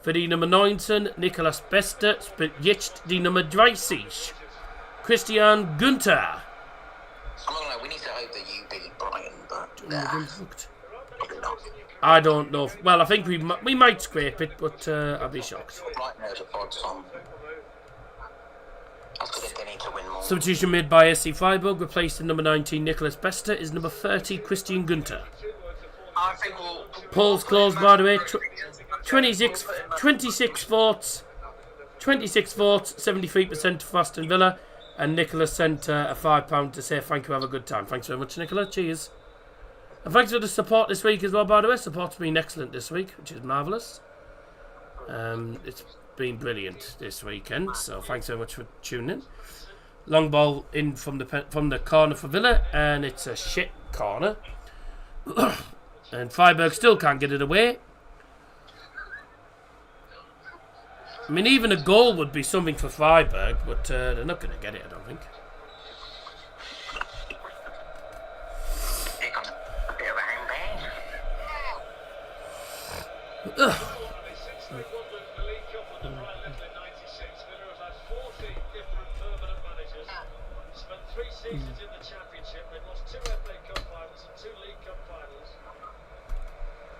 Für die Nummer 19 Nicolas Beste spielt jetzt die Nummer 30 Christian Günther. I'm not gonna lie, we need to hope that you beat Brighton, but probably not. I don't know. Well, I think we might scrape it, but I'll be shocked. Brighton knows what odds on. That's because they need to win more. Substitution made by SC Freiburg, replacing number 19 Nicolas Beste is number 30 Christian Günther. I think we'll Polls closed, by the way. 26 votes. 26 votes, 73% for Aston Villa. And Nicola sent a £5 to say thank you, have a good time. Thanks very much, Nicola. Cheers. And thanks for the support this week as well, by the way. Support's been excellent this week, which is marvellous. It's been brilliant this weekend, so thanks very much for tuning in. Long ball in from the corner for Villa, and it's a shit corner. And Freiburg still can't get it away. I mean, even a goal would be something for Freiburg, but they're not going to get it, I don't think. Here comes a bit of a hang Ugh. Since they won the League Cup on the right level in '96, Villa have had 14 different permanent managers. Spent 3 seasons in the Championship. They've lost 2 FA Cup finals and 2 League Cup finals.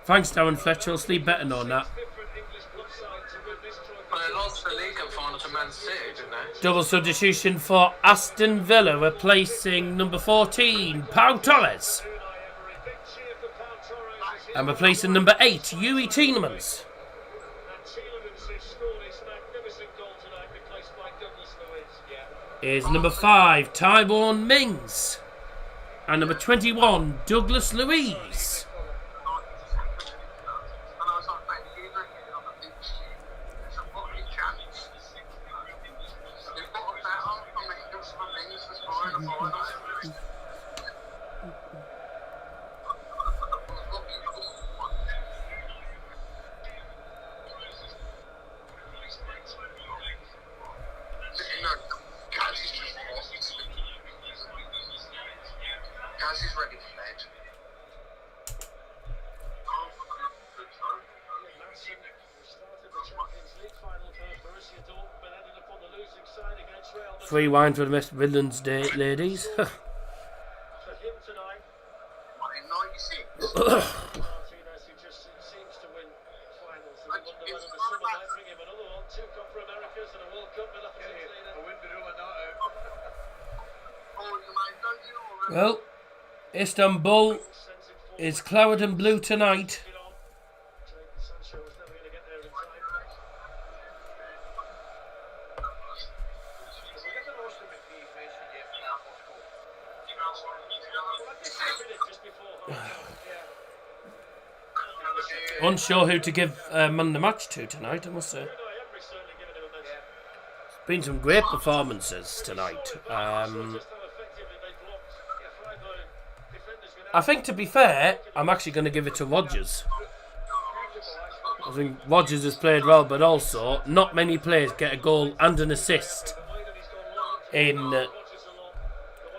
Thanks, Darren Fletcher. I'll sleep better knowing that. Different English club sides to win this trophy. But they lost the League Cup final to Man City, didn't they? Double substitution for Aston Villa, replacing number 14, Pau Torres. And replacing number 8, Yuri Tielemans. Is number 5, Tyrone Mings. And number 21, Douglas Luiz. Free wine for the West Midlands Day, ladies. Well, Istanbul is cloud and blue tonight. Unsure who to give man the match to tonight, I must say. It's been some great performances tonight. I think, to be fair, I'm actually going to give it to Rodgers. I think Rodgers has played well, but also not many players get a goal and an assist in the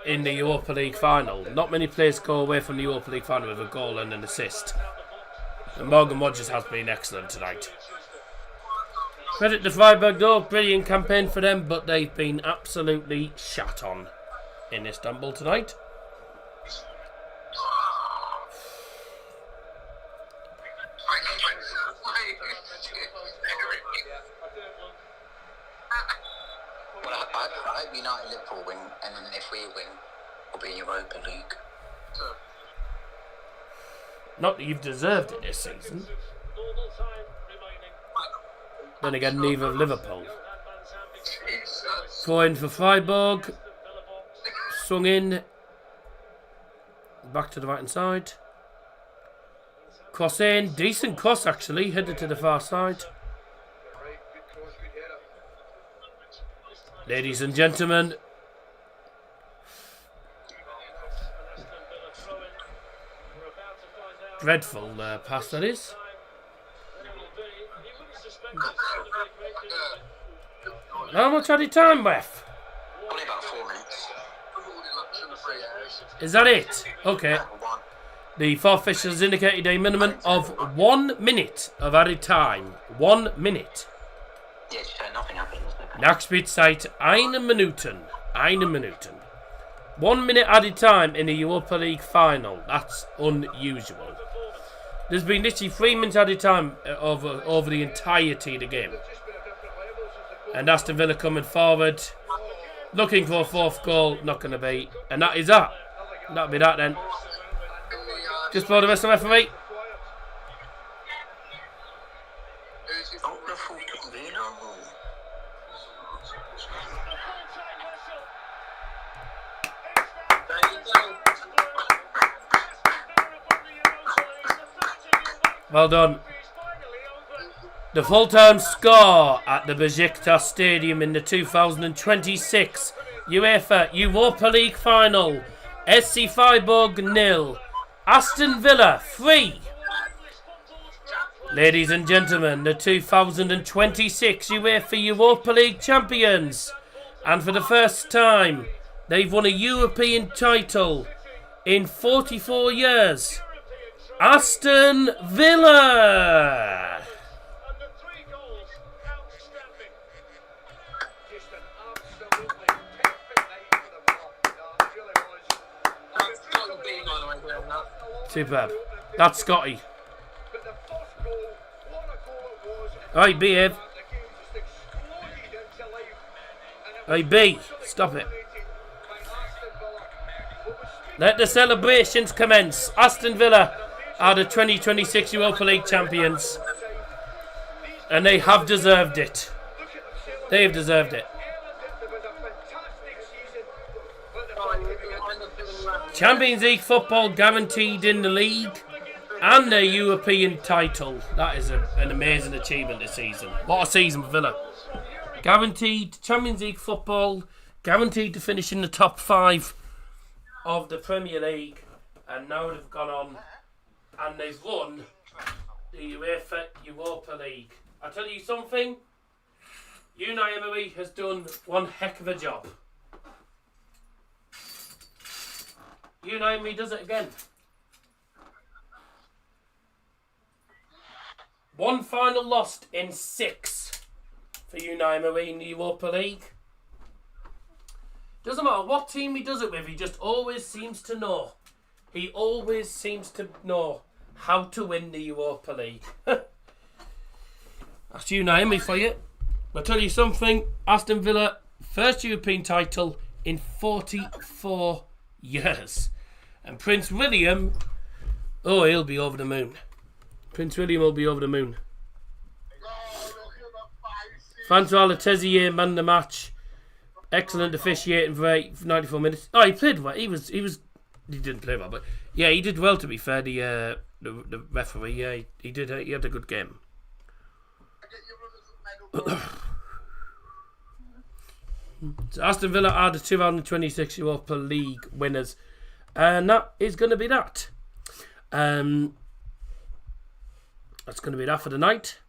Europa League final. Not many players go away from the Europa League final with a goal and an assist. And Morgan Rogers has been excellent tonight. Credit to Freiburg though, brilliant campaign for them, but they've been absolutely shat on in Istanbul tonight. Well, I hope United Liverpool win, and then if we win, we'll be in Europa League. Not that you've deserved it this season. Then again, neither of Liverpool. Throw in for Freiburg. Swung in. Back to the right hand side. Cross in. Decent cross actually. Headed to the far side. Ladies and gentlemen. Dreadful pass that is. How much added time, ref? Only about 4 minutes. Is that it? Okay. The fourth official has indicated a minimum of 1 minute of added time. 1 minute. Yeah, nothing happened. Nachspielzeit 1 Minuten. 1 Minuten. 1 minute added time in the Europa League final. That's unusual. There's been literally 3 minutes added time over the entirety of the game. And Aston Villa coming forward, looking for a fourth goal. Not going to be. And that is that. That'll be that then. Just blow the rest of the referee. Well done. The full-time score at the Besiktas Stadium in the 2026 UEFA Europa League final. SC Freiburg 0. Aston Villa 3. Ladies and gentlemen, the 2026 UEFA Europa League champions. And for the first time, they've won a European title in 44 years. Aston Villa! Superb. That's Scotty. Right, behave. Right, B, stop it. Let the celebrations commence. Aston Villa are the 2026 Europa League champions. And they have deserved it. They've deserved it. Champions League football guaranteed in the league and their European title. That is an amazing achievement this season. What a season for Villa. Guaranteed Champions League football, guaranteed to finish in the top 5 of the Premier League, and now they've gone on and they've won the UEFA Europa League. I tell you something, Unai Emery has done one heck of a job. Unai Emery does it again. One final lost in 6 for Unai Emery in the Europa League. Doesn't matter what team he does it with, he just always seems to know. He always seems to know how to win the Europa League. That's Unai Emery for you. I'll tell you something, Aston Villa, first European title in 44 years. And Prince William, oh, he'll be over the moon. Prince William will be over the moon. Francois Letezier man the match. Excellent officiating for 94 minutes. Oh, he played well. He didn't play well, but yeah, he did well, to be fair. The referee, yeah, he did. He had a good game. So Aston Villa are the 2026 Europa League winners, and that is going to be that. That's going to be that for the night.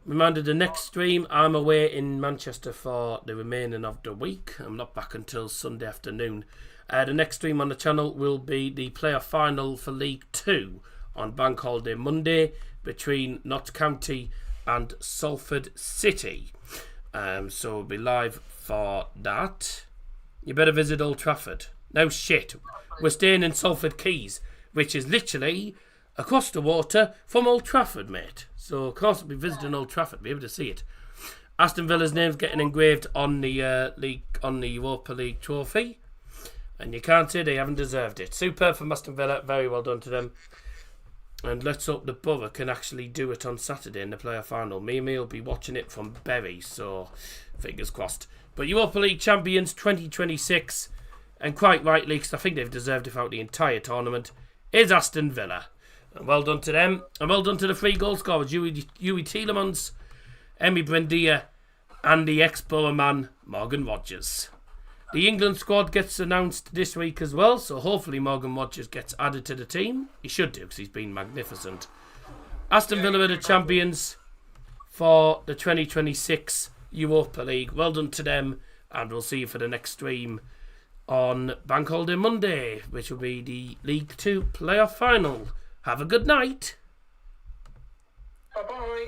Reminder, the next stream, I'm away in Manchester for the remaining of the week. I'm not back until Sunday afternoon. The next stream on the channel will be the playoff final for League 2 on Bank Holiday Monday between Notts County and Salford City. So we'll be live for that. You better visit Old Trafford. No shit. We're staying in Salford Quays, which is literally across the water from Old Trafford, mate. So of course we'll be visiting Old Trafford, be able to see it. Aston Villa's name's getting engraved on the Europa League trophy, and you can't say they haven't deserved it. Superb from Aston Villa, very well done to them. And let's hope the Borough can actually do it on Saturday in the player final. Me will be watching it from Bury, so fingers crossed. But Europa League champions 2026, and quite rightly, because I think they've deserved it throughout the entire tournament, is Aston Villa. And well done to them, and well done to the 3 goal scorers, Yui Tielemans, Emi Buendia, and the ex-Borough man, Morgan Rogers. The England squad gets announced this week as well, so hopefully Morgan Rogers gets added to the team. He should do, because he's been magnificent. Aston Villa are the champions for the 2026 Europa League. Well done to them, and we'll see you for the next stream on Bank Holiday Monday, which will be the League 2 playoff final. Have a good night. Bye-bye.